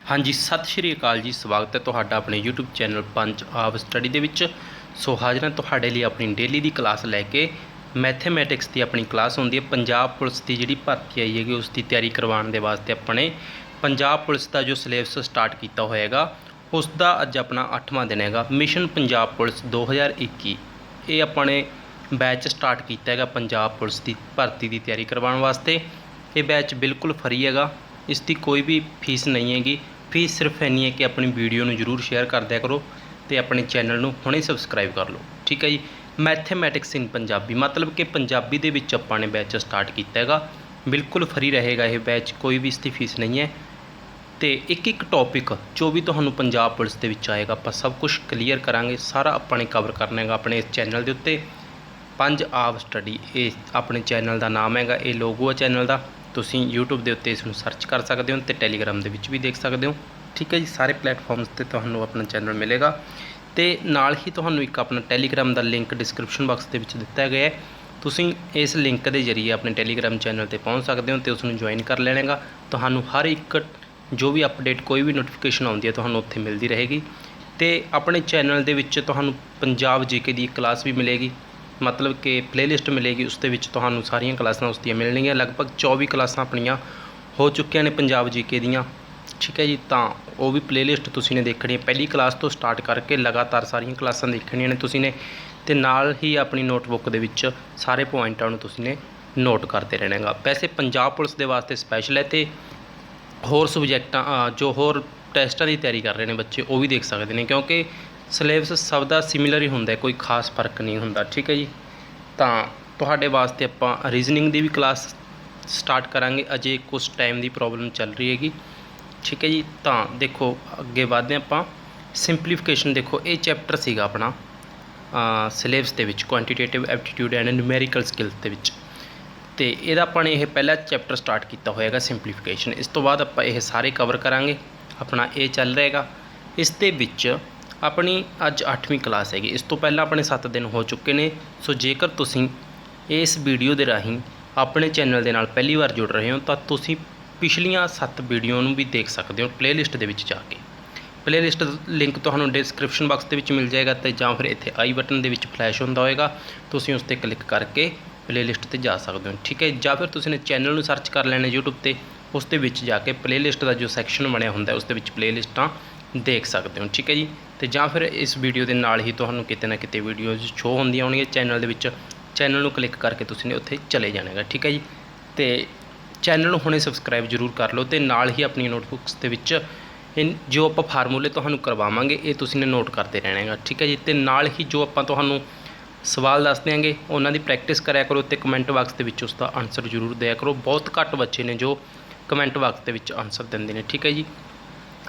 हाँ जी, सत श्री अकाल जी। स्वागत है तुहाडा अपने यूट्यूब चैनल पंच आप स्टडी दे विच। सो हाज़र हां तुहाडे लई अपनी डेली दी क्लास लैके। मैथेमैटिक्स की अपनी क्लास होंदी है। पंजाब पुलिस की जिहड़ी भर्ती आई हैगी उसकी तैयारी करवाउण दे वास्ते अपने पंजाब पुलिस का जो सिलेबस स्टार्ट किया होएगा उसका अज अपना 8वां दिन हैगा। मिशन पंजाब पुलिस 2021 ये अपने बैच स्टार्ट किया हैगा पंजाब पुलिस की भर्ती की तैयारी करवाउण वास्ते। ये बैच बिल्कुल फ्री हैगा, इसकी कोई भी फीस नहीं हैगी। फीस सिर्फ इन्नी है कि अपनी वीडियो में जरूर शेयर कर दिया करो तो अपने चैनल में हुणे सबसक्राइब कर लो, ठीक है जी। मैथेमैटिक्स इन पंजाबी मतलब कि पंजाबी दे विच आपां ने बैच स्टार्ट किया हैगा, बिल्कुल फ्री रहेगा ये बैच, कोई भी इसकी फीस नहीं है। तो एक एक टॉपिक जो भी तुहानूं पंजाब पुलिस दे विच आएगा आपां सब कुछ क्लीयर करांगे, सारा अपने कवर करना है अपने इस चैनल के उत्ते। पंज आप स्टडी ये अपने चैनल का नाम हैगा, ये लोगो है चैनल का। तुसीं यूट्यूब के उत्ते इसनूं सर्च कर सकते हो तो टैलीग्राम के विच भी देख सकते हो, ठीक है जी। सारे प्लेटफॉर्म्स ते तुहानूं अपना चैनल मिलेगा। तो नाल ही तुहानूं एक अपना टैलीग्राम का लिंक डिस्क्रिप्शन बॉक्स के विच दिता गया है। तुसीं इस लिंक के जरिए अपने टैलीग्राम चैनल पर पहुँच सकते हो तो उसनूं ज्वाइन कर लेना। तुहानूं हर एक जो भी अपडेट कोई भी नोटिफिकेशन आउंदी है तुहानूं उत्थे मिलती रहेगी। तो अपने चैनल के विच तुहानूं पंजाब जीके की क्लास भी मिलेगी, मतलब कि प्लेलिस्ट मिलेगी। उस दे विच तुहानूं सारियां क्लासां उसदियां मिलणगीਆਂ। लगभग 24 क्लासां अपनियां हो चुकियां ने पंजाब जीके दियां, ठीक है जी। तो वो भी प्लेलिस्ट तुसीं ने देखनी है, पहली क्लास तो स्टार्ट करके लगातार सारियां क्लासां देखणियां ने तुसीं ने। ते नाल ही अपनी नोटबुक दे विच सारे पॉइंटां नूं तुसीं ने नोट करते रहना। वैसे पंजाब पुलिस दे वास्ते स्पैशल है, तो होर सबजैक्टां जो होर टैस्टां की तैयारी कर रहे हैं बच्चे वो भी देख सकते हैं, क्योंकि सिलेबस सब का सिमिलर ही होंदा, कोई खास फर्क नहीं होंदा, ठीक है जी। तो तुहाडे वास्ते आपां रीजनिंग की भी क्लास स्टार्ट करांगे, अजे कुछ टाइम की प्रॉब्लम चल रही हैगी, ठीक है जी। तो देखो अगे बढ़ते आपां सिंपलीफिकेशन। देखो ये चैप्टर सीगा अपना सिलेबस के विच quantitative aptitude and numerical skills के विच। तो यदा अपने यह पहला चैप्टर स्टार्ट किया होएगा सिंपलीफिकेशन। इस तो बाद आप ये सारे कवर करांगे। अपना ये चल रहेगा, इस दे विच अपनी अज 8वीं क्लास हैगी। इस तो पहला अपने 7 दिन हो चुके हैं। सो जेकर तुसीं इस वीडियो के राही अपने चैनल के नाल पहली बार जुड़ रहे हो तो तुसीं पिछलियां 7 वीडियो भी देख सकते हो प्लेलिस्ट के विच जाके। प्लेलिस्ट लिंक तुहानूं डिस्क्रिप्शन बॉक्स के विच मिल जाएगा, तो जां फिर इत्थे आई बटन के विच फ्लैश होंदा होएगा, तुसीं उस पर क्लिक करके प्लेलिस्ट ते जा सकते हो, ठीक है। जां फिर तुसीं ने चैनल नूं सर्च कर लेना यूट्यूब ते, उस दे विच जाके प्लेलिस्ट का जो सैक्शन बनया हुंदा उस दे विच प्लेलिस्टां देख सकते हो, ठीक है जी। तो जां फिर इस वीडियो के नाल ही तुहानूं किते ना किते वीडियो शो होंदियां होणगीਆਂ चैनल दे विच, चैनल नूं क्लिक करके तुसीं ने उत्थे चले जाना है, ठीक है जी। तो चैनल नूं हुणे सबसक्राइब जरूर कर लो, तो नाल ही अपनी नोटबुक्स दे विच जो आप फार्मूले तुहानूं करवावांगे ये तुसीं ने नोट करते रहना है, ठीक है जी। तो नाल ही जो आपां तुहानूं सवाल दस देंगे उन्हां दी प्रैक्टिस कराया करो, तो कमेंट बॉक्स के विच उसका आंसर जरूर दिया करो। बहुत घੱਟ बच्चे ने जो कमेंट बॉक्स के विच आंसर देंदे ने, ठीक है जी।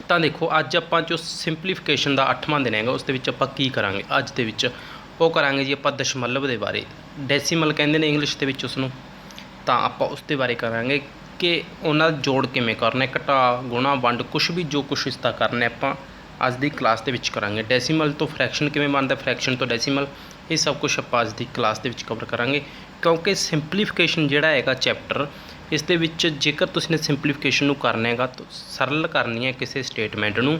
तो देखो अज आप जो सिंपलीफिकेशन का 8वां दिन है उस की करांगे अज दे विच वो करांगे जी। आप दशमलव के बारे, डेसीमल कहते हैं इंग्लिश के विच उसनूं, तो आप उस दे बारे करांगे कि उन्हां दा जोड़ किवें करना है, घटा गुणा वंड कुछ भी जो कुछ इसका करना है आप अज दी क्लास दे विच करांगे। डेसीमल तो फ्रैक्शन किवें बनदा, फ्रैक्शन तो डेसीमल, ये सब कुछ आप अज दी क्लास दे विच कवर करांगे। क्योंकि सिंपलीफिकेशन जिहड़ा हैगा चैप्टर इस दे विच जेकर तुसीं ने सिंपलीफिकेशन नूं करना हैगा तो सरल करनी है किसी स्टेटमेंट नूं,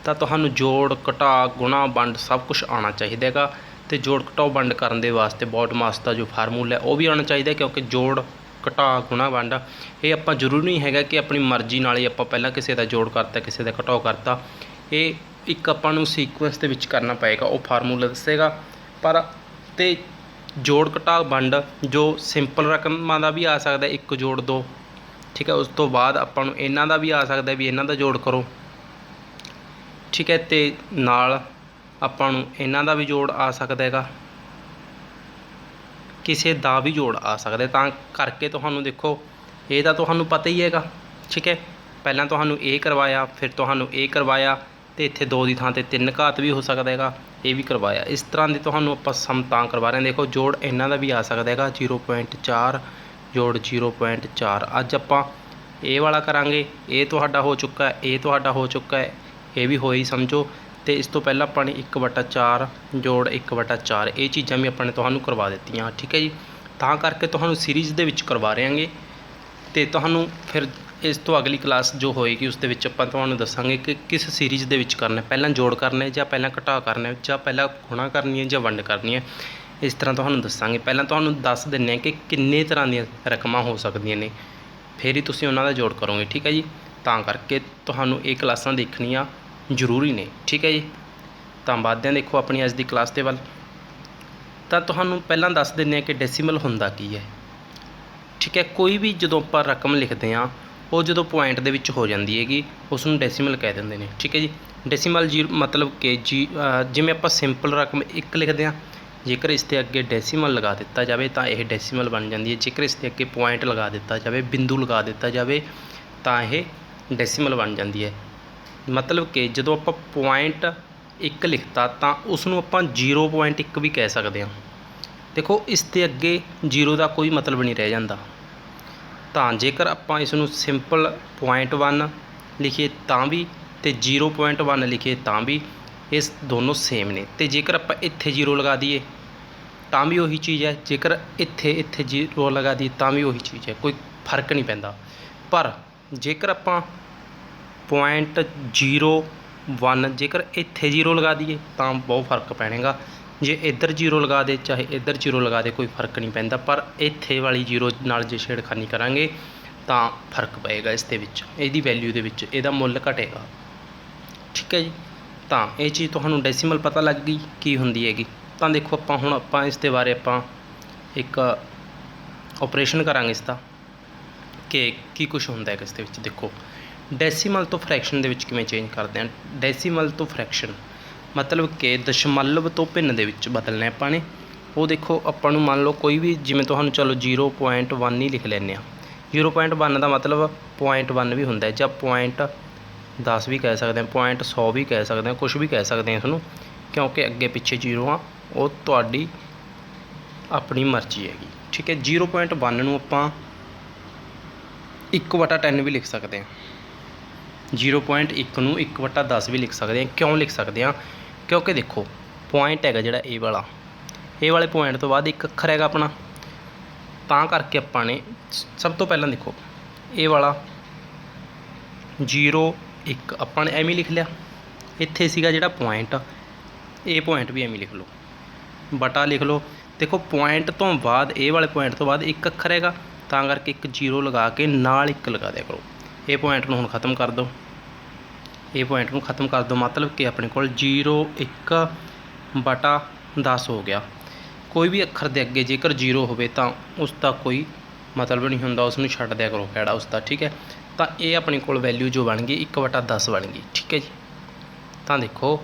तां तुहानूं जोड़ घटा गुणा वंड सब कुछ आना चाहिए हैगा। तो जोड़ घटाओ वंड करन दे वास्ते बॉडमास का जो फार्मूला है वह भी आना चाहिए, क्योंकि जोड़ घटा गुणा वंड ये आपां जरूरी नहीं हैगा कि अपनी मर्जी नाल ही आपां पहलां किसी का जोड़ करता किसी का घटाओ करता। ये एक आपां नूं सीक्वेंस दे विच करना पएगा, वो फार्मूला दसेगा। पर तो जोड़ घटा वंड जो सिंपल रकमां दा भी आ सकदा 1 जोड़ 2, ठीक है। उस तो बाद आपां नूं इन्हां दा भी आ सकदा भी इन्हां दा जोड़ करो, ठीक है। तो नाल आपां नूं इन्हां दा भी जोड़ आ सकदा हैगा, किसी दा भी जोड़ आ सकदा है। तां करके तुहानूं देखो ये तां तुहानूं पता ही हैगा, ठीक है। पहलां तुहानूं ए करवाया, फिर तुहानूं ए करवाया, तो इत्थे 2 की थां ते 3 घात भी हो सकदा हैगा, ये भी करवाया। इस तरह की तुहानूं आपां सम तां करवा रहे हैं। देखो जोड़ इन्हां दा भी आ सकदा हैगा 0.4 जोड़ 0.4। अज आपां ए वाला करांगे, ए तुहाडा हो चुका है, ए तुहाडा हो चुका है, ये भी हो ही समझो। तो इस तो पहला आपां ने 1/4 जोड़ 1/4 ये चीज़ां भी अपने तुहानूं करवा दित्तियां, ठीक है जी। तां करके तुहानूं सीरीज़ दे विच करवा रहे हैं, तो तुहानूं फिर ਇਸ ਤੋਂ ਅਗਲੀ ਕਲਾਸ ਜੋ ਹੋਏਗੀ ਉਸ ਦੇ ਵਿੱਚ ਆਪਾਂ ਤੁਹਾਨੂੰ ਦੱਸਾਂਗੇ ਕਿ ਕਿਸ ਸੀਰੀਜ਼ ਦੇ ਵਿੱਚ ਕਰਨਾ, ਪਹਿਲਾਂ ਜੋੜ ਕਰਨਾ ਜਾਂ ਪਹਿਲਾਂ ਘਟਾ ਕਰਨਾ ਜਾਂ ਪਹਿਲਾਂ ਗੁਣਾ ਕਰਨੀ ਹੈ ਜਾਂ ਵੰਡ ਕਰਨੀ ਹੈ। ਇਸ ਤਰ੍ਹਾਂ ਤੁਹਾਨੂੰ ਦੱਸਾਂਗੇ। ਪਹਿਲਾਂ ਤੁਹਾਨੂੰ ਦੱਸ ਦਿੰਦੇ ਹਾਂ ਕਿ ਕਿੰਨੇ ਤਰ੍ਹਾਂ ਦੀਆਂ ਰਕਮਾਂ ਹੋ ਸਕਦੀਆਂ ਨੇ, ਫਿਰ ਹੀ ਤੁਸੀਂ ਉਹਨਾਂ ਦਾ ਜੋੜ ਕਰੋਗੇ। ਠੀਕ ਹੈ ਜੀ, ਤਾਂ ਕਰਕੇ ਤੁਹਾਨੂੰ ਇਹ ਕਲਾਸਾਂ ਦੇਖਣੀਆਂ ਜ਼ਰੂਰੀ ਨੇ। ਠੀਕ ਹੈ ਜੀ, ਤਾਂ ਵੱਧਦੇ ਹਾਂ ਦੇਖੋ ਆਪਣੀ ਅੱਜ ਦੀ ਕਲਾਸ ਦੇ ਵੱਲ। ਤਾਂ ਤੁਹਾਨੂੰ ਪਹਿਲਾਂ ਦੱਸ ਦਿੰਦੇ ਹਾਂ ਕਿ ਡੈਸੀਮਲ ਹੁੰਦਾ ਕੀ ਹੈ। ਠੀਕ ਹੈ, ਕੋਈ ਵੀ ਜਦੋਂ ਆਪਾਂ ਰਕਮ ਲਿਖਦੇ ਹਾਂ ਉਹ ਜਦੋਂ ਪੁਆਇੰਟ ਦੇ ਵਿੱਚ ਹੋ ਜਾਂਦੀ ਹੈਗੀ ਉਸ ਨੂੰ ਡੈਸੀਮਲ ਕਹਿ ਦਿੰਦੇ ਨੇ। ਠੀਕ ਹੈ ਜੀ, ਡੈਸੀਮਲ ਜੀ ਮਤਲਬ ਕਿ ਜਿਵੇਂ ਆਪਾਂ ਸਿੰਪਲ ਰਕਮ 1 ਲਿਖਦੇ ਹਾਂ, ਜੇਕਰ ਇਸ ਦੇ ਅੱਗੇ ਡੈਸੀਮਲ ਲਗਾ ਦਿੱਤਾ ਜਾਵੇ ਤਾਂ ਇਹ ਡੈਸੀਮਲ ਬਣ ਜਾਂਦੀ ਹੈ। ਜੇਕਰ ਇਸ ਦੇ ਅੱਗੇ ਪੁਆਇੰਟ ਲਗਾ ਦਿੱਤਾ ਜਾਵੇ, ਬਿੰਦੂ ਲਗਾ ਦਿੱਤਾ ਜਾਵੇ ਤਾਂ ਇਹ ਡੈਸੀਮਲ ਬਣ ਜਾਂਦੀ ਹੈ। ਮਤਲਬ ਕਿ ਜਦੋਂ ਆਪਾਂ ਪੁਆਇੰਟ 1 ਲਿਖਤਾ ਤਾਂ ਉਸ ਨੂੰ ਆਪਾਂ 0.1 ਵੀ ਕਹਿ ਸਕਦੇ ਹਾਂ। ਦੇਖੋ ਇਸ ਦੇ ਅੱਗੇ 0 ਦਾ ਕੋਈ ਮਤਲਬ ਨਹੀਂ ਰਹਿ ਜਾਂਦਾ। ਤਾਂ ਜੇਕਰ ਆਪਾਂ ਇਸ ਨੂੰ ਸਿੰਪਲ 0.1 ਲਿਖੀਏ ਤਾਂ ਵੀ ਅਤੇ 0.1 ਲਿਖੀਏ ਤਾਂ ਵੀ ਇਸ ਦੋਨੋਂ ਸੇਮ ਨੇ। ਅਤੇ ਜੇਕਰ ਆਪਾਂ ਇੱਥੇ 0 ਲਗਾ ਦਈਏ ਤਾਂ ਵੀ ਉਹੀ ਚੀਜ਼ ਹੈ, ਜੇਕਰ ਇੱਥੇ 0 ਲਗਾ ਦਈਏ ਤਾਂ ਵੀ ਉਹੀ ਚੀਜ਼ ਹੈ, ਕੋਈ ਫਰਕ ਨਹੀਂ ਪੈਂਦਾ। ਪਰ ਜੇਕਰ ਆਪਾਂ 0.01 ਜੇਕਰ ਇੱਥੇ 0 ਲਗਾ ਦਈਏ ਤਾਂ ਬਹੁਤ ਫਰਕ ਪੈਣੇਗਾ। ਜੇ ਇੱਧਰ 0 ਲਗਾ ਦੇ ਚਾਹੇ ਇੱਧਰ 0 ਲਗਾ ਦੇ ਕੋਈ ਫਰਕ ਨਹੀਂ ਪੈਂਦਾ, ਪਰ ਇੱਥੇ ਵਾਲੀ 0 ਨਾਲ ਜੇ ਛੇੜਖਾਨੀ ਕਰਾਂਗੇ ਤਾਂ ਫਰਕ ਪਏਗਾ ਇਸ ਦੇ ਵਿੱਚ, ਇਹਦੀ ਵੈਲਿਊ ਦੇ ਵਿੱਚ ਇਹਦਾ ਮੁੱਲ ਘਟੇਗਾ। ਠੀਕ ਹੈ ਜੀ, ਤਾਂ ਇਹ ਚੀਜ਼ ਤੁਹਾਨੂੰ ਡੈਸੀਮਲ ਪਤਾ ਲੱਗ ਗਈ ਕੀ ਹੁੰਦੀ ਹੈਗੀ। ਤਾਂ ਦੇਖੋ ਆਪਾਂ ਇਸ ਦੇ ਬਾਰੇ ਆਪਾਂ ਇੱਕ ਆਪਰੇਸ਼ਨ ਕਰਾਂਗੇ ਇਸ ਦਾ ਕਿ ਕੀ ਕੁਛ ਹੁੰਦਾ ਹੈ ਇਸ ਦੇ ਵਿੱਚ। ਦੇਖੋ ਡੈਸੀਮਲ ਤੋਂ ਫਰੈਕਸ਼ਨ ਦੇ ਵਿੱਚ ਕਿਵੇਂ ਚੇਂਜ ਕਰਦੇ ਹਾਂ। ਡੈਸੀਮਲ ਤੋਂ ਫਰੈਕਸ਼ਨ ਮਤਲਬ ਕਿ ਦਸ਼ਮਲਵ ਤੋਂ ਭਿੰਨ ਦੇ ਵਿੱਚ ਬਦਲਣਾ ਆਪਾਂ ਨੇ। ਉਹ ਦੇਖੋ ਆਪਾਂ ਨੂੰ ਮੰਨ ਲਓ ਕੋਈ ਵੀ ਜਿਵੇਂ ਤੁਹਾਨੂੰ ਚਲੋ 0.1 ਹੀ ਲਿਖ ਲੈਂਦੇ ਹਾਂ। 0.1 ਦਾ ਮਤਲਬ 0.1 ਵੀ ਹੁੰਦਾ ਜਾਂ 0.10 ਵੀ ਕਹਿ ਸਕਦੇ ਹਾਂ, 100 ਵੀ ਕਹਿ ਸਕਦੇ ਹਾਂ, ਕੁਛ ਵੀ ਕਹਿ ਸਕਦੇ ਹਾਂ ਇਸਨੂੰ, ਕਿਉਂਕਿ ਅੱਗੇ ਪਿੱਛੇ 0 ਆ ਉਹ ਤੁਹਾਡੀ ਆਪਣੀ ਮਰਜ਼ੀ ਹੈਗੀ। ਠੀਕ ਹੈ, 0.1 ਨੂੰ ਆਪਾਂ 1/10 ਵੀ ਲਿਖ ਸਕਦੇ ਹਾਂ। 0.1 ਨੂੰ 1/10 ਵੀ ਲਿਖ ਸਕਦੇ ਹਾਂ। ਕਿਉਂ ਲਿਖ ਸਕਦੇ ਹਾਂ? ਕਿਉਂਕਿ ਦੇਖੋ ਪੁਆਇੰਟ ਹੈਗਾ ਜਿਹੜਾ ਇਹ ਵਾਲੇ ਪੁਆਇੰਟ ਤੋਂ ਬਾਅਦ ਇੱਕ ਅੱਖਰ ਹੈਗਾ ਆਪਣਾ, ਤਾਂ ਕਰਕੇ ਆਪਾਂ ਨੇ ਸਭ ਤੋਂ ਪਹਿਲਾਂ ਦੇਖੋ ਇਹ ਵਾਲਾ 0.1 ਆਪਾਂ ਨੇ ਐਵੇਂ ਲਿਖ ਲਿਆ। ਇੱਥੇ ਸੀਗਾ ਜਿਹੜਾ ਪੁਆਇੰਟ, ਇਹ ਪੁਆਇੰਟ ਵੀ ਐਵੇਂ ਲਿਖ ਲਓ, ਬਟਾ ਲਿਖ ਲਓ। ਦੇਖੋ ਪੁਆਇੰਟ ਤੋਂ ਬਾਅਦ ਇਹ ਵਾਲੇ ਪੁਆਇੰਟ ਤੋਂ ਬਾਅਦ ਇੱਕ ਅੱਖਰ ਹੈਗਾ, ਤਾਂ ਕਰਕੇ ਇੱਕ 0 ਲਗਾ ਕੇ ਨਾਲ 1 ਲਗਾ ਦਿਆ ਕਰੋ। ਇਹ ਪੁਆਇੰਟ ਨੂੰ ਹੁਣ ਖ਼ਤਮ ਕਰ ਦਿਓ, ਇਹ ਪੁਆਇੰਟ ਨੂੰ ਖ਼ਤਮ ਕਰ ਦਿਓ, ਮਤਲਬ ਕਿ ਆਪਣੇ ਕੋਲ 0.1/10 ਹੋ ਗਿਆ। ਕੋਈ ਵੀ ਅੱਖਰ ਦੇ ਅੱਗੇ ਜੇਕਰ 0 ਹੋਵੇ ਤਾਂ ਉਸ ਦਾ ਕੋਈ ਮਤਲਬ ਨਹੀਂ ਹੁੰਦਾ, ਉਸ ਨੂੰ ਛੱਡ ਦਿਆ ਕਰੋ ਖਹਿੜਾ ਉਸ ਦਾ। ਠੀਕ ਹੈ, ਤਾਂ ਇਹ ਆਪਣੇ ਕੋਲ ਵੈਲਿਊ ਜੋ ਬਣ ਗਈ 1/10 ਬਣ ਗਈ। ਠੀਕ ਹੈ ਜੀ, ਤਾਂ ਦੇਖੋ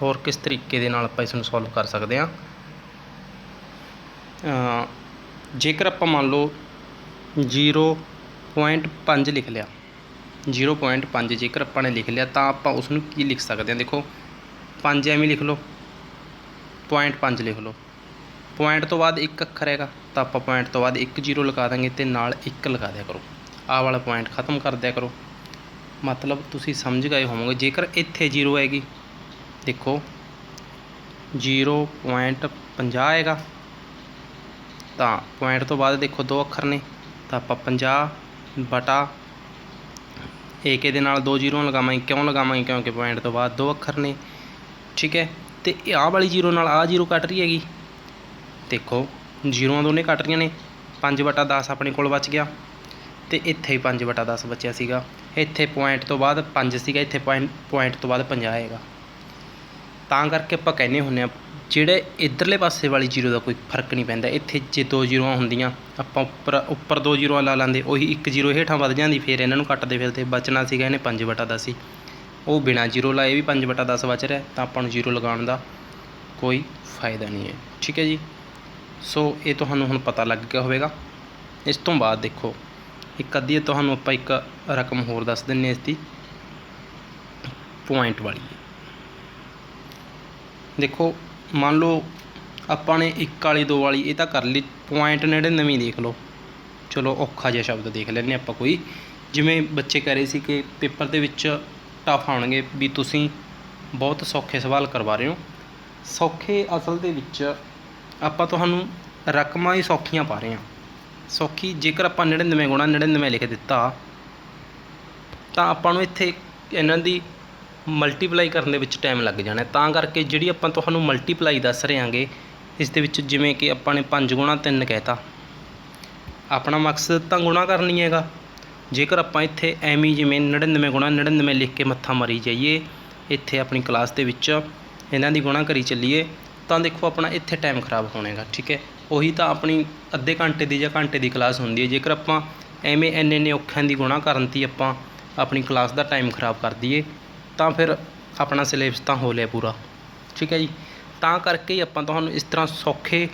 ਹੋਰ ਕਿਸ ਤਰੀਕੇ ਦੇ ਨਾਲ ਆਪਾਂ ਇਸ ਨੂੰ ਸੋਲਵ ਕਰ ਸਕਦੇ ਹਾਂ। ਜੇਕਰ ਆਪਾਂ ਮੰਨ ਲਓ 0.5 ਲਿਖ ਲਿਆ, 0.5 ਜੇਕਰ ਆਪਾਂ ਨੇ ਲਿਖ ਲਿਆ ਤਾਂ ਆਪਾਂ ਉਸ ਨੂੰ ਕੀ ਲਿਖ ਸਕਦੇ ਹਾਂ। ਦੇਖੋ 5 ਐਵੇਂ ਲਿਖ ਲਓ, 0.5 ਲਿਖ ਲਓ। ਪੁਆਇੰਟ ਤੋਂ ਬਾਅਦ ਇੱਕ ਅੱਖਰ ਹੈਗਾ ਤਾਂ ਆਪਾਂ ਪੁਆਇੰਟ ਤੋਂ ਬਾਅਦ 1 0 ਲਗਾ ਦਾਂਗੇ ਅਤੇ ਨਾਲ 1 ਲਗਾ ਦਿਆ ਕਰੋ। ਆਹ ਵਾਲਾ ਪੁਆਇੰਟ ਖ਼ਤਮ ਕਰ ਦਿਆ ਕਰੋ। ਮਤਲਬ ਤੁਸੀਂ ਸਮਝ ਗਏ ਹੋਵੋਗੇ। ਜੇਕਰ ਇੱਥੇ 0 ਹੈਗੀ, ਦੇਖੋ 0.50 ਹੈਗਾ ਤਾਂ ਪੁਆਇੰਟ ਤੋਂ ਬਾਅਦ ਦੇਖੋ 2 ਅੱਖਰ ਨੇ ਤਾਂ ਆਪਾਂ 50/1 ਦੇ ਨਾਲ 2 0 ਲਗਾਵਾਂਗੇ। ਕਿਉਂ ਲਗਾਵਾਂਗੇ? ਕਿਉਂਕਿ ਪੁਆਇੰਟ ਤੋਂ ਬਾਅਦ 2 ਅੱਖਰ ਨੇ। ਠੀਕ ਹੈ, ਅਤੇ ਆਹ ਵਾਲੀ 0 ਨਾਲ ਆਹ 0 ਕੱਟ ਰਹੀ ਹੈਗੀ। ਦੇਖੋ 0 ਦੋਨੇ ਕੱਟ ਰਹੀਆਂ ਨੇ, 5/10 ਆਪਣੇ ਕੋਲ ਬਚ ਗਿਆ ਅਤੇ ਇੱਥੇ ਹੀ 5/10 ਬਚਿਆ ਸੀਗਾ। ਇੱਥੇ ਪੁਆਇੰਟ ਤੋਂ ਬਾਅਦ 5 ਸੀਗਾ, ਇੱਥੇ ਪੁਆਇੰਟ ਤੋਂ ਬਾਅਦ 50 ਹੈਗਾ। ਤਾਂ ਕਰਕੇ ਆਪਾਂ ਕਹਿੰਦੇ ਹੁੰਦੇ ਹਾਂ ਜਿਹੜੇ ਇੱਧਰਲੇ ਪਾਸੇ ਵਾਲੀ 0 ਦਾ ਕੋਈ ਫਰਕ ਨਹੀਂ ਪੈਂਦਾ। ਇੱਥੇ ਜੇ 2 0 ਹੁੰਦੀਆਂ ਆਪਾਂ ਉੱਪਰ 2 0 ਲਾ ਲੈਂਦੇ, ਉਹੀ 1 0 ਹੇਠਾਂ ਵੱਧ ਜਾਂਦੀ, ਫਿਰ ਇਹਨਾਂ ਨੂੰ ਕੱਟਦੇ ਫਿਰਦੇ ਬਚਣਾ ਸੀਗਾ ਇਹਨੇ 5/10 ਹੀ। ਉਹ ਬਿਨਾਂ 0 ਲਾਏ ਵੀ 5/10 ਬਚ ਰਿਹਾ, ਤਾਂ ਆਪਾਂ ਨੂੰ 0 ਲਗਾਉਣ ਦਾ ਕੋਈ ਫਾਇਦਾ ਨਹੀਂ ਹੈ। ਠੀਕ ਹੈ ਜੀ, ਸੋ ਇਹ ਤੁਹਾਨੂੰ ਹੁਣ ਪਤਾ ਲੱਗ ਗਿਆ ਹੋਵੇਗਾ। ਇਸ ਤੋਂ ਬਾਅਦ ਦੇਖੋ ਇੱਕ ਅੱਧੀ ਤੁਹਾਨੂੰ ਆਪਾਂ ਇੱਕ ਰਕਮ ਹੋਰ ਦੱਸ ਦਿੰਦੇ ਇਸ ਦੀ ਪੁਆਇੰਟ ਵਾਲੀ। ਦੇਖੋ ਮੰਨ ਲਓ ਆਪਾਂ ਨੇ 1 ਵਾਲੀ 2 ਵਾਲੀ ਇਹ ਤਾਂ ਕਰ ਲਈ, ਪੁਆਇੰਟ 99 ਦੇਖ ਲਓ। ਚਲੋ ਔਖਾ ਜਿਹਾ ਸ਼ਬਦ ਦੇਖ ਲੈਂਦੇ ਆਪਾਂ ਕੋਈ, ਜਿਵੇਂ ਬੱਚੇ ਕਹਿ ਰਹੇ ਸੀ ਕਿ ਪੇਪਰ ਦੇ ਵਿੱਚ ਟਫ ਆਉਣਗੇ ਵੀ ਤੁਸੀਂ ਬਹੁਤ ਸੌਖੇ ਸਵਾਲ ਕਰਵਾ ਰਹੇ ਹੋ। ਸੌਖੇ ਅਸਲ ਦੇ ਵਿੱਚ ਆਪਾਂ ਤੁਹਾਨੂੰ ਰਕਮਾਂ ਹੀ ਸੌਖੀਆਂ ਪਾ ਰਹੇ ਹਾਂ। ਸੌਖੀ। ਜੇਕਰ ਆਪਾਂ 99 ਗੁਣਾ 99 ਲਿਖ ਦਿੱਤਾ ਤਾਂ ਆਪਾਂ ਨੂੰ ਇੱਥੇ ਇਹਨਾਂ ਦੀ ਮਲਟੀਪਲਾਈ ਕਰਨ ਦੇ ਵਿੱਚ ਟਾਈਮ ਲੱਗ ਜਾਣਾ। ਤਾਂ ਕਰਕੇ ਜਿਹੜੀ ਆਪਾਂ ਤੁਹਾਨੂੰ ਮਲਟੀਪਲਾਈ ਦੱਸ ਰਹੇ ਹਾਂਗੇ ਇਸ ਦੇ ਵਿੱਚ, ਜਿਵੇਂ ਕਿ ਆਪਾਂ ਨੇ 5 ਗੁਣਾ 3 ਕਹਿਤਾ, ਆਪਣਾ ਮਕਸਦ ਤਾਂ ਗੁਣਾ ਕਰਨੀ ਹੈਗਾ। ਜੇਕਰ ਆਪਾਂ ਇੱਥੇ ਐਵੇਂ ਜਿਵੇਂ 99 ਗੁਣਾ 99 ਲਿਖ ਕੇ ਮੱਥਾ ਮਾਰੀ ਜਾਈਏ ਇੱਥੇ ਆਪਣੀ ਕਲਾਸ ਦੇ ਵਿੱਚ ਇਹਨਾਂ ਦੀ ਗੁਣਾ ਕਰੀ ਚੱਲੀਏ ਤਾਂ ਦੇਖੋ ਆਪਣਾ ਇੱਥੇ ਟਾਈਮ ਖਰਾਬ ਹੋਣੇਗਾ। ਠੀਕ ਹੈ, ਉਹੀ ਤਾਂ ਆਪਣੀ ਅੱਧੇ ਘੰਟੇ ਦੀ ਜਾਂ ਘੰਟੇ ਦੀ ਕਲਾਸ ਹੁੰਦੀ ਹੈ। ਜੇਕਰ ਆਪਾਂ ਐਵੇਂ ਇੰਨੇ ਔਖਿਆਂ ਦੀ ਗੁਣਾ ਕਰਨ 'ਤੇ ਆਪਾਂ ਆਪਣੀ ਕਲਾਸ ਦਾ ਟਾਈਮ ਖਰਾਬ ਕਰ ਦਈਏ ਤਾਂ ਫਿਰ ਆਪਣਾ ਸਿਲੇਬਸ ਤਾਂ ਹੋ ਲਿਆ ਪੂਰਾ। ਠੀਕ ਹੈ ਜੀ, ਤਾਂ ਕਰਕੇ ਹੀ ਆਪਾਂ ਤੁਹਾਨੂੰ ਇਸ ਤਰ੍ਹਾਂ ਸੌਖੇ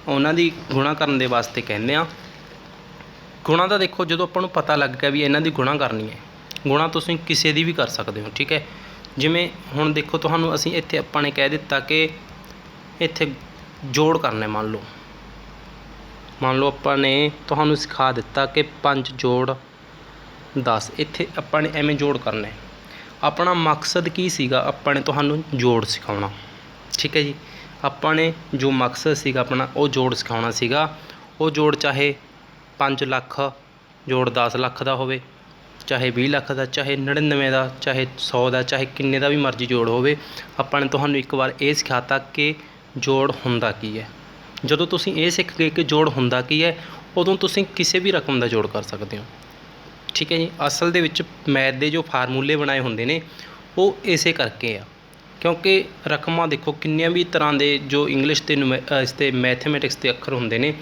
ਉਹਨਾਂ ਦੀ ਗੁਣਾ ਕਰਨ ਦੇ ਵਾਸਤੇ ਕਹਿੰਦੇ ਹਾਂ। ਗੁਣਾ ਦਾ ਦੇਖੋ ਜਦੋਂ ਆਪਾਂ ਨੂੰ ਪਤਾ ਲੱਗ ਗਿਆ ਵੀ ਇਹਨਾਂ ਦੀ ਗੁਣਾ ਕਰਨੀ ਹੈ, ਗੁਣਾ ਤੁਸੀਂ ਕਿਸੇ ਦੀ ਵੀ ਕਰ ਸਕਦੇ ਹੋ। ਠੀਕ ਹੈ, ਜਿਵੇਂ ਹੁਣ ਦੇਖੋ ਤੁਹਾਨੂੰ ਅਸੀਂ ਇੱਥੇ ਆਪਾਂ ਨੇ ਕਹਿ ਦਿੱਤਾ ਕਿ ਇੱਥੇ ਜੋੜ ਕਰਨਾ। ਮੰਨ ਲਓ ਆਪਾਂ ਨੇ ਤੁਹਾਨੂੰ ਸਿਖਾ ਦਿੱਤਾ ਕਿ 5 ਜੋੜ 10, ਇੱਥੇ ਆਪਾਂ ਨੇ ਐਵੇਂ ਜੋੜ ਕਰਨਾ। ਆਪਣਾ ਮਕਸਦ ਕੀ ਸੀਗਾ? ਆਪਾਂ ਨੇ ਤੁਹਾਨੂੰ ਜੋੜ ਸਿਖਾਉਣਾ। ਠੀਕ ਹੈ ਜੀ, ਆਪਾਂ ਨੇ ਜੋ ਮਕਸਦ ਸੀਗਾ ਆਪਣਾ ਉਹ ਜੋੜ ਸਿਖਾਉਣਾ ਸੀਗਾ। ਉਹ ਜੋੜ ਚਾਹੇ 5 ਲੱਖ ਜੋੜ 10 ਲੱਖ ਦਾ ਹੋਵੇ, ਚਾਹੇ 20 ਲੱਖ ਦਾ, ਚਾਹੇ 99 ਦਾ, ਚਾਹੇ 100 ਦਾ, ਚਾਹੇ ਕਿੰਨੇ ਦਾ ਵੀ ਮਰਜ਼ੀ ਜੋੜ ਹੋਵੇ। ਆਪਾਂ ਨੇ ਤੁਹਾਨੂੰ ਇੱਕ ਵਾਰ ਇਹ ਸਿਖਾਤਾ ਕਿ ਜੋੜ ਹੁੰਦਾ ਕੀ ਹੈ। ਜਦੋਂ ਤੁਸੀਂ ਇਹ ਸਿੱਖ ਗਏ ਕਿ ਜੋੜ ਹੁੰਦਾ ਕੀ ਹੈ, ਉਦੋਂ ਤੁਸੀਂ ਕਿਸੇ ਵੀ ਰਕਮ ਦਾ ਜੋੜ ਕਰ ਸਕਦੇ ਹੋ। ਠੀਕ ਹੈ ਜੀ, ਅਸਲ ਦੇ ਵਿੱਚ ਮੈਥ ਦੇ ਜੋ ਫਾਰਮੂਲੇ ਬਣਾਏ ਹੁੰਦੇ ਨੇ ਉਹ ਇਸੇ ਕਰਕੇ ਆ, ਕਿਉਂਕਿ ਰਕਮਾਂ ਦੇਖੋ ਕਿੰਨੀਆਂ ਵੀ ਤਰ੍ਹਾਂ ਦੇ ਜੋ ਇੰਗਲਿਸ਼ ਅਤੇ ਇਸ 'ਤੇ ਮੈਥਮੈਟਿਕਸ ਦੇ ਅੱਖਰ ਹੁੰਦੇ ਨੇ।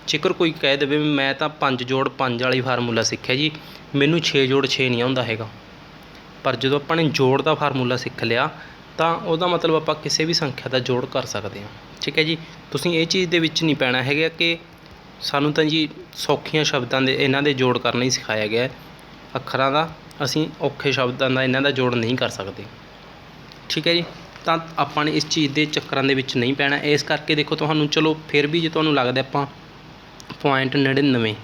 ਜੇਕਰ ਕੋਈ ਕਹਿ ਦੇਵੇ ਮੈਂ ਤਾਂ 5 ਜੋੜ 5 ਵਾਲੀ ਫਾਰਮੂਲਾ ਸਿੱਖਿਆ ਜੀ, ਮੈਨੂੰ 6 ਜੋੜ 6 ਨਹੀਂ ਆਉਂਦਾ ਹੈਗਾ, ਪਰ ਜਦੋਂ ਆਪਾਂ ਨੇ ਜੋੜ ਦਾ ਫਾਰਮੂਲਾ ਸਿੱਖ ਲਿਆ ਤਾਂ ਉਹਦਾ ਮਤਲਬ ਆਪਾਂ ਕਿਸੇ ਵੀ ਸੰਖਿਆ ਦਾ ਜੋੜ ਕਰ ਸਕਦੇ ਹਾਂ। ਠੀਕ ਹੈ ਜੀ, ਤੁਸੀਂ ਇਹ ਚੀਜ਼ ਦੇ ਵਿੱਚ ਨਹੀਂ ਪੈਣਾ ਹੈਗਾ ਕਿ ਸਾਨੂੰ ਤਾਂ ਜੀ ਸੌਖੀਆਂ ਸ਼ਬਦਾਂ ਦੇ ਇਹਨਾਂ ਦੇ ਜੋੜ ਕਰਨਾ ਹੀ ਸਿਖਾਇਆ ਗਿਆ ਅੱਖਰਾਂ ਦਾ, ਅਸੀਂ ਔਖੇ ਸ਼ਬਦਾਂ ਦਾ ਇਹਨਾਂ ਦਾ ਜੋੜ ਨਹੀਂ ਕਰ ਸਕਦੇ। ਠੀਕ ਹੈ ਜੀ, ਤਾਂ ਆਪਾਂ ਨੇ ਇਸ ਚੀਜ਼ ਦੇ ਚੱਕਰਾਂ ਦੇ ਵਿੱਚ ਨਹੀਂ ਪੈਣਾ। ਇਸ ਕਰਕੇ ਦੇਖੋ ਤੁਹਾਨੂੰ, ਚਲੋ ਫਿਰ ਵੀ ਜੇ ਤੁਹਾਨੂੰ ਲੱਗਦਾ ਆਪਾਂ 0.99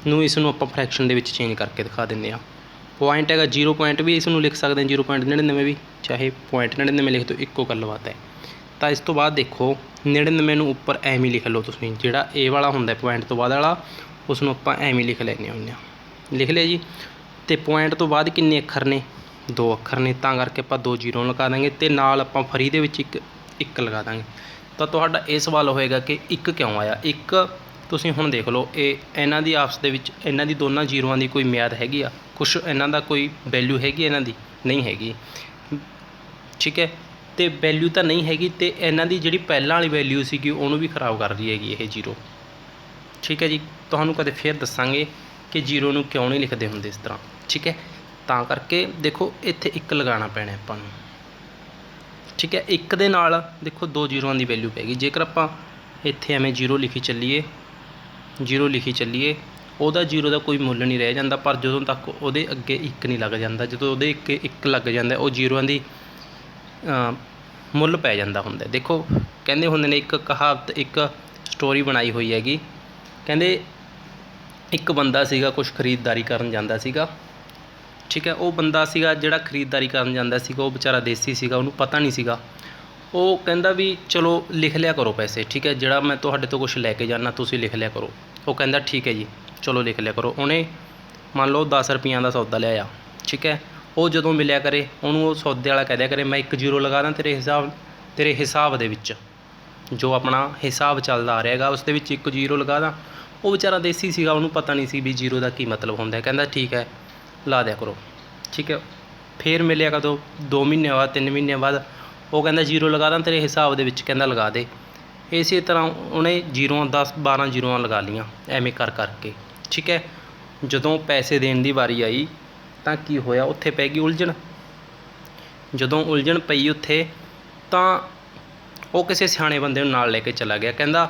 ਨੂੰ ਇਸ ਨੂੰ ਆਪਾਂ ਫਰੈਕਸ਼ਨ ਦੇ ਵਿੱਚ ਚੇਂਜ ਕਰਕੇ ਦਿਖਾ ਦਿੰਦੇ ਹਾਂ। ਪੁਆਇੰਟ ਹੈਗਾ 0 ਪੁਆਇੰਟ ਵੀ ਇਸ ਨੂੰ ਲਿਖ ਸਕਦੇ ਹਾਂ, 0.99 ਵੀ, ਚਾਹੇ 0.99 ਲਿਖ ਦਿਓ, ਇੱਕੋ ਗੱਲ ਬਾਤ ਹੈ। ਤਾਂ ਇਸ ਤੋਂ ਬਾਅਦ ਦੇਖੋ 99 ਨੂੰ ਉੱਪਰ ਐਵੇਂ ਲਿਖ ਲਓ ਤੁਸੀਂ, ਜਿਹੜਾ ਇਹ ਵਾਲਾ ਹੁੰਦਾ ਪੁਆਇੰਟ ਤੋਂ ਬਾਅਦ ਵਾਲਾ ਉਸ ਨੂੰ ਆਪਾਂ ਐਵੇਂ ਲਿਖ ਲੈਂਦੇ ਹੁੰਦੇ ਹਾਂ। ਲਿਖ ਲਿਆ ਜੀ, ਅਤੇ ਪੁਆਇੰਟ ਤੋਂ ਬਾਅਦ ਕਿੰਨੇ ਅੱਖਰ ਨੇ? 2 ਅੱਖਰ ਨੇ, ਤਾਂ ਕਰਕੇ ਆਪਾਂ 2 ਜ਼ੀਰੋ ਲਗਾ ਦਾਂਗੇ ਅਤੇ ਨਾਲ ਆਪਾਂ ਫਰੀ ਦੇ ਵਿੱਚ ਇੱਕ ਲਗਾ ਦਾਂਗੇ। ਤਾਂ ਤੁਹਾਡਾ ਇਹ ਸਵਾਲ ਹੋਏਗਾ ਕਿ 1 ਕਿਉਂ ਆਇਆ? 1 ਤੁਸੀਂ ਹੁਣ ਦੇਖ ਲਓ, ਇਹਨਾਂ ਦੀ ਆਪਸ ਦੇ ਵਿੱਚ ਇਹਨਾਂ ਦੀ ਦੋਨਾਂ ਜ਼ੀਰੋਆਂ ਦੀ ਕੋਈ ਮਿਆਦ ਹੈਗੀ ਆ? ਕੁਛ ਇਹਨਾਂ ਦਾ ਕੋਈ ਵੈਲਿਊ ਹੈਗੀ ਇਹਨਾਂ ਦੀ? ਨਹੀਂ ਹੈਗੀ। ਠੀਕ ਹੈ, ਅਤੇ ਵੈਲਿਊ ਤਾਂ ਨਹੀਂ ਹੈਗੀ, ਅਤੇ ਇਹਨਾਂ ਦੀ ਜਿਹੜੀ ਪਹਿਲਾਂ ਵਾਲੀ ਵੈਲਿਊ ਸੀਗੀ ਉਹਨੂੰ ਵੀ ਖ਼ਰਾਬ ਕਰ ਰਹੀ ਹੈਗੀ ਇਹ 0। ਠੀਕ ਹੈ ਜੀ, ਤੁਹਾਨੂੰ ਕਦੇ ਫਿਰ ਦੱਸਾਂਗੇ ਕਿ 0 ਨੂੰ ਕਿਉਂ ਨਹੀਂ ਲਿਖਦੇ ਹੁੰਦੇ ਇਸ ਤਰ੍ਹਾਂ। ਠੀਕ ਹੈ, ਤਾਂ ਕਰਕੇ ਦੇਖੋ ਇੱਥੇ 1 ਲਗਾਉਣਾ ਪੈਣਾ ਆਪਾਂ ਨੂੰ। ਠੀਕ ਹੈ, 1 ਦੇ ਨਾਲ ਦੇਖੋ 2 ਜ਼ੀਰੋਆਂ ਦੀ ਵੈਲਿਊ ਪੈ ਗਈ। ਜੇਕਰ ਆਪਾਂ ਇੱਥੇ ਐਵੇਂ 0 ਲਿਖੀ ਚੱਲੀਏ, ਉਹਦਾ 0 ਦਾ ਕੋਈ ਮੁੱਲ ਨਹੀਂ ਰਹਿ ਜਾਂਦਾ, ਪਰ ਜਦੋਂ ਤੱਕ ਉਹਦੇ ਅੱਗੇ 1 ਨਹੀਂ ਲੱਗ ਜਾਂਦਾ, ਜਦੋਂ ਉਹਦੇ ਅੱਗੇ 1 ਲੱਗ ਜਾਂਦਾ ਉਹ ਜ਼ੀਰੋਆਂ ਦੀ ਮੁੱਲ ਪੈ ਜਾਂਦਾ ਹੁੰਦਾ। ਦੇਖੋ ਕਹਿੰਦੇ ਹੁੰਦੇ ਨੇ, ਇੱਕ ਕਹਾਵਤ, ਇੱਕ ਸਟੋਰੀ ਬਣਾਈ ਹੋਈ ਹੈਗੀ। ਕਹਿੰਦੇ ਇੱਕ ਬੰਦਾ ਸੀਗਾ, ਕੁਛ ਖਰੀਦਦਾਰੀ ਕਰਨ ਜਾਂਦਾ ਸੀਗਾ। ਠੀਕ ਹੈ, ਉਹ ਬੰਦਾ ਸੀਗਾ ਜਿਹੜਾ ਖਰੀਦਦਾਰੀ ਕਰਨ ਜਾਂਦਾ ਸੀਗਾ, ਉਹ ਵਿਚਾਰਾ ਦੇਸੀ ਸੀਗਾ, ਉਹਨੂੰ ਪਤਾ ਨਹੀਂ ਸੀਗਾ। ਉਹ ਕਹਿੰਦਾ ਵੀ ਚਲੋ ਲਿਖ ਲਿਆ ਕਰੋ ਪੈਸੇ, ਠੀਕ ਹੈ, ਜਿਹੜਾ ਮੈਂ ਤੁਹਾਡੇ ਤੋਂ ਕੁਛ ਲੈ ਕੇ ਜਾਂਦਾ ਤੁਸੀਂ ਲਿਖ ਲਿਆ ਕਰੋ। ਉਹ ਕਹਿੰਦਾ ਠੀਕ ਹੈ ਜੀ, ਚਲੋ ਲਿਖ ਲਿਆ ਕਰੋ। ਉਹਨੇ ਮੰਨ ਲਓ 10 ਰੁਪਈਆਂ ਦਾ ਸੌਦਾ ਲਿਆਇਆ। ਠੀਕ ਹੈ, ਉਹ ਜਦੋਂ ਮਿਲਿਆ ਕਰੇ ਉਹਨੂੰ ਉਹ ਸੌਦੇ ਵਾਲਾ ਕਹਿ ਦਿਆ ਕਰੇ ਮੈਂ 1 ਜ਼ੀਰੋ ਲਗਾ ਦਾਂ ਤੇਰੇ ਹਿਸਾਬ ਦੇ ਵਿੱਚ, ਜੋ ਆਪਣਾ ਹਿਸਾਬ ਚੱਲਦਾ ਆ ਰਿਹਾ ਹੈਗਾ ਉਸ ਦੇ ਵਿੱਚ 1 ਜ਼ੀਰੋ ਲਗਾ ਦਾਂ। ਉਹ ਵਿਚਾਰਾ ਦੇਸੀ ਸੀਗਾ, ਉਹਨੂੰ ਪਤਾ ਨਹੀਂ ਸੀ ਵੀ 0 ਦਾ ਕੀ ਮਤਲਬ ਹੁੰਦਾ। ਕਹਿੰਦਾ ਠੀਕ ਹੈ ਲਾ ਦਿਆ ਕਰੋ। ਠੀਕ ਹੈ, ਫਿਰ ਮਿਲਿਆ ਕਦੋਂ? 2 ਮਹੀਨੇ ਬਾਅਦ, 3 ਮਹੀਨੇ ਬਾਅਦ। ਉਹ ਕਹਿੰਦਾ 0 ਲਗਾ ਦਾਂ ਤੇਰੇ ਹਿਸਾਬ ਦੇ ਵਿੱਚ, ਕਹਿੰਦਾ ਲਗਾ ਦੇ। ਇਸੇ ਤਰ੍ਹਾਂ ਉਹਨੇ 10-12 ਜ਼ੀਰੋਆਂ ਲਗਾ ਲਈਆਂ ਐਵੇਂ ਕਰਕੇ। ਠੀਕ ਹੈ, ਜਦੋਂ ਪੈਸੇ ਦੇਣ ਦੀ ਵਾਰੀ ਆਈ ਤਾਂ ਕੀ ਹੋਇਆ? ਉੱਥੇ ਪੈ ਗਈ ਉਲਝਣ। ਜਦੋਂ ਉਲਝਣ ਪਈ ਉੱਥੇ ਤਾਂ ਉਹ ਕਿਸੇ ਸਿਆਣੇ ਬੰਦੇ ਨੂੰ ਨਾਲ ਲੈ ਕੇ ਚਲਾ ਗਿਆ। ਕਹਿੰਦਾ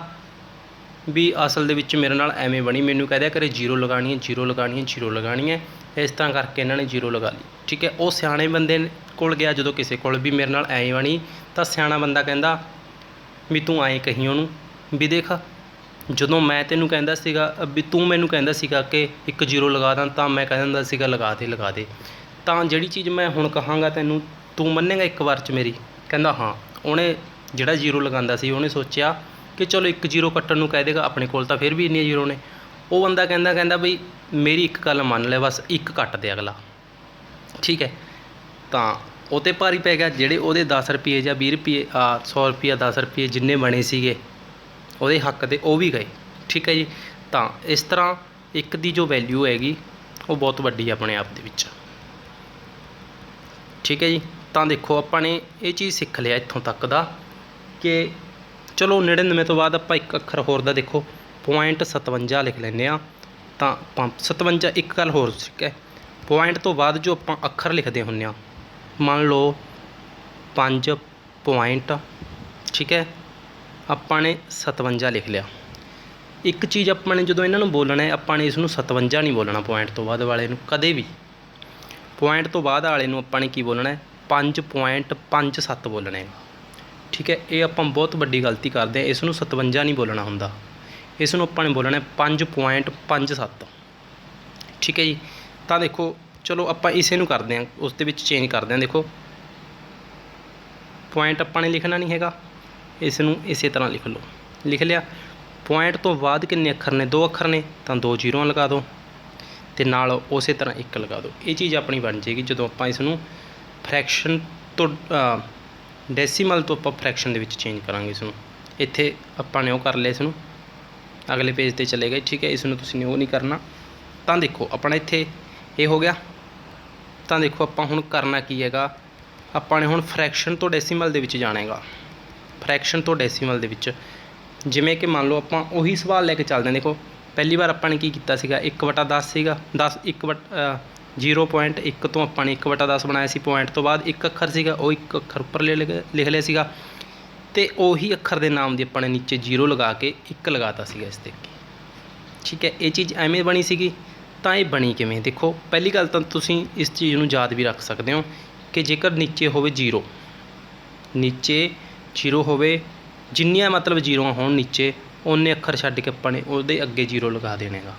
ਵੀ ਅਸਲ ਦੇ ਵਿੱਚ ਮੇਰੇ ਨਾਲ ਐਵੇਂ ਬਣੀ, ਮੈਨੂੰ ਕਹਿ ਦਿਆ ਕਰੇ 0 ਲਗਾਉਣੀ ਹੈ, 0 ਲਗਾਉਣੀ ਹੈ, 0 ਲਗਾਉਣੀ ਹੈ। ਇਸ ਤਰ੍ਹਾਂ ਕਰਕੇ ਇਹਨਾਂ ਨੇ 0 ਲਗਾ ਲਈ। ਠੀਕ ਹੈ, ਉਹ ਸਿਆਣੇ ਬੰਦੇ ਕੋਲ ਗਿਆ ਜਦੋਂ ਕਿਸੇ ਕੋਲ ਵੀ ਮੇਰੇ ਨਾਲ ਐਂ ਬਣੀ, ਤਾਂ ਸਿਆਣਾ ਬੰਦਾ ਕਹਿੰਦਾ ਵੀ ਤੂੰ ਐਂ ਕਹੀ ਉਹਨੂੰ ਵੀ ਦੇਖ, ਜਦੋਂ ਮੈਂ ਤੈਨੂੰ ਕਹਿੰਦਾ ਸੀਗਾ ਵੀ ਤੂੰ ਮੈਨੂੰ ਕਹਿੰਦਾ ਸੀਗਾ ਕਿ 1 ਜ਼ੀਰੋ ਲਗਾ ਦਾਂ, ਤਾਂ ਮੈਂ ਕਹਿ ਦਿੰਦਾ ਸੀਗਾ ਲਗਾ ਦੇ। ਤਾਂ ਜਿਹੜੀ ਚੀਜ਼ ਮੈਂ ਹੁਣ ਕਹਾਂਗਾ ਤੈਨੂੰ, ਤੂੰ ਮੰਨੇਗਾ ਇੱਕ ਵਾਰ 'ਚ ਮੇਰੀ? ਕਹਿੰਦਾ ਹਾਂ। ਉਹਨੇ ਜਿਹੜਾ 0 ਲਗਾਉਂਦਾ ਸੀ ਉਹਨੇ ਸੋਚਿਆ कि चलो एक जीरो कट्टन नूं कह देगा, अपने कोल तां फिर भी इन्ने जीरो ने। वो बंदा कहंदा बई मेरी एक गल मान ले, बस एक कट दे अगला, ठीक है। तां ਉਹ 'ਤੇ भारी पै गया। ਜਿਹੜੇ ਉਹਦੇ 10 रुपये ਜਾਂ 20 रुपये 100 रुपया 10 रुपये जिन्ने बने ਸੀਗੇ ਉਹਦੇ ਹੱਕ ਦੇ ਉਹ ਵੀ ਗਏ, ਠੀਕ ਹੈ ਜੀ। ਤਾਂ ਇਸ ਤਰ੍ਹਾਂ ਇੱਕ ਦੀ ਜੋ ਵੈਲਿਊ ਹੈਗੀ ਉਹ ਬਹੁਤ ਵੱਡੀ ਆਪਣੇ ਆਪ ਦੇ ਵਿੱਚ, ਠੀਕ ਹੈ ਜੀ। ਤਾਂ ਦੇਖੋ ਆਪਾਂ ਨੇ ਇਹ ਚੀਜ਼ ਸਿੱਖ ਲਿਆ ਇੱਥੋਂ ਤੱਕ ਦਾ ਕਿ ਚਲੋ 99 ਤੋਂ ਬਾਅਦ ਆਪਾਂ ਇੱਕ ਅੱਖਰ ਹੋਰ ਦਾ ਦੇਖੋ .57 ਲਿਖ ਲੈਂਦੇ ਹਾਂ। ਤਾਂ 57 ਇੱਕ ਗੱਲ ਹੋਰ, ਠੀਕ ਹੈ। ਪੁਆਇੰਟ ਤੋਂ ਬਾਅਦ ਜੋ ਆਪਾਂ ਅੱਖਰ ਲਿਖਦੇ ਹੁੰਦੇ ਹਾਂ, ਮੰਨ ਲਓ 5 ਪੁਆਇੰਟ, ਠੀਕ ਹੈ, ਆਪਾਂ ਨੇ 57 ਲਿਖ ਲਿਆ। ਇੱਕ ਚੀਜ਼ ਆਪਾਂ ਨੇ ਜਦੋਂ ਇਹਨਾਂ ਨੂੰ ਬੋਲਣਾ ਹੈ, ਆਪਾਂ ਨੇ ਇਸ ਨੂੰ 57 ਨਹੀਂ ਬੋਲਣਾ। ਪੁਆਇੰਟ ਤੋਂ ਬਾਅਦ ਵਾਲੇ ਨੂੰ ਕਦੇ ਵੀ, ਪੁਆਇੰਟ ਤੋਂ ਬਾਅਦ ਵਾਲੇ ਨੂੰ ਆਪਾਂ ਨੇ ਕੀ ਬੋਲਣਾ ਹੈ, 5.57 ਬੋਲਣਾ ਹੈ, ਠੀਕ ਹੈ। ਇਹ ਆਪਾਂ ਬਹੁਤ ਵੱਡੀ ਗਲਤੀ ਕਰਦੇ ਹਾਂ, ਇਸ ਨੂੰ 57 ਨਹੀਂ ਬੋਲਣਾ ਹੁੰਦਾ, ਇਸ ਨੂੰ ਆਪਾਂ ਨੇ ਬੋਲਣਾ 5.57, ਠੀਕ ਹੈ ਜੀ। ਤਾਂ ਦੇਖੋ ਚਲੋ ਆਪਾਂ ਇਸੇ ਨੂੰ ਕਰਦੇ ਹਾਂ, ਉਸ ਦੇ ਵਿੱਚ ਚੇਂਜ ਕਰਦੇ ਹਾਂ। ਦੇਖੋ ਪੁਆਇੰਟ ਆਪਾਂ ਨੇ ਲਿਖਣਾ ਨਹੀਂ ਹੈਗਾ, ਇਸ ਨੂੰ ਇਸੇ ਤਰ੍ਹਾਂ ਲਿਖ ਲਓ। ਲਿਖ ਲਿਆ। ਪੁਆਇੰਟ ਤੋਂ ਬਾਅਦ ਕਿੰਨੇ ਅੱਖਰ ਨੇ, 2 ਅੱਖਰ ਨੇ, ਤਾਂ 2 ਜ਼ੀਰੋਆਂ ਲਗਾ ਦਿਓ ਅਤੇ ਨਾਲ ਉਸੇ ਤਰ੍ਹਾਂ 1 ਲਗਾ ਦਿਓ। ਇਹ ਚੀਜ਼ ਆਪਣੀ ਬਣ ਜਾਏਗੀ ਜਦੋਂ ਆਪਾਂ ਇਸ ਨੂੰ ਫਰੈਕਸ਼ਨ ਤੋਂ ਡੈਸੀਮਲ ਤੋਂ ਆਪਾਂ ਫਰੈਕਸ਼ਨ ਦੇ ਵਿੱਚ ਚੇਂਜ ਕਰਾਂਗੇ। ਇਸ ਨੂੰ ਇੱਥੇ ਆਪਾਂ ਨੇ ਉਹ ਕਰ ਲਿਆ, ਇਸ ਨੂੰ ਅਗਲੇ ਪੇਜ 'ਤੇ ਚਲੇ ਗਏ, ਠੀਕ ਹੈ। ਇਸ ਨੂੰ ਤੁਸੀਂ ਉਹ ਨਹੀਂ ਕਰਨਾ। ਤਾਂ ਦੇਖੋ ਆਪਣਾ ਇੱਥੇ ਇਹ ਹੋ ਗਿਆ। ਤਾਂ ਦੇਖੋ ਆਪਾਂ ਹੁਣ ਕਰਨਾ ਕੀ ਹੈਗਾ, ਆਪਾਂ ਨੇ ਹੁਣ ਫਰੈਕਸ਼ਨ ਤੋਂ ਡੈਸੀਮਲ ਦੇ ਵਿੱਚ ਜਾਣਾ ਹੈਗਾ। ਫਰੈਕਸ਼ਨ ਤੋਂ ਡੈਸੀਮਲ ਦੇ ਵਿੱਚ ਜਿਵੇਂ ਕਿ ਮੰਨ ਲਓ ਆਪਾਂ ਉਹੀ ਸਵਾਲ ਲੈ ਕੇ ਚੱਲਦੇ ਹਾਂ। ਦੇਖੋ ਪਹਿਲੀ ਵਾਰ ਆਪਾਂ ਨੇ ਕੀ ਕੀਤਾ ਸੀਗਾ, 1/10 ਸੀਗਾ, 0.1 ਤੋਂ ਆਪਾਂ ਨੇ 1/10 ਬਣਾਇਆ ਸੀ। ਪੁਆਇੰਟ ਤੋਂ ਬਾਅਦ ਇੱਕ ਅੱਖਰ ਸੀਗਾ, ਉਹ ਇੱਕ ਅੱਖਰ ਉੱਪਰ ਲਿਖ ਲਿਆ ਸੀਗਾ, ਅਤੇ ਉਹੀ ਅੱਖਰ ਦੇ ਨਾਮ ਦੀ ਆਪਾਂ ਨੇ ਨੀਚੇ 0 ਲਗਾ ਕੇ 1 ਲਗਾਤਾ ਸੀਗਾ ਇਸ 'ਤੇ, ਠੀਕ ਹੈ। ਇਹ ਚੀਜ਼ ਐਵੇਂ ਬਣੀ ਸੀਗੀ। ਤਾਂ ਇਹ ਬਣੀ ਕਿਵੇਂ, ਦੇਖੋ ਪਹਿਲੀ ਗੱਲ ਤਾਂ ਤੁਸੀਂ ਇਸ ਚੀਜ਼ ਨੂੰ ਯਾਦ ਵੀ ਰੱਖ ਸਕਦੇ ਹੋ ਕਿ ਜੇਕਰ ਨੀਚੇ ਹੋਵੇ 0, ਨੀਚੇ 0 ਹੋਵੇ, ਜਿੰਨੀਆਂ ਮਤਲਬ ਜ਼ੀਰੋਆਂ ਹੋਣ ਨੀਚੇ, ਓਨੇ ਅੱਖਰ ਛੱਡ ਕੇ ਆਪਾਂ ਨੇ ਉਹਦੇ ਅੱਗੇ 0 ਲਗਾ ਦੇਣੇ ਗਾ।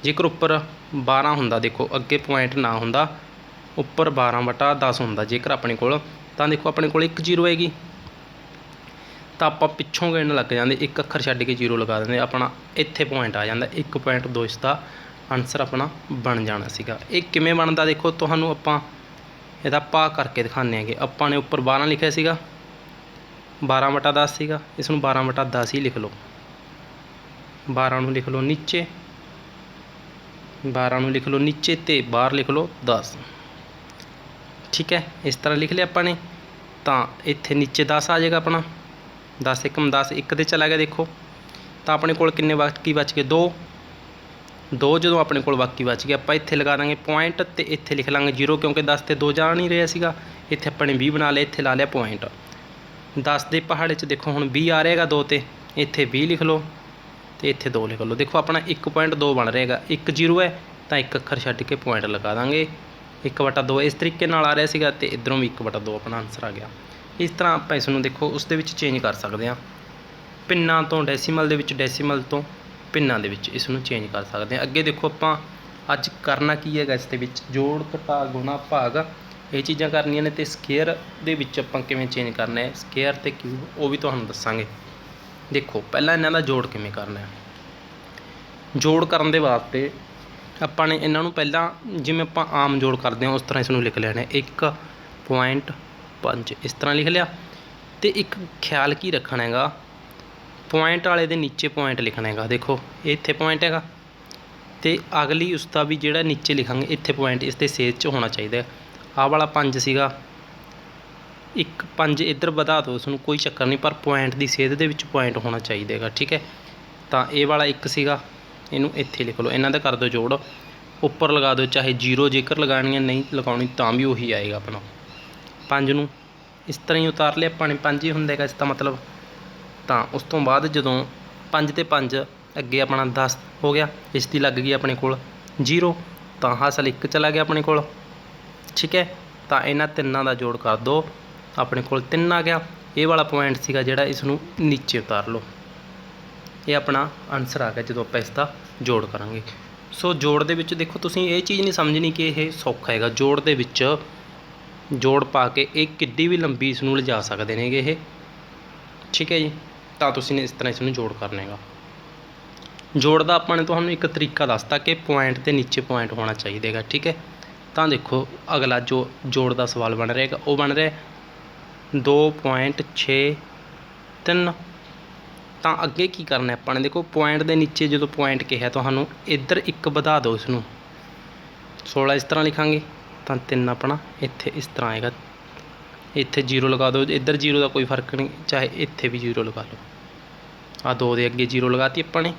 ਜੇਕਰ ਉੱਪਰ 12 ਹੁੰਦਾ, ਦੇਖੋ ਅੱਗੇ ਪੁਆਇੰਟ ਨਾ ਹੁੰਦਾ, ਉੱਪਰ 12/10 ਹੁੰਦਾ ਜੇਕਰ ਆਪਣੇ ਕੋਲ, ਤਾਂ ਦੇਖੋ ਆਪਣੇ ਕੋਲ 1 0 ਹੈਗੀ, ਤਾਂ ਆਪਾਂ ਪਿੱਛੋਂ ਗਿਣਨ ਲੱਗ ਜਾਂਦੇ, ਇੱਕ ਅੱਖਰ ਛੱਡ ਕੇ 0 ਲਗਾ ਦਿੰਦੇ, ਆਪਣਾ ਇੱਥੇ ਪੁਆਇੰਟ ਆ ਜਾਂਦਾ 1.2। ਇਸ ਦਾ ਆਨਸਰ ਆਪਣਾ ਬਣ ਜਾਣਾ ਸੀਗਾ। ਇਹ ਕਿਵੇਂ ਬਣਦਾ ਦੇਖੋ, ਤੁਹਾਨੂੰ ਆਪਾਂ ਇਹਦਾ ਭਾਗ ਕਰਕੇ ਦਿਖਾਉਂਦੇ ਹੈਗੇ। ਆਪਾਂ ਨੇ ਉੱਪਰ 12 ਲਿਖਿਆ ਸੀਗਾ, 12/10 ਸੀਗਾ, ਇਸ ਨੂੰ 12/10 ਹੀ ਲਿਖ ਲਓ। 12 ਨੂੰ ਲਿਖ ਲਓ ਨੀਚੇ, 12 ਨੂੰ ਲਿਖ ਲਓ ਨੀਚੇ ਅਤੇ ਬਾਹਰ ਲਿਖ ਲਓ 10, ਠੀਕ ਹੈ। ਇਸ ਤਰ੍ਹਾਂ ਲਿਖ ਲਿਆ ਆਪਾਂ ਨੇ। ਤਾਂ ਇੱਥੇ ਨੀਚੇ 10 ਆ ਜਾਏਗਾ ਆਪਣਾ, 10 × 10, 1 'ਤੇ ਚਲਾ ਗਿਆ ਦੇਖੋ। ਤਾਂ ਆਪਣੇ ਕੋਲ ਕਿੰਨੇ ਬਾਕੀ ਬਚ ਗਏ, 2 ਜਦੋਂ ਆਪਣੇ ਕੋਲ ਬਾਕੀ ਬਚ ਗਏ, ਆਪਾਂ ਇੱਥੇ ਲਗਾ ਦਾਂਗੇ ਪੁਆਇੰਟ ਅਤੇ ਇੱਥੇ ਲਿਖ ਲਾਂਗੇ 0, ਕਿਉਂਕਿ 10 'ਤੇ 2 ਜਾ ਨਹੀਂ ਰਿਹਾ ਸੀਗਾ। ਇੱਥੇ ਆਪਾਂ ਨੇ 20 ਬਣਾ ਲਿਆ, ਇੱਥੇ ਲਾ ਲਿਆ ਪੁਆਇੰਟ। 10 ਦੇ ਪਹਾੜੇ 'ਚ ਦੇਖੋ ਹੁਣ 20 ਆ ਰਿਹਾਗਾ 2 'ਤੇ, ਇੱਥੇ 20 ਲਿਖ ਲਓ ਅਤੇ ਇੱਥੇ 2 ਲਿਖ ਲਓ। ਦੇਖੋ ਆਪਣਾ 1.2 ਬਣ ਰਿਹਾਗਾ, 1 0 ਹੈ ਤਾਂ ਇੱਕ ਅੱਖਰ ਛੱਡ ਕੇ ਪੁਆਇੰਟ ਲਗਾ ਦਾਂਗੇ, 1/2 ਇਸ ਤਰੀਕੇ ਨਾਲ ਆ ਰਿਹਾ ਸੀਗਾ, ਅਤੇ ਇੱਧਰੋਂ ਵੀ 1/2 ਆਪਣਾ ਆਨਸਰ ਆ ਗਿਆ। ਇਸ ਤਰ੍ਹਾਂ ਆਪਾਂ ਇਸ ਨੂੰ ਦੇਖੋ ਉਸ ਦੇ ਵਿੱਚ ਚੇਂਜ ਕਰ ਸਕਦੇ ਹਾਂ, ਪਿੰਨਾਂ ਤੋਂ ਡੈਸੀਮਲ ਦੇ ਵਿੱਚ, ਡੈਸੀਮਲ ਤੋਂ ਪਿੰਨਾਂ ਦੇ ਵਿੱਚ ਇਸ ਨੂੰ ਚੇਂਜ ਕਰ ਸਕਦੇ ਹਾਂ। ਅੱਗੇ ਦੇਖੋ ਆਪਾਂ ਅੱਜ ਕਰਨਾ ਕੀ ਹੈਗਾ, ਇਸ ਦੇ ਵਿੱਚ ਜੋੜ, ਘਟਾ, ਗੁਣਾ, ਭਾਗ, ਇਹ ਚੀਜ਼ਾਂ ਕਰਨੀਆਂ ਨੇ, ਅਤੇ ਸਕੇਅਰ ਦੇ ਵਿੱਚ ਆਪਾਂ ਕਿਵੇਂ ਚੇਂਜ ਕਰਨਾ ਹੈ, ਸਕੇਅਰ ਅਤੇ ਕਿਊਬ, ਉਹ ਵੀ ਤੁਹਾਨੂੰ ਦੱਸਾਂਗੇ। ਦੇਖੋ ਪਹਿਲਾਂ ਇਹਨਾਂ ਦਾ ਜੋੜ ਕਿਵੇਂ ਕਰਨਾ ਹੈ। ਜੋੜ ਕਰਨ ਦੇ ਵਾਸਤੇ ਆਪਾਂ ਨੇ ਇਹਨਾਂ ਨੂੰ ਪਹਿਲਾਂ ਜਿਵੇਂ ਆਪਾਂ ਆਮ ਜੋੜ ਕਰਦੇ ਹਾਂ ਉਸ ਤਰ੍ਹਾਂ ਇਸ ਨੂੰ ਲਿਖ ਲੈਣਾ, 1.5 ਇਸ ਤਰ੍ਹਾਂ ਲਿਖ ਲਿਆ। ਅਤੇ ਇੱਕ ਖਿਆਲ ਕੀ ਰੱਖਣਾ ਹੈਗਾ, ਪੁਆਇੰਟ ਵਾਲੇ ਦੇ ਨੀਚੇ ਪੁਆਇੰਟ ਲਿਖਣਾ ਹੈਗਾ। ਦੇਖੋ ਇੱਥੇ ਪੁਆਇੰਟ ਹੈਗਾ, ਅਤੇ ਅਗਲੀ ਉਸ ਦਾ ਵੀ ਜਿਹੜਾ ਨੀਚੇ ਲਿਖਾਂਗੇ ਇੱਥੇ ਪੁਆਇੰਟ ਇਸ ਦੇ ਸੇਜ 'ਚ ਹੋਣਾ ਚਾਹੀਦਾ। ਆਹ ਵਾਲਾ 5 ਸੀਗਾ, 5 ਇੱਧਰ ਵਧਾ ਦਿਓ ਉਸਨੂੰ, ਕੋਈ ਚੱਕਰ ਨਹੀਂ, ਪਰ ਪੁਆਇੰਟ ਦੀ ਸੇਧ ਦੇ ਵਿੱਚ ਪੁਆਇੰਟ ਹੋਣਾ ਚਾਹੀਦਾ ਹੈਗਾ, ਠੀਕ ਹੈ। ਤਾਂ ਇਹ ਵਾਲਾ 1 ਸੀਗਾ, ਇਹਨੂੰ ਇੱਥੇ ਲਿਖ ਲਓ, ਇਹਨਾਂ ਦਾ ਕਰ ਦਿਓ ਜੋੜ, ਉੱਪਰ ਲਗਾ ਦਿਓ ਚਾਹੇ 0 ਜੇਕਰ ਲਗਾਉਣੀ ਹੈ, ਨਹੀਂ ਲਗਾਉਣੀ ਤਾਂ ਵੀ ਉਹੀ ਆਏਗਾ ਆਪਣਾ। 5 ਨੂੰ ਇਸ ਤਰ੍ਹਾਂ ਹੀ ਉਤਾਰ ਲਿਆ ਆਪਾਂ ਨੇ, 5 ਹੀ ਹੁੰਦਾ ਹੈਗਾ ਇਸ ਦਾ ਮਤਲਬ। ਤਾਂ ਉਸ ਤੋਂ ਬਾਅਦ ਜਦੋਂ 5 ਅਤੇ 5 ਅੱਗੇ ਆਪਣਾ 10 ਹੋ ਗਿਆ, ਇਸ ਦੀ ਲੱਗ ਗਈ ਆਪਣੇ ਕੋਲ 0, ਤਾਂ ਹਾਸਲ 1 ਚਲਾ ਗਿਆ ਆਪਣੇ ਕੋਲ, ਠੀਕ ਹੈ। ਤਾਂ ਇਹਨਾਂ ਤਿੰਨਾਂ ਦਾ ਜੋੜ ਕਰ ਦਿਓ, ਆਪਣੇ ਕੋਲ 3 ਆ ਗਿਆ। ਇਹ ਵਾਲਾ ਪੁਆਇੰਟ ਸੀਗਾ ਜਿਹੜਾ, ਇਸ ਨੂੰ ਨੀਚੇ ਉਤਾਰ ਲਓ, ਇਹ ਆਪਣਾ ਆਨਸਰ ਆ ਗਿਆ ਜਦੋਂ ਆਪਾਂ ਇਸ ਦਾ ਜੋੜ ਕਰਾਂਗੇ। ਸੋ ਜੋੜ ਦੇ ਵਿੱਚ ਦੇਖੋ ਤੁਸੀਂ ਇਹ ਚੀਜ਼ ਨਹੀਂ ਸਮਝਣੀ ਕਿ ਇਹ ਸੌਖਾ ਹੈਗਾ। ਜੋੜ ਦੇ ਵਿੱਚ ਜੋੜ ਪਾ ਕੇ ਇਹ ਕਿੱਡੀ ਵੀ ਲੰਬੀ ਇਸ ਨੂੰ ਲਿਜਾ ਸਕਦੇ ਨੇਗੇ ਇਹ, ਠੀਕ ਹੈ ਜੀ। ਤਾਂ ਤੁਸੀਂ ਨੇ ਇਸ ਤਰ੍ਹਾਂ ਇਸ ਨੂੰ ਜੋੜ ਕਰਨਾ ਹੈਗਾ। ਜੋੜ ਦਾ ਆਪਾਂ ਨੇ ਤੁਹਾਨੂੰ ਇੱਕ ਤਰੀਕਾ ਦੱਸਤਾ ਕਿ ਪੁਆਇੰਟ ਦੇ ਨੀਚੇ ਪੁਆਇੰਟ ਹੋਣਾ ਚਾਹੀਦਾ ਹੈਗਾ, ਠੀਕ ਹੈ। ਤਾਂ ਦੇਖੋ ਅਗਲਾ ਜੋ ਜੋੜ ਦਾ ਸਵਾਲ ਬਣ ਰਿਹਾ ਹੈਗਾ ਉਹ ਬਣ ਰਿਹਾ 2.63। ਤਾਂ ਅੱਗੇ ਕੀ ਕਰਨਾ ਆਪਾਂ ਨੇ, ਦੇਖੋ ਪੁਆਇੰਟ ਦੇ ਨੀਚੇ ਜਦੋਂ ਪੁਆਇੰਟ ਕਿਹਾ ਤੁਹਾਨੂੰ ਇੱਧਰ ਇੱਕ ਵਧਾ ਦਿਓ ਇਸ ਨੂੰ 16 ਇਸ ਤਰ੍ਹਾਂ ਲਿਖਾਂਗੇ ਤਾਂ 3 ਆਪਣਾ ਇੱਥੇ ਇਸ ਤਰ੍ਹਾਂ ਆਏਗਾ। ਇੱਥੇ 0 ਲਗਾ ਦਿਓ, ਇੱਧਰ 0 ਦਾ ਕੋਈ ਫਰਕ ਨਹੀਂ, ਚਾਹੇ ਇੱਥੇ ਵੀ 0 ਲਗਾ ਲਓ। ਆਹ 2 ਦੇ ਅੱਗੇ 0 ਲਗਾਤੀ ਆਪਾਂ ਨੇ।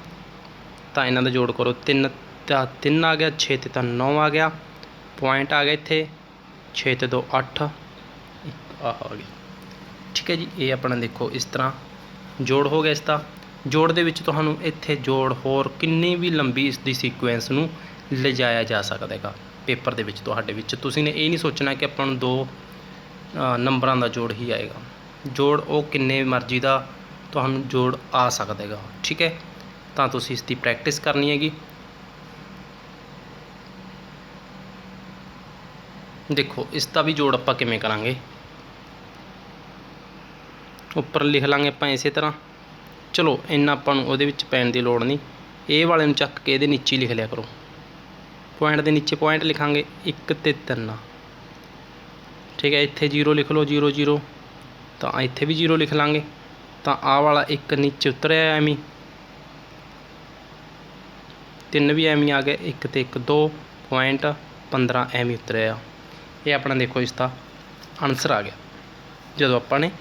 ਤਾਂ ਇਹਨਾਂ ਦਾ ਜੋੜ ਕਰੋ 3 ਤਾਂ 3 ਆ ਗਿਆ, 6 ਤੇ ਤਾਂ 9 ਆ ਗਿਆ, ਪੁਆਇੰਟ ਆ ਗਿਆ ਇੱਥੇ 6 ਤੇ 2 8 ਆ ਗਿਆ, ਠੀਕ ਹੈ ਜੀ। ਇਹ ਆਪਣਾ ਦੇਖੋ ਇਸ ਤਰ੍ਹਾਂ ਜੋੜ ਹੋ ਗਿਆ ਇਸ ਦਾ। ਜੋੜ ਦੇ ਵਿੱਚ ਤੁਹਾਨੂੰ ਇੱਥੇ ਜੋੜ ਹੋਰ ਕਿੰਨੀ ਵੀ ਲੰਬੀ ਇਸ ਦੀ ਸੀਕੁਐਂਸ ਨੂੰ ਲਿਜਾਇਆ ਜਾ ਸਕਦਾ ਹੈਗਾ ਪੇਪਰ ਦੇ ਵਿੱਚ। ਤੁਹਾਡੇ ਵਿੱਚ ਤੁਸੀਂ ਨੇ ਇਹ ਨਹੀਂ ਸੋਚਣਾ ਕਿ ਆਪਾਂ ਨੂੰ 2 ਨੰਬਰਾਂ ਦਾ ਜੋੜ ਹੀ ਆਏਗਾ। ਜੋੜ ਉਹ ਕਿੰਨੇ ਮਰਜ਼ੀ ਦਾ ਤੁਹਾਨੂੰ ਜੋੜ ਆ ਸਕਦਾ ਹੈਗਾ, ਠੀਕ ਹੈ। ਤਾਂ ਤੁਸੀਂ ਇਸ ਦੀ ਪ੍ਰੈਕਟਿਸ ਕਰਨੀ ਹੈਗੀ। ਦੇਖੋ ਇਸ ਦਾ ਵੀ ਜੋੜ ਆਪਾਂ ਕਿਵੇਂ ਕਰਾਂਗੇ, ਉੱਪਰ ਲਿਖ ਲਾਂਗੇ ਆਪਾਂ ਇਸੇ ਤਰ੍ਹਾਂ। ਚਲੋ ਇੰਨਾ ਆਪਾਂ ਨੂੰ ਉਹਦੇ ਵਿੱਚ ਪੈਣ ਦੀ ਲੋੜ ਨਹੀਂ, ਇਹ ਵਾਲੇ ਨੂੰ ਚੱਕ ਕੇ ਇਹਦੇ ਨੀਚੇ ਲਿਖ ਲਿਆ ਕਰੋ। ਪੁਆਇੰਟ ਦੇ ਨੀਚੇ ਪੁਆਇੰਟ ਲਿਖਾਂਗੇ 1 ਤੇ 3, ਠੀਕ ਹੈ। ਇੱਥੇ 0 ਲਿਖ ਲਓ 0 0, ਤਾਂ ਇੱਥੇ ਵੀ 0 ਲਿਖ ਲਾਂਗੇ। ਤਾਂ ਆਹ ਵਾਲਾ 1 ਨੀਚੇ ਉਤਰਿਆ ਐਵੇਂ, 3 ਵੀ ਐਵੇਂ ਆ ਗਿਆ, 1 ਤੇ 1 2 ਪੁਆਇੰਟ 15 ਐਵੇਂ ਉਤਰਿਆ। ਇਹ ਆਪਣਾ ਦੇਖੋ ਇਸ ਦਾ ਆਨਸਰ ਆ ਗਿਆ ਜਦੋਂ ਆਪਾਂ ਨੇ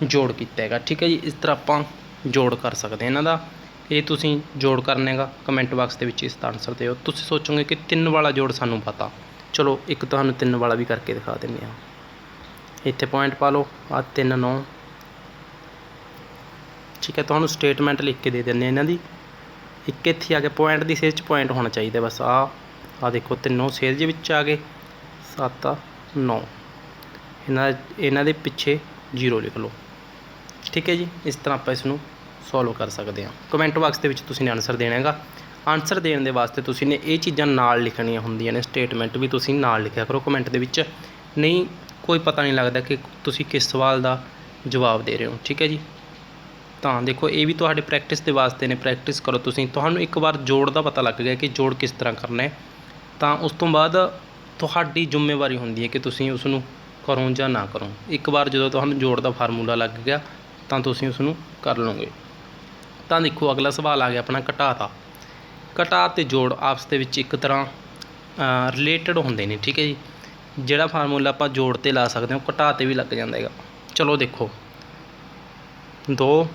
ਜੋੜ ਕੀਤਾ ਹੈਗਾ, ਠੀਕ ਹੈ ਜੀ। ਇਸ ਤਰ੍ਹਾਂ ਆਪਾਂ ਜੋੜ ਕਰ ਸਕਦੇ ਇਹਨਾਂ ਦਾ। ਇਹ ਤੁਸੀਂ ਜੋੜ ਕਰਨਾ ਹੈਗਾ, ਕਮੈਂਟ ਬਾਕਸ ਦੇ ਵਿੱਚ ਇਸ ਦਾ ਆਨਸਰ ਦਿਓ। ਤੁਸੀਂ ਸੋਚੋਗੇ ਕਿ 3 ਵਾਲਾ ਜੋੜ ਸਾਨੂੰ ਪਤਾ, ਚਲੋ ਇੱਕ ਤੁਹਾਨੂੰ 3 ਵਾਲਾ ਵੀ ਕਰਕੇ ਦਿਖਾ ਦਿੰਦੇ ਹਾਂ। ਇੱਥੇ ਪੁਆਇੰਟ ਪਾ ਲਓ, ਆਹ 3 9, ਠੀਕ ਹੈ। ਤੁਹਾਨੂੰ ਸਟੇਟਮੈਂਟ ਲਿਖ ਕੇ ਦੇ ਦਿੰਦੇ ਇਹਨਾਂ ਦੀ। ਇੱਕ ਇੱਥੇ ਆ ਗਿਆ, ਪੁਆਇੰਟ ਦੀ ਸੇਧ 'ਚ ਪੁਆਇੰਟ ਹੋਣਾ ਚਾਹੀਦਾ ਬਸ। ਆਹ ਦੇਖੋ ਤਿੰਨੋਂ ਸੇਧ ਦੇ ਵਿੱਚ ਆ ਗਏ, 7 9, ਇਹਨਾਂ ਦੇ ਪਿੱਛੇ 0 ਲਿਖ ਲਓ, ਠੀਕ ਹੈ ਜੀ। ਇਸ ਤਰ੍ਹਾਂ ਆਪਾਂ ਇਸ ਨੂੰ ਸੋਲਵ ਕਰ ਸਕਦੇ ਹਾਂ। ਕਮੈਂਟ ਬਾਕਸ ਦੇ ਵਿੱਚ ਤੁਸੀਂ ਨੇ ਆਨਸਰ ਦੇਣਾ ਹੈਗਾ। ਆਨਸਰ ਦੇਣ ਦੇ ਵਾਸਤੇ ਤੁਸੀਂ ਨੇ ਇਹ ਚੀਜ਼ਾਂ ਨਾਲ ਲਿਖਣੀਆਂ ਹੁੰਦੀਆਂ ਨੇ, ਸਟੇਟਮੈਂਟ ਵੀ ਤੁਸੀਂ ਨਾਲ ਲਿਖਿਆ ਕਰੋ ਕਮੈਂਟ ਦੇ ਵਿੱਚ, ਨਹੀਂ ਕੋਈ ਪਤਾ ਨਹੀਂ ਲੱਗਦਾ ਕਿ ਤੁਸੀਂ ਕਿਸ ਸਵਾਲ ਦਾ ਜਵਾਬ ਦੇ ਰਹੇ ਹੋ, ਠੀਕ ਹੈ ਜੀ। ਤਾਂ ਦੇਖੋ ਇਹ ਵੀ ਤੁਹਾਡੇ ਪ੍ਰੈਕਟਿਸ ਦੇ ਵਾਸਤੇ ਨੇ, ਪ੍ਰੈਕਟਿਸ ਕਰੋ ਤੁਸੀਂ। ਤੁਹਾਨੂੰ ਇੱਕ ਵਾਰ ਜੋੜ ਦਾ ਪਤਾ ਲੱਗ ਗਿਆ ਕਿ ਜੋੜ ਕਿਸ ਤਰ੍ਹਾਂ ਕਰਨਾ ਹੈ, ਤਾਂ ਉਸ ਤੋਂ ਬਾਅਦ ਤੁਹਾਡੀ ਜ਼ਿੰਮੇਵਾਰੀ ਹੁੰਦੀ ਹੈ ਕਿ ਤੁਸੀਂ ਉਸ ਨੂੰ ਕਰੋ ਜਾਂ ਨਾ ਕਰੋ। ਇੱਕ ਵਾਰ ਜਦੋਂ ਤੁਹਾਨੂੰ ਜੋੜ ਦਾ ਫਾਰਮੂਲਾ ਲੱਗ ਗਿਆ ਤਾਂ ਤੁਸੀਂ ਉਸ ਨੂੰ ਕਰ ਲਓਗੇ। ਤਾਂ ਦੇਖੋ ਅਗਲਾ ਸਵਾਲ ਆ ਗਿਆ ਆਪਣਾ ਘਟਾ ਦਾ। ਘਟਾ ਅਤੇ ਜੋੜ ਆਪਸ ਦੇ ਵਿੱਚ ਇੱਕ ਤਰ੍ਹਾਂ ਰਿਲੇਟਡ ਹੁੰਦੇ ਨੇ, ਠੀਕ ਹੈ ਜੀ। ਜਿਹੜਾ ਫਾਰਮੂਲਾ ਆਪਾਂ ਜੋੜ 'ਤੇ ਲਾ ਸਕਦੇ ਹਾਂ ਉਹ ਘਟਾ 'ਤੇ ਵੀ ਲੱਗ ਜਾਂਦਾ ਹੈਗਾ। ਚਲੋ ਦੇਖੋ 2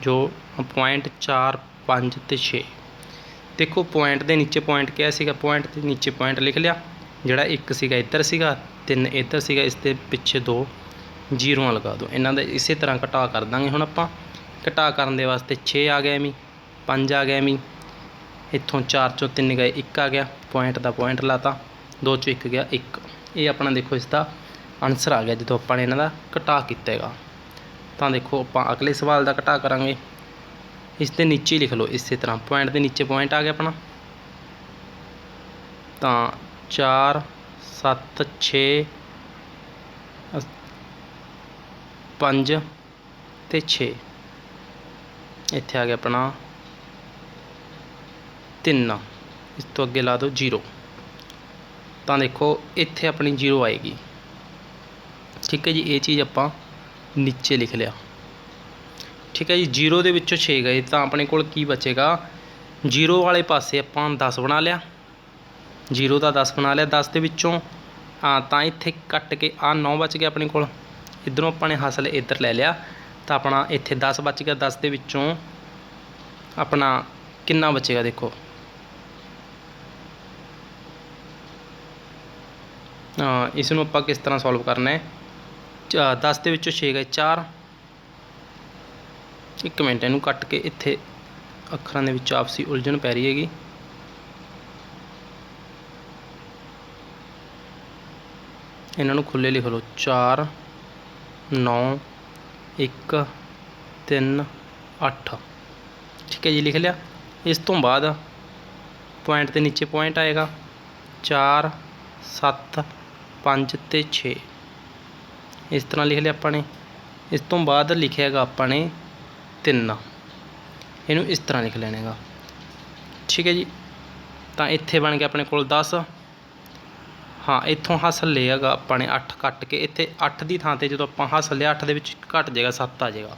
ਜੋ ਪੁਆਇੰਟ 4 5 ਤੇ 6, ਦੇਖੋ ਪੁਆਇੰਟ ਦੇ ਨੀਚੇ ਪੁਆਇੰਟ ਕਿਹਾ ਸੀਗਾ, ਪੁਆਇੰਟ ਦੇ ਨੀਚੇ ਪੁਆਇੰਟ ਲਿਖ ਲਿਆ। ਜਿਹੜਾ 1 ਸੀਗਾ ਇੱਧਰ ਸੀਗਾ, 3 ਇੱਧਰ ਸੀਗਾ, ਇਸ ਦੇ ਪਿੱਛੇ 2 ਜ਼ੀਰੋਆਂ ਲਗਾ ਦਿਓ। ਇਹਨਾਂ ਦਾ ਇਸੇ ਤਰ੍ਹਾਂ ਘਟਾ ਕਰ ਦਾਂਗੇ। ਹੁਣ ਆਪਾਂ ਘਟਾ ਕਰਨ ਦੇ ਵਾਸਤੇ 6 ਆ ਗਿਆ ਐਵੇਂ, 5 ਆ ਗਿਆ ਐਵੇਂ, ਇੱਥੋਂ 4 ਚੋਂ 3 ਗਏ 1 ਆ ਗਿਆ, ਪੁਆਇੰਟ ਦਾ ਪੁਆਇੰਟ ਲਾਤਾ, 2 ਚੋਂ 1 ਗਿਆ 1। ਇਹ ਆਪਣਾ ਦੇਖੋ ਇਸ ਦਾ ਆਨਸਰ ਆ ਗਿਆ ਜਦੋਂ ਆਪਾਂ ਨੇ ਇਹਨਾਂ ਦਾ ਘਟਾ ਕੀਤਾ ਹੈਗਾ। ਤਾਂ ਦੇਖੋ ਆਪਾਂ ਅਗਲੇ ਸਵਾਲ ਦਾ ਘਟਾ ਕਰਾਂਗੇ। ਇਸ ਦੇ ਨੀਚੇ ਲਿਖ ਲਓ ਇਸੇ ਤਰ੍ਹਾਂ, ਪੁਆਇੰਟ ਦੇ ਨੀਚੇ ਪੁਆਇੰਟ ਆ ਗਿਆ ਆਪਣਾ। ਤਾਂ 4 7 6 5 ਤੇ 6, ਇੱਥੇ ਆ ਗਿਆ ਆਪਣਾ 3, ਇਸ ਤੋਂ ਅੱਗੇ ਲਾ ਦਿਓ 0। ਤਾਂ ਦੇਖੋ ਇੱਥੇ ਆਪਣੀ 0 ਆਏਗੀ, ਠੀਕ ਹੈ ਜੀ। ਇਹ ਚੀਜ਼ ਆਪਾਂ ਨੀਚੇ ਲਿਖ ਲਿਆ, ਠੀਕ ਹੈ ਜੀ। 0 ਦੇ ਵਿੱਚੋਂ 6 ਗਏ ਤਾਂ ਆਪਣੇ ਕੋਲ ਕੀ ਬਚੇਗਾ, 0 ਵਾਲੇ ਪਾਸੇ ਆਪਾਂ 10 ਬਣਾ ਲਿਆ, 0 ਦਾ 10 ਬਣਾ ਲਿਆ। 10 ਦੇ ਵਿੱਚੋਂ ਤਾਂ ਇੱਥੇ ਕੱਟ ਕੇ 9 ਬਚ ਗਿਆ ਆਪਣੇ ਕੋਲ। ਇੱਧਰੋਂ ਆਪਾਂ ਨੇ ਹਾਸਲ ਇੱਧਰ ਲੈ ਲਿਆ ਤਾਂ ਆਪਣਾ ਇੱਥੇ 10 ਬਚ ਗਿਆ। 10 ਦੇ ਵਿੱਚੋਂ ਆਪਣਾ ਕਿੰਨਾ ਬਚੇਗਾ ਦੇਖੋ, ਇਸ ਨੂੰ ਆਪਾਂ ਕਿਸ ਤਰ੍ਹਾਂ ਸੋਲਵ ਕਰਨਾ ਹੈ। 10 ਦੇ ਵਿੱਚੋਂ 6 ਗਏ 4, ਇੱਕ ਮਿੰਟ ਇਹਨੂੰ ਕੱਟ ਕੇ, ਇੱਥੇ ਅੱਖਰਾਂ ਦੇ ਵਿੱਚ ਆਪਸੀ ਉਲਝਣ ਪੈ ਰਹੀ ਹੈਗੀ। ਇਹਨਾਂ ਨੂੰ ਖੁੱਲ੍ਹੇ ਲਿਖ ਲਓ, 4 9 1 3 8, ਠੀਕ ਹੈ ਜੀ, ਲਿਖ ਲਿਆ। ਇਸ ਤੋਂ ਬਾਅਦ ਪੁਆਇੰਟ ਦੇ ਨੀਚੇ ਪੁਆਇੰਟ ਆਏਗਾ, 4 7 5 ਤੇ 6, ਇਸ ਤਰ੍ਹਾਂ ਲਿਖ ਲਿਆ ਆਪਾਂ ਨੇ। ਇਸ ਤੋਂ ਬਾਅਦ ਲਿਖਿਆ ਹੈਗਾ ਆਪਾਂ ਨੇ 3 ਇਹਨੂੰ ਇਸ ਤਰ੍ਹਾਂ ਲਿਖ ਲੈਣਾ ਗਾ। ठीक है जी। तो इत्थे बन गया अपने कोल 10। हाँ इत्थों हासल लिया हैगा अपने 8 कट के इत्थे 8 की थां ते जो आप हासल लिया 8 दे विच घट जाएगा 7 आ जाएगा।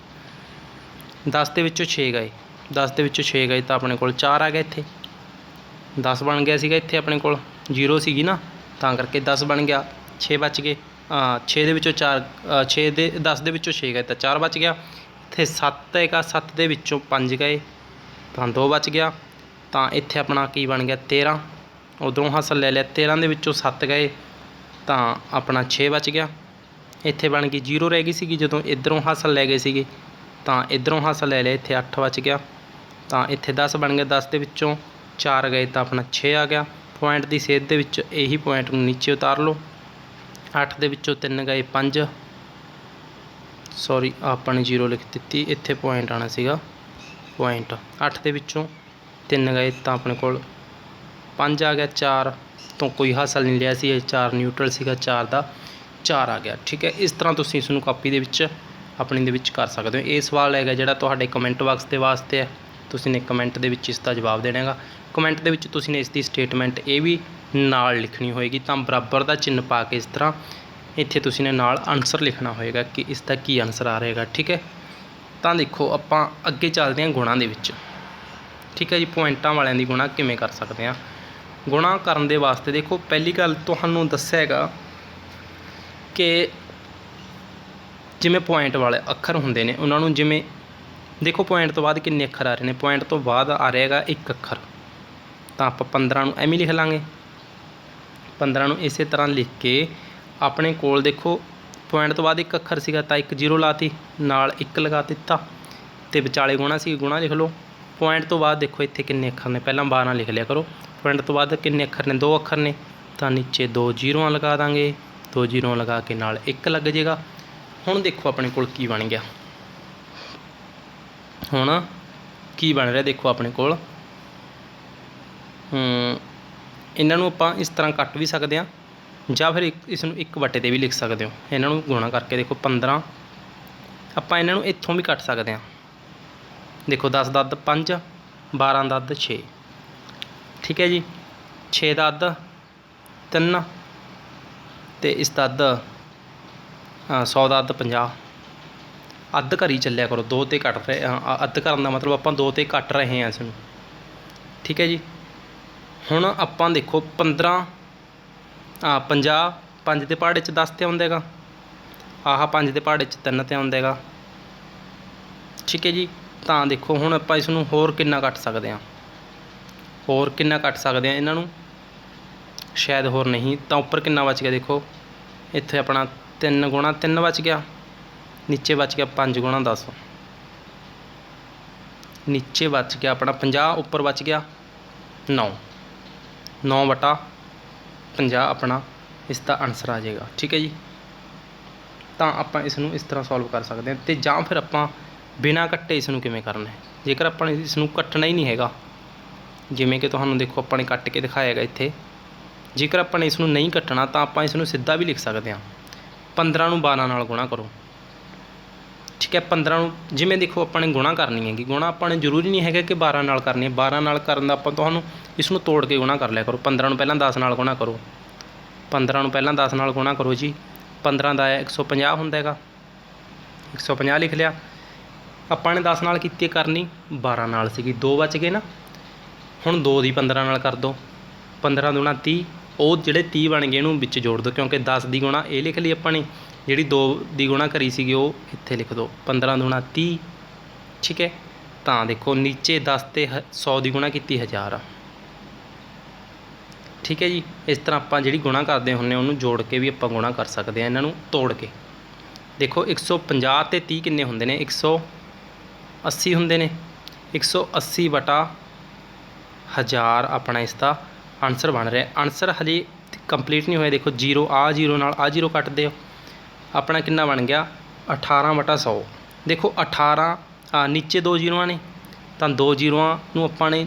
10 दे विचों 6 गए, 10 दे विचों 6 गए तो अपने कोल 4 आ गया। इत्थे 10 बन गया सीगा, इत्थे अपने कोल 0 सीगी ना तां करके 10 बन गया। 6 बच गए, 6 दे विचों 4 6 दे 10 दे विचों 6 गए तो 4 बच गया। इत्थे 7 हैगा, 7 दे विचों 5 गए तो 2 बच गया। तो इत्थे अपना की बन गया 13। उधरों हासल ले लिया 13 दे विचों 7 गए तो अपना 6 बच गया। इत्थे बन गई 0 रह गई सी जदों इधरों हासल ले गए सी तो इधरों हासल ले लिया, इत्थे 8 बच गया। तो इत्थे 10 बन गया, 10 दे विचों 4 गए तो अपना 6 आ गया। पॉइंट की सेध दे विच यही पॉइंट नीचे उतार लो। 8 दे विचों 3 गए 5, सॉरी आपने 0 लिख दी, इत्थे पॉइंट आना सीगा पॉइंट। 8 दे विचों 3 गए तो अपने कोल 5 आ गया। 4 तो कोई हासल नहीं लिया सी, 4 न्यूट्रल सीगा, 4 का 4 आ गया। ठीक है, इस तरह तुसीं इसनूं कापी दे विच अपनी दे विच कर सकते हो। ये सवाल है जिहड़ा तुहाडे कमेंट बॉक्स के वास्ते है, तुसीं ने कमेंट दे विच इसका जवाब देना है। कमेंट दे विच तुसीं ने इसकी स्टेटमेंट ये भी नाल लिखनी होएगी, तो बराबर का चिन्ह पा के इस तरह इत्थे तुसीं ने नाल आंसर लिखना होएगा कि इसका की आंसर आ रहेगा। ठीक है, तो देखो आपां अगे चलते हैं गुणा दे विच। ठीक है जी, पॉइंटां वालियां दी गुणा किवें कर सकते हैं। गुणा करन दे वास्ते देखो पहली गल तुहानूं दस्सिआ हैगा कि जिवें पॉइंट वाले अखर हुंदे ने उन्हां नूं जिवें देखो पॉइंट तो बाद किन्ने अखर आ रहे हैं, पॉइंट तो बाद आ रहा है एक अखर, तो आप 15 नूं एवें लिख लांगे। 15 नूं इस तरह लिख के अपने कोल देखो पॉइंट तो बाद एक अखर सीगा तो एक 0 लाती, नाल 1 लगा दिता तो विचाले गुणा सी, गुणा लिख लो। पॉइंट तो बाद देखो इत्थे किन्ने अखर ने, पहला 12 लिख लिया करो। पॉइंट तो बाद किन्ने अखर ने, 2 अखर ने, तो नीचे 2 0 लगा देंगे, 2 0 लगा के नाल 1 लग जाएगा। हुण देखो अपने कोल की बन गया, हुण की बन रहा देखो अपने कोल। इन्हां नूं आपां इस तरह कट भी सकते हैं ਜਾਂ फिर इसनूं 1 बटे ते भी लिख सकते हो। इन्हां नूं गुणा करके देखो 15 आपां इन्हां नूं इत्थों भी कट सकते हैं। देखो 10 ਦਾ ਅੱਧ 5, 12 ਦਾ ਅੱਧ 6। ठीक है जी, 6 ਦਾ ਅੱਧ 3 ਤੇ ਇਸ ਦਾ ਅੱਧ 100 ਦਾ ਅੱਧ 50। ਅੱਧ ਘਰ ਹੀ ਚੱਲਿਆ ਕਰੋ, 2 ਤੇ ਕੱਟ ਰਹੇ ਅੱਧ ਕਰਨ ਦਾ मतलब ਆਪਾਂ 2 ਤੇ ਕੱਟ ਰਹੇ ਹਾਂ इसनूं। ठीक है जी, ਹੁਣ ਆਪਾਂ ਦੇਖੋ 15 50 5 ਦੇ ਪਹਾੜੇ 'ਚ 10 ਤੇ ਆਉਂਦਾ ਹੈਗਾ, ਆਹ 5 ਦੇ ਪਹਾੜੇ 'ਚ 3 ਤੇ ਆਉਂਦਾ ਹੈਗਾ। ठीक है जी, ਤਾਂ ਦੇਖੋ ਹੁਣ ਆਪਾਂ ਇਸ ਨੂੰ ਹੋਰ ਕਿੰਨਾ ਕੱਟ ਸਕਦੇ ਹਾਂ, ਹੋਰ ਕਿੰਨਾ ਕੱਟ ਸਕਦੇ ਹਾਂ ਇਹਨਾਂ ਨੂੰ, ਸ਼ਾਇਦ ਹੋਰ ਨਹੀਂ। ਤਾਂ ਉੱਪਰ ਕਿੰਨਾ ਬਚ ਗਿਆ ਦੇਖੋ, ਇੱਥੇ ਆਪਣਾ 3 ਗੁਣਾ 3 ਬਚ ਗਿਆ, नीचे बच गया 5 गुणा 10, नीचे बच गया अपना 50, उपर बच गया 9, 9 बटा 50 अपना इसका आंसर आ जाएगा। ठीक है जी, तो आप इसनूं इस तरह सॉल्व कर सकते हैं। तो जां फिर आप बिना कट्टे इसनूं किवें करना है, जेकर आप इसनूं कट्टना ही नहीं हैगा, जिवें कि तुहानूं देखो अपने कट के दिखाया है इत्थे। जेकर आप इसनूं नहीं कट्टना तो आप इसनूं सीधा भी लिख सकते हैं। 15 नूं 12 नाल गुणा करो। ठीक है, 15 नूं जिवें देखो अपने गुणा करनी हैगी, गुणा अपने जरूरी नहीं है कि 12 नाल करनी है। 12 नाल करन दा आपां तुहानूं इसनूं तोड़ के गुणा कर लिया करो। 15 नूं पहलां 10 नाल गुणा करो, 15 नूं पहलां 10 नाल गुणा करो जी। 15 दा 150 हुंदा हैगा, 150 लिख लिया। आपां ने 10 नाल कीती करनी, 12 नाल सीगी, 2 बच गए ना। हुण 2 दी 15 नाल कर दो, 15 दूणा 30, ਉਹ ਜਿਹੜੇ 30 बन गए ਇਹਨੂੰ ਵਿੱਚ जोड़ दो, क्योंकि 10 ਦੀ गुणा ਇਹ लिख ਲਈ ਆਪਾਂ ने, ਜਿਹੜੀ 2 ਦੀ गुणा करी ਸੀਗੀ ਉਹ ਇੱਥੇ लिख दो। 15 दूणा 30। ठीक है, ਤਾਂ देखो नीचे 10 ਤੇ 100 ਦੀ गुणा ਕੀਤੀ 1000। ठीक है जी, इस तरह ਆਪਾਂ ਜਿਹੜੀ गुणा ਕਰਦੇ ਹੁੰਦੇ ਉਹਨੂੰ जोड़ के भी ਆਪਾਂ गुणा कर सकते हैं, ਇਹਨਾਂ ਨੂੰ ਤੋੜ के। देखो 150 ਤੇ 30 ਕਿੰਨੇ ਹੁੰਦੇ ਨੇ, 180 ਹੁੰਦੇ ਨੇ। 180 बटा 1000 अपना इसका आंसर बन रहा है। आंसर हजे कंप्लीट नहीं होया, देखो 0 आ 0 नाल आ 0 कट दो, अपना कितना बन गया 18 बटा 100। देखो 18 नीचे 2 जीरोआं ने, तो 2 जीरोआं नूं आपां ने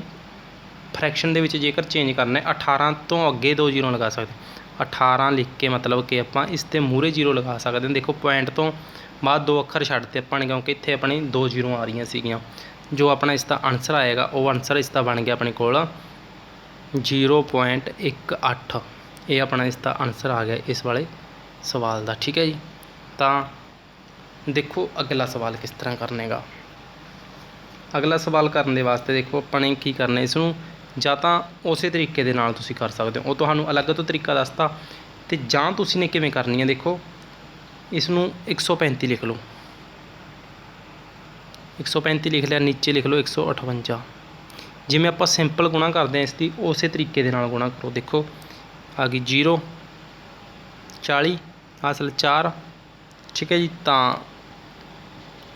फ्रैक्शन दे विच जेकर चेंज करना है 18 तो अगे 2 जीरो लगा सकते। 18 लिख के मतलब कि ਆਪਾਂ ਇਸ ਤੇ ਮੂਹਰੇ ਜ਼ੀਰੋ ਲਗਾ ਸਕਦੇ ਹਾਂ। ਦੇਖੋ ਪੁਆਇੰਟ ਤੋਂ ਬਾਅਦ 2 ਅੱਖਰ ਛੱਡਤੇ ਆਪਾਂ ਨੇ ਕਿਉਂਕਿ ਇੱਥੇ ਆਪਣੀ 2 ਜ਼ੀਰੋ ਆ ਰਹੀਆਂ ਸੀਗੀਆਂ। ਜੋ ਆਪਣਾ ਇਸ ਦਾ ਆਨਸਰ ਆਏਗਾ ਉਹ ਆਨਸਰ ਇਸ ਦਾ ਬਣ ਗਿਆ ਆਪਣੇ ਕੋਲ 0.18। ਇਹ ਆਪਣਾ ਇਸ ਦਾ ਆਨਸਰ ਆ ਗਿਆ ਇਸ ਵਾਲੇ ਸਵਾਲ ਦਾ। ਠੀਕ ਹੈ ਜੀ। ਤਾਂ ਦੇਖੋ ਅਗਲਾ ਸਵਾਲ ਕਿਸ ਤਰ੍ਹਾਂ ਕਰਨੇਗਾ। ਅਗਲਾ ਸਵਾਲ ਕਰਨ ਦੇ ਵਾਸਤੇ ਦੇਖੋ ਆਪਾਂ ਨੇ ਕੀ ਕਰਨਾ, ਇਸ ਨੂੰ ਜਾਂ ਤਾਂ ਉਸੇ ਤਰੀਕੇ ਦੇ ਨਾਲ ਤੁਸੀਂ ਕਰ ਸਕਦੇ ਹੋ, ਉਹ ਤੁਹਾਨੂੰ ਅਲੱਗ ਤੋਂ ਤਰੀਕਾ ਦੱਸਤਾ, ਅਤੇ ਜਾਂ ਤੁਸੀਂ ਨੇ ਕਿਵੇਂ ਕਰਨੀ ਹੈ। ਦੇਖੋ ਇਸ ਨੂੰ 135 ਲਿਖ ਲਓ, 135 ਲਿਖ ਲਿਆ, ਨੀਚੇ ਲਿਖ ਲਓ 158। ਜਿਵੇਂ ਆਪਾਂ ਸਿੰਪਲ ਗੁਣਾ ਕਰਦੇ ਹਾਂ ਇਸ ਦੀ ਉਸੇ ਤਰੀਕੇ ਦੇ ਨਾਲ ਗੁਣਾ ਕਰੋ। ਦੇਖੋ ਆ ਗਈ 0 40 ਹਾਸਲ 4। ਠੀਕ ਹੈ ਜੀ। ਤਾਂ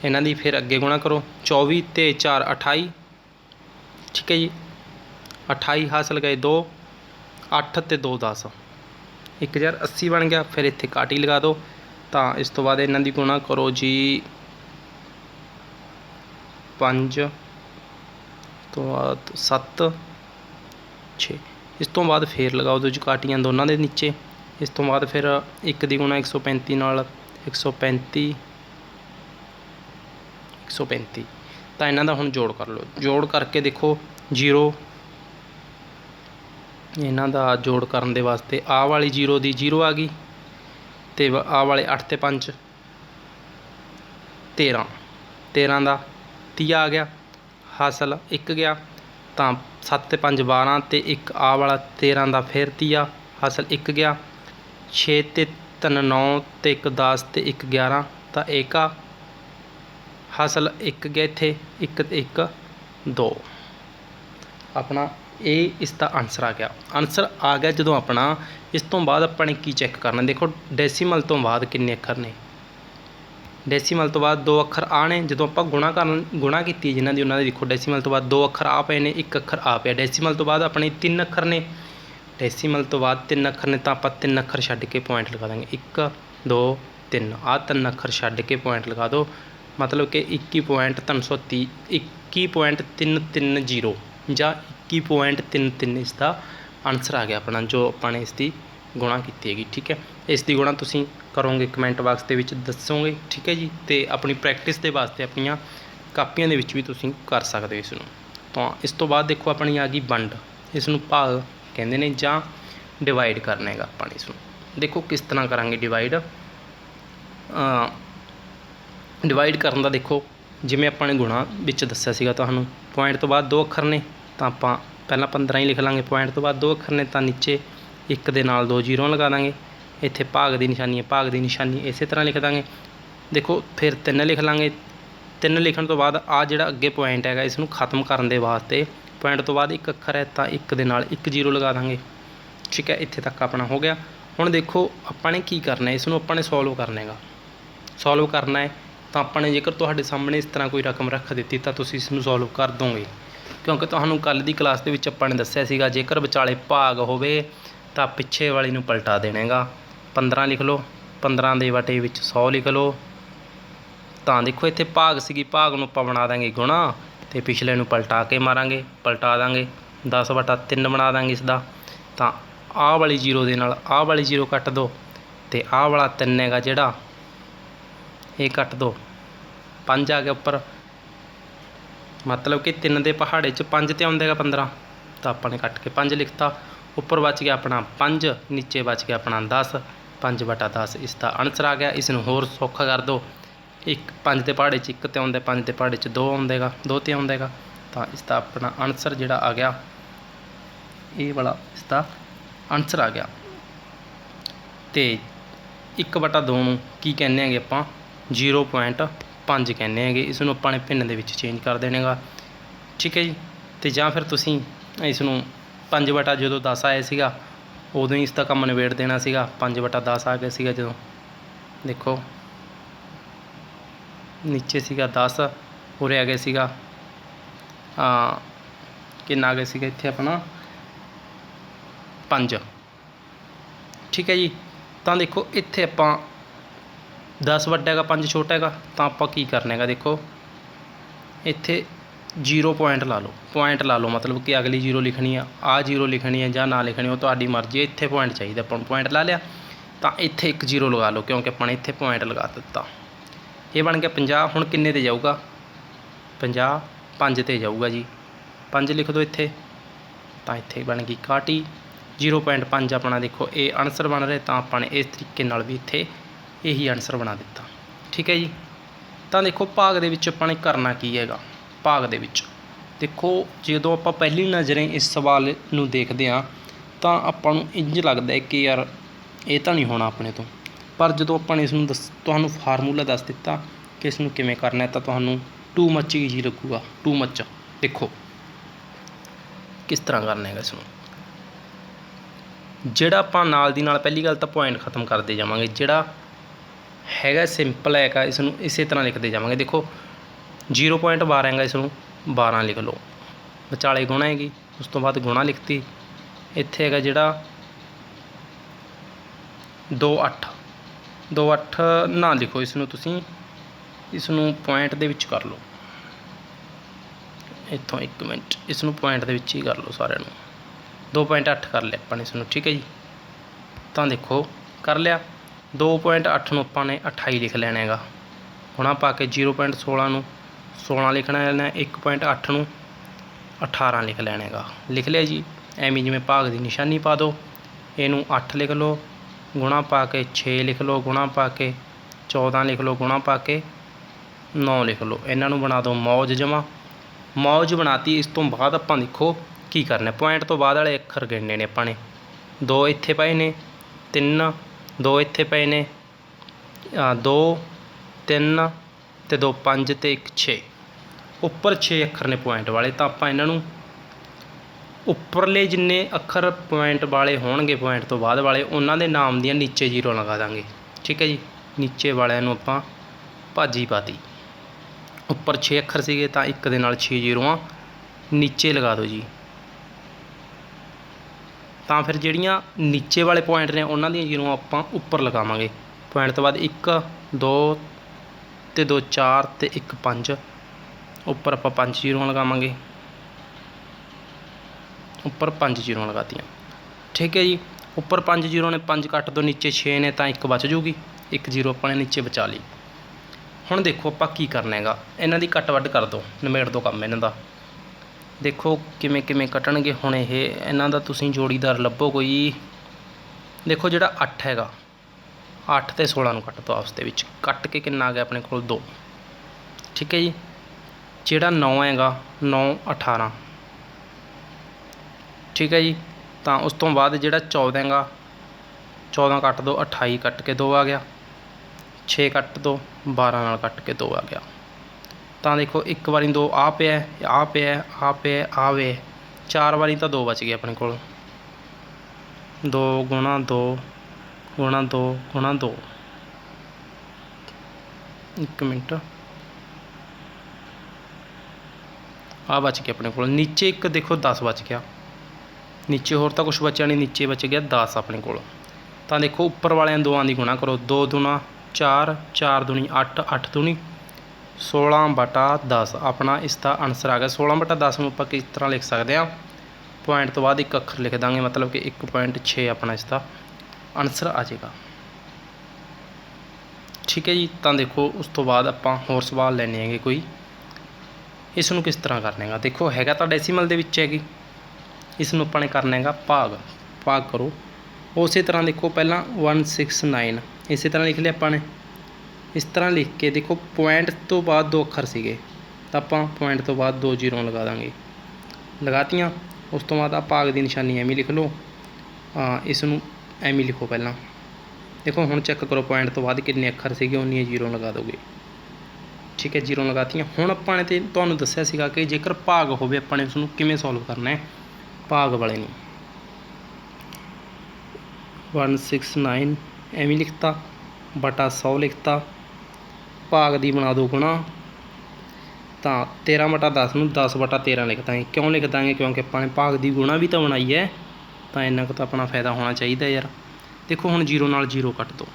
ਇਹਨਾਂ ਦੀ ਫਿਰ ਅੱਗੇ ਗੁਣਾ ਕਰੋ 24 ਤੇ 4 28। ਠੀਕ ਹੈ ਜੀ। 28 ਹਾਸਲ ਗਏ 2, 8 ਤੇ 2 10, 1080 ਬਣ ਗਿਆ। ਫਿਰ ਇੱਥੇ ਕਾਟੀ ਲਗਾ ਦਿਓ। ਤਾਂ ਇਸ ਤੋਂ ਬਾਅਦ ਇਹਨਾਂ ਦੀ ਗੁਣਾ ਕਰੋ ਜੀ 5 ਤੋਂ ਬਾਅਦ 7 6। ਇਸ ਤੋਂ ਬਾਅਦ ਫਿਰ ਲਗਾਓ ਦੋ ਕਾਟੀਆਂ ਦੋਨਾਂ ਦੇ ਨੀਚੇ। ਇਸ ਤੋਂ ਬਾਅਦ ਫਿਰ 1 ਦੀ ਗੁਣਾ 135 ਨਾਲ 135 135। ਤਾਂ ਇਹਨਾਂ ਦਾ ਹੁਣ ਜੋੜ ਕਰ ਲਓ। ਜੋੜ ਕਰਕੇ ਦੇਖੋ 0, ਇਹਨਾਂ ਦਾ ਜੋੜ ਕਰਨ ਦੇ ਵਾਸਤੇ ਆਹ ਵਾਲੀ 0 ਦੀ 0 ਆ ਗਈ, ਅਤੇ ਆਹ ਵਾਲੇ 8 ਤੇ 5 13, 13 ਦਾ 30 ਆ ਗਿਆ, ਹਾਸਲ 1 ਗਿਆ। ਤਾਂ 7 ਤੇ 5 12 ਅਤੇ 1 ਆਹ ਵਾਲਾ 13 ਦਾ ਫਿਰ 30 ਹਾਸਲ 1 ਗਿਆ। 6 ਤੇ 3 9 ਅਤੇ 1 10 ਅਤੇ 1 11। ਤਾਂ ਇੱਕ ਆ ਹਾਸਲ 1 ਗਿਆ ਇੱਥੇ, 1 ਤੇ 1 2। ਆਪਣਾ ਇਹ ਇਸ ਦਾ ਆਨਸਰ ਆ ਗਿਆ। ਆਨਸਰ ਆ ਗਿਆ ਜਦੋਂ ਆਪਣਾ ਇਸ ਤੋਂ ਬਾਅਦ ਆਪਾਂ ਨੇ ਕੀ ਚੈੱਕ ਕਰਨਾ। ਦੇਖੋ ਡੈਸੀਮਲ ਤੋਂ ਬਾਅਦ ਕਿੰਨੇ ਅੱਖਰ ਨੇ। ਡੈਸੀਮਲ ਤੋਂ ਬਾਅਦ 2 ਅੱਖਰ ਆ ਨੇ। ਜਦੋਂ ਆਪਾਂ ਗੁਣਾ ਕੀਤੀ ਜਿਨ੍ਹਾਂ ਦੀ ਉਹਨਾਂ ਦੇ ਦੇਖੋ ਡੈਸੀਮਲ ਤੋਂ ਬਾਅਦ 2 ਅੱਖਰ ਆ ਪਏ ਨੇ, 1 ਅੱਖਰ ਆ ਪਿਆ। ਡੈਸੀਮਲ ਤੋਂ ਬਾਅਦ ਆਪਣੇ 3 ਅੱਖਰ ਨੇ। ਡੈਸੀਮਲ ਤੋਂ ਬਾਅਦ 3 ਅੱਖਰ ਨੇ, ਤਾਂ ਆਪਾਂ 3 ਅੱਖਰ ਛੱਡ ਕੇ ਪੁਆਇੰਟ ਲਗਾ ਦਾਂਗੇ 1 2 3। ਆਹ 3 ਅੱਖਰ ਛੱਡ ਕੇ ਪੁਆਇੰਟ ਲਗਾ ਦਿਓ, ਮਤਲਬ ਕਿ 21.330 21.330 ਜਾਂ 21.33 ਇਸ ਦਾ ਆਨਸਰ ਆ ਗਿਆ ਆਪਣਾ, ਜੋ ਆਪਾਂ ਨੇ ਇਸ ਦੀ ਗੁਣਾ ਕੀਤੀ ਹੈਗੀ। ਠੀਕ ਹੈ। ਇਸ ਦੀ ਗੁਣਾ ਤੁਸੀਂ ਕਰੋਗੇ ਕਮੈਂਟ ਬਾਕਸ ਦੇ ਵਿੱਚ ਦੱਸੋਗੇ। ਠੀਕ ਹੈ ਜੀ। ਅਤੇ ਆਪਣੀ ਪ੍ਰੈਕਟਿਸ ਦੇ ਵਾਸਤੇ ਆਪਣੀਆਂ ਕਾਪੀਆਂ ਦੇ ਵਿੱਚ ਵੀ ਤੁਸੀਂ ਕਰ ਸਕਦੇ ਹੋ ਇਸ ਨੂੰ। ਤਾਂ ਇਸ ਤੋਂ ਬਾਅਦ ਦੇਖੋ ਆਪਣੀ ਆ ਗਈ ਵੰਡ। ਇਸ ਨੂੰ ਭਾਗ ਕਹਿੰਦੇ ਨੇ ਜਾਂ ਡਿਵਾਈਡ ਕਰਨਾ ਹੈਗਾ ਆਪਾਂ ਨੇ ਇਸ ਨੂੰ। ਦੇਖੋ ਕਿਸ ਤਰ੍ਹਾਂ ਕਰਾਂਗੇ ਡਿਵਾਈਡ। ਡਿਵਾਈਡ ਕਰਨ ਦਾ ਦੇਖੋ ਜਿਵੇਂ ਆਪਾਂ ਨੇ ਗੁਣਾ ਵਿੱਚ ਦੱਸਿਆ ਸੀਗਾ ਤੁਹਾਨੂੰ, ਪੁਆਇੰਟ ਤੋਂ ਬਾਅਦ 2 ਅੱਖਰ ਨੇ ਤਾਂ ਆਪਾਂ ਪਹਿਲਾਂ 15 ਹੀ ਲਿਖ ਲਾਂਗੇ। ਪੁਆਇੰਟ ਤੋਂ ਬਾਅਦ 2 ਅੱਖਰ ਨੇ ਤਾਂ ਨੀਚੇ 1 ਦੇ ਨਾਲ 2 ਜ਼ੀਰੋ ਲਗਾ ਦਾਂਗੇ। ਇੱਥੇ ਭਾਗ ਦੀ ਨਿਸ਼ਾਨੀ ਹੈ, ਭਾਗ ਦੀ ਨਿਸ਼ਾਨੀ ਇਸੇ ਤਰ੍ਹਾਂ ਲਿਖ ਦਾਂਗੇ। ਦੇਖੋ ਫਿਰ 3 ਲਿਖ ਲਾਂਗੇ। 3 ਲਿਖਣ ਤੋਂ ਬਾਅਦ ਆ ਜਿਹੜਾ ਅੱਗੇ ਪੁਆਇੰਟ ਹੈਗਾ ਇਸ ਨੂੰ ਖ਼ਤਮ ਕਰਨ ਦੇ ਵਾਸਤੇ ਪੁਆਇੰਟ ਤੋਂ ਬਾਅਦ 1 ਅੱਖਰ ਹੈ ਤਾਂ 1 ਦੇ ਨਾਲ 1 ਜ਼ੀਰੋ ਲਗਾ ਦਾਂਗੇ। ਠੀਕ ਹੈ। ਇੱਥੇ ਤੱਕ ਆਪਣਾ ਹੋ ਗਿਆ। ਹੁਣ ਦੇਖੋ ਆਪਾਂ ਨੇ ਕੀ ਕਰਨਾ, ਇਸ ਨੂੰ ਆਪਾਂ ਨੇ ਸੋਲਵ ਕਰਨਾ ਹੈਗਾ। ਸੋਲਵ ਕਰਨਾ ਹੈ ਤਾਂ ਆਪਾਂ ਨੇ ਜੇਕਰ ਤੁਹਾਡੇ ਸਾਹਮਣੇ ਇਸ ਤਰ੍ਹਾਂ ਕੋਈ ਰਕਮ ਰੱਖ ਦਿੱਤੀ ਤਾਂ ਤੁਸੀਂ ਇਸ ਨੂੰ ਸੋਲਵ ਕਰ ਦੋਗੇ, ਕਿਉਂਕਿ ਤੁਹਾਨੂੰ ਕੱਲ੍ਹ ਦੀ ਕਲਾਸ ਦੇ ਵਿੱਚ ਆਪਾਂ ਨੇ ਦੱਸਿਆ ਸੀਗਾ ਜੇਕਰ ਵਿਚਾਲੇ ਭਾਗ ਹੋਵੇ ਤਾਂ ਪਿੱਛੇ ਵਾਲੀ ਨੂੰ ਪਲਟਾ ਦੇਣੇਗਾ। 15 ਲਿਖ ਲਓ, 15 ਦੇ ਵਟੇ ਵਿੱਚ 100 ਲਿਖ ਲਓ। ਤਾਂ ਦੇਖੋ ਇੱਥੇ ਭਾਗ ਸੀਗੀ, ਭਾਗ ਨੂੰ ਆਪਾਂ ਬਣਾ ਦਾਂਗੇ ਗੁਣਾ ਅਤੇ ਪਿਛਲੇ ਨੂੰ ਪਲਟਾ ਕੇ ਮਾਰਾਂਗੇ, ਪਲਟਾ ਦਾਂਗੇ 10/3 ਬਣਾ ਦਾਂਗੇ ਇਸ ਦਾ। ਤਾਂ ਆਹ ਵਾਲੀ 0 ਦੇ ਨਾਲ ਆਹ ਵਾਲੀ 0 ਕੱਟ ਦਿਓ ਅਤੇ ਆਹ ਵਾਲਾ 3 ਹੈਗਾ ਜਿਹੜਾ ਇਹ ਕੱਟ ਦਿਓ, 5 ਆ ਗਿਆ ਉੱਪਰ, ਮਤਲਬ ਕਿ 3 ਦੇ ਪਹਾੜੇ 'ਚ 5 ਤੇ ਆਉਂਦਾ ਹੈਗਾ 15। ਤਾਂ ਆਪਾਂ ਨੇ ਕੱਟ ਕੇ 5 ਲਿਖਤਾ। ਉੱਪਰ ਬਚ ਗਿਆ ਆਪਣਾ 5, ਨੀਚੇ ਬਚ ਗਿਆ ਆਪਣਾ 10। 5/10 ਇਸ ਦਾ ਆਨਸਰ ਆ ਗਿਆ। ਇਸ ਨੂੰ ਹੋਰ ਸੌਖਾ ਕਰ ਦਿਓ। 5 ਦੇ ਪਹਾੜੇ 'ਚ 1 ਤੇ ਆਉਂਦਾ, 5 ਦੇ ਪਹਾੜੇ 'ਚ 2 ਆਉਂਦਾ ਹੈਗਾ, 2 ਤੇ ਆਉਂਦਾ ਹੈਗਾ। ਤਾਂ ਇਸ ਦਾ ਆਪਣਾ ਆਨਸਰ ਜਿਹੜਾ ਆ ਗਿਆ ਇਹ ਵਾਲਾ ਇਸ ਦਾ ਆਨਸਰ ਆ ਗਿਆ। ਅਤੇ 1/2 ਨੂੰ ਕੀ ਕਹਿੰਦੇ ਹੈਗੇ ਆਪਾਂ 0.5 ਕਹਿੰਦੇ ਹੈਗੇ। ਇਸ ਨੂੰ ਆਪਾਂ ਨੇ ਭਿੰਨ ਦੇ ਵਿੱਚ ਚੇਂਜ ਕਰ ਦੇਣਾ ਹੈਗਾ। ਠੀਕ ਹੈ ਜੀ। ਅਤੇ ਜਾਂ ਫਿਰ ਤੁਸੀਂ ਇਸ ਨੂੰ 5/, ਜਦੋਂ 10 ਆਇਆ ਸੀਗਾ ਉਦੋਂ ਹੀ ਇਸ ਦਾ ਕੰਮ ਨਿਬੇੜ ਦੇਣਾ ਸੀਗਾ। 5/10 ਆ ਗਿਆ ਸੀਗਾ ਜਦੋਂ, ਦੇਖੋ ਨੀਚੇ ਸੀਗਾ 10, ਉਰੇ ਆ ਗਿਆ ਸੀਗਾ ਕਿੰਨਾ ਆ ਗਿਆ ਸੀਗਾ ਇੱਥੇ ਆਪਣਾ 5। ਠੀਕ ਹੈ ਜੀ। ਤਾਂ ਦੇਖੋ ਇੱਥੇ ਆਪਾਂ 10 ਵੱਡਾ ਹੈਗਾ 5 ਛੋਟਾ ਹੈਗਾ, ਤਾਂ ਆਪਾਂ ਕੀ ਕਰਨਾ ਹੈਗਾ। ਦੇਖੋ ਇੱਥੇ जीरो पॉइंट ला लो मतलब कि अगली जीरो लिखनी आ जीरो लिखनी है या ना लिखनी हो तुहाडी मर्जी। इत्थे पॉइंट चाहिए अपन पॉइंट ला लिया तो इत्थे एक जीरो लगा लो क्योंकि अपन इत्थे पॉइंट लगा दिता। ये बन गया 50। हुण किन्ने ते जाऊगा 50 5 ते जाऊगा जी 5 लिख दो इत्थे तो इत्थे बन गई 61। 0.5 अपना देखो ये आंसर बन रहा तो अपने इस तरीके नाल भी इत्थे यही आंसर बना दिता। ठीक है जी। तो देखो भाग दे विच अपने करना की हैगा। भाग दे विच देखो जो आप पहली नज़रें इस सवाल नूं देखते हाँ तो आपां नूं इंज लगता है कि यार ये तो नहीं होना अपने तो, पर जो अपन इसनूं तुहानूं फार्मूला दस दिता कि इसनूं किवें करना है तो तुहानूं टू मच ईजी लगूगा। टू मच देखो किस तरह करना है इसनूं। जिहड़ा आपां नाल दी नाल पहली गल तो पॉइंट खत्म करते जावांगे, जिहड़ा हैगा सिंपल हैगा इसनूं इस तरह लिखते जावांगे। देखो 0.12 हैगा इसनूं 12 लिख लो, विचाले गुणा हैगी उस तो बाद गुणा लिखती। इत्थे हैगा जिहड़ा 2.8 ना लिखो इसनूं तुसीं इसनूं पॉइंट दे विच कर लो। इत्थों 1 मिनट इसनूं पॉइंट दे विच ही कर लो सारिਆਂ ਨੂੰ। 2.8 कर लिया अपन इसनूं। ठीक है जी। तो देखो कर लिया 2.8 नूं आपां ने 28 लिख लेना हैगा। गुणा पा के 0.16 नूं 16 लिखना है, 1.8 नूं 18 लिख लेना हैगा। लिख लिया जी। एवें जिवें भाग की निशानी पा दो, इनू 8 लिख लो, गुणा पा के 6 लिख लो, गुणा पा के 14 लिख लो, गुणा पा के 9 लिख लो। इन्हों बना दो मौज जमा। मौज बनाती। इस तो बाद आपां देखो की करना, पॉइंट तो बाद वाले अखर गिनने ने अपने। 2 इत्थे पए ने, 3 2 इत्थे पए ने, 2 3 ते 2 5 ते 1 6। उपर 6 अखर ने पॉइंट वाले। तो आपां इन्हों उपरले जिन्ने अखर पॉइंट वाले होणगे पॉइंट तो बाद वाले उन्हां दे नाम दियां नीचे जीरो लगा देंगे। ठीक है जी। नीचे वालिਆਂ ਨੂੰ ਆਪਾਂ भाजी पाती। उपर 6 अखर सीगे तो 1 दे नाल 6 जीरोआं नीचे लगा दो जी। तो फिर ਜਿਹੜੀਆਂ नीचे वाले पॉइंट ने उन्हां ਦੀਆਂ जीरोआं ਆਪਾਂ उपर लगावांगे। पॉइंट तो बाद 1 2 ते 2 4 ते 1 5 उपर ਆਪਾਂ 5 जीरोआं लगावांगे। उपर 5 जीरो लगातियाँ। ठीक है जी। उपर 5 जीरो ने 5 कट दो, नीचे 6 ने तो 1 बच जूगी, 1 जीरो अपने नीचे बचा ली। हुण देखो आपां की करना हैगा, इन्हां दी कट वड्ड कर दो, निमेड़ दो काम इन्हां दा। देखो किवें किवें कटणगे हुण ये इन्हां दा तुसीं जोड़ीदार लभो कोई। देखो जिहड़ा 8 हैगा 8 ते 16 नूं कट दो आपस दे विच, कट के किन्ना आ गया अपने कोल 2। ठीक है जी। जिहड़ा 9 हैगा 9 18। ठीक है जी। तो उस तो बाद जिहड़ा 14 हैगा 14 कट दो, 28 कट के 2 आ गया, 6 कट दो 12 नाल कट के 2 आ गया। तो देखो एक बारी 2 आ पे आ पे आ पे आ वे 4 बारी तो 2 बच गए अपने कोल। 2 गुणा 2 गुणा 2 गुणा 2। 1 मिनट आ बच गया अपने कोल। नीचे एक देखो 10 बच गया, नीचे होर तो कुछ बचा नहीं, नीचे बच गया 10 अपने कोल। तो देखो उपर वाले दोआं की गुणा करो, 2 दूना 4 4 दूनी 8 8 दूनी 16 बटा 10 अपना इसका आंसर आ गया। 16 बटा 10 में आप किस तरह लिख सकते हैं, पॉइंट तो बाद 1 अखर लिख देंगे, मतलब कि 1.6 अपना इसका आंसर आ जाएगा। ठीक है जी। तो देखो उस तो बाद आप होर सवाल लैने हैं कोई, इसनूं किस तरह करने का। देखो हैगा तो डेसीमल दे विच हैगी, इसनूं अपने करना है भाग। भाग करो उस तरह। देखो पहला 169 इस तरह लिख लिया अपने, इस तरह लिख के देखो पॉइंट तो बाद 2 अखर सीगे तो आप पॉइंट तो बाद 2 जीरो लगा देंगे, लगातियाँ। उस तो बाद आप भाग की निशानी एवं लिख लो, इसनूं एवं लिखो पहला। देखो हुण चेक करो पॉइंट तो बाद कितने अखर सीगे उन्नी जीरो लगा दोगे। ठीक है, जीरो लगातियाँ। हुण आपां ने ते तुहानूं दस्सिया सीगा कि जेकर भाग होवे आपां ने उसनूं किवें सॉल्व करना है। भाग वाले नूं 169 एवं लिखता बटा 100 लिखता, भाग दी बना दो गुणा। तो 13 बटा 10 नूं 10 बटा 13 लिख देंगे। क्यों लिख देंगे, क्योंकि अपने भाग की गुणा भी तो बनाई है, तो इन्ना तो अपना फायदा होना चाहिए यार। देखो हुण जीरो नाल जीरो कट दो।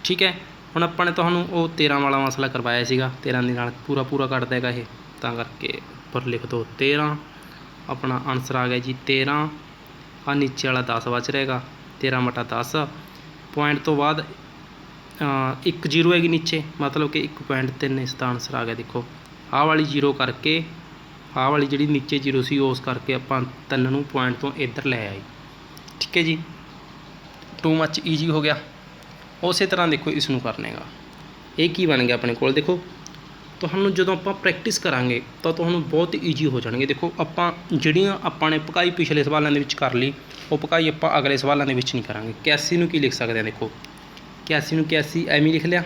ठीक है, हुण अपने तुहानूं वो 13 वाला मसला करवाया सीगा, 13 दे नाल पूरा पूरा कट देगा ये। ਤਾਂ ਕਰਕੇ ਉੱਪਰ ਲਿਖ ਦਿਓ 13। ਆਪਣਾ ਆंसर आ गया जी 13। आ नीचे वाला 10 बच रहेगा 13/10। पॉइंट तो बाद 1 जीरो हैगी नीचे, मतलब कि 1.3 इसका आंसर आ गया। देखो आह वाली जीरो करके आह वाली जी नीचे जीरो सी उस करके आप 3 नूं पॉइंट तो इधर लै आए। ठीक है जी, टू मच ईजी हो गया। उस तरह देखो इसनूं करने का ये की बन गया अपने कोल। देखो ਤੁਹਾਨੂੰ ਜਦੋਂ ਆਪਾਂ ਪ੍ਰੈਕਟਿਸ ਕਰਾਂਗੇ ਤਾਂ ਤੁਹਾਨੂੰ ਬਹੁਤ ਈਜੀ ਹੋ ਜਾਣਗੇ। ਦੇਖੋ ਆਪਾਂ ਜਿਹੜੀਆਂ ਆਪਾਂ ਨੇ ਭਕਾਈ ਪਿਛਲੇ ਸਵਾਲਾਂ ਦੇ ਵਿੱਚ ਕਰ ਲਈ, ਉਹ ਭਕਾਈ ਆਪਾਂ ਅਗਲੇ ਸਵਾਲਾਂ ਦੇ ਵਿੱਚ ਨਹੀਂ ਕਰਾਂਗੇ। 81 ਨੂੰ ਕੀ ਲਿਖ ਸਕਦੇ ਹਾਂ? ਦੇਖੋ 81 ਨੂੰ 81 ਐਵੇਂ ਲਿਖ ਲਿਆ,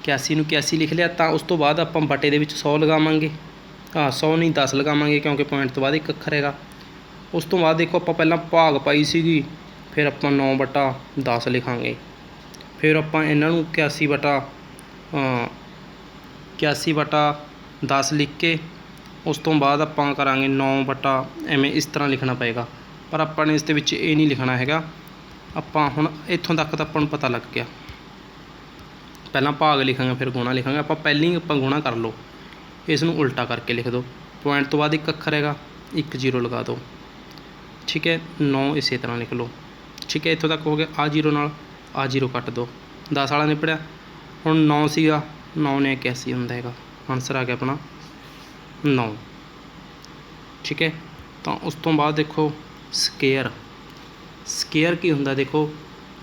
81 ਨੂੰ 81 ਲਿਖ ਲਿਆ। ਤਾਂ ਉਸ ਤੋਂ ਬਾਅਦ ਆਪਾਂ ਬਟੇ ਦੇ ਵਿੱਚ 100 ਲਗਾਵਾਂਗੇ। 100 ਨਹੀਂ 10 ਲਗਾਵਾਂਗੇ, ਕਿਉਂਕਿ ਪੁਆਇੰਟ ਤੋਂ ਬਾਅਦ ਇੱਕ ਅੱਖਰ ਹੈਗਾ। ਉਸ ਤੋਂ ਬਾਅਦ ਦੇਖੋ ਆਪਾਂ ਪਹਿਲਾਂ ਭਾਗ ਪਾਈ ਸੀਗੀ, ਫਿਰ ਆਪਾਂ 9/10 ਲਿਖਾਂਗੇ। ਫਿਰ ਆਪਾਂ ਇਹਨਾਂ ਨੂੰ 81/10 ਲਿਖ ਕੇ ਉਸ ਤੋਂ ਬਾਅਦ ਆਪਾਂ ਕਰਾਂਗੇ 9 ਐਵੇਂ ਇਸ ਤਰ੍ਹਾਂ ਲਿਖਣਾ ਪਏਗਾ। ਪਰ ਆਪਾਂ ਨੇ ਇਸ ਦੇ ਵਿੱਚ ਇਹ ਨਹੀਂ ਲਿਖਣਾ ਹੈਗਾ। ਆਪਾਂ ਹੁਣ ਇੱਥੋਂ ਤੱਕ ਤਾਂ ਆਪਾਂ ਨੂੰ ਪਤਾ ਲੱਗ ਗਿਆ। ਪਹਿਲਾਂ ਭਾਗ ਲਿਖਾਂਗੇ ਫਿਰ ਗੁਣਾ ਲਿਖਾਂਗੇ। ਆਪਾਂ ਪਹਿਲਾਂ ਹੀ ਆਪਾਂ ਗੁਣਾ ਕਰ ਲਓ, ਇਸ ਨੂੰ ਉਲਟਾ ਕਰਕੇ ਲਿਖ ਦਿਓ। ਪੁਆਇੰਟ ਤੋਂ ਬਾਅਦ ਇੱਕ ਅੱਖਰ ਹੈਗਾ, 1 ਜ਼ੀਰੋ ਲਗਾ ਦਿਓ। ਠੀਕ ਹੈ, 9 ਇਸੇ ਤਰ੍ਹਾਂ ਲਿਖ ਲਓ। ਠੀਕ ਹੈ, ਇੱਥੋਂ ਤੱਕ ਹੋ ਗਿਆ। ਆਹ ਜ਼ੀਰੋ ਨਾਲ ਆਹ ਜ਼ੀਰੋ ਕੱਟ ਦਿਓ, 10 ਵਾਲਾ ਨਿਬੜਿਆ। ਹੁਣ 9 ਸੀਗਾ, 9 ਨੇ 81 ਹੁੰਦਾ ਹੈਗਾ। ਆਂਸਰ ਆ ਗਿਆ ਆਪਣਾ 9। ਠੀਕ ਹੈ, ਤਾਂ ਉਸ ਤੋਂ ਬਾਅਦ ਦੇਖੋ ਸਕੇਅਰ। ਸਕੇਅਰ ਕੀ ਹੁੰਦਾ? ਦੇਖੋ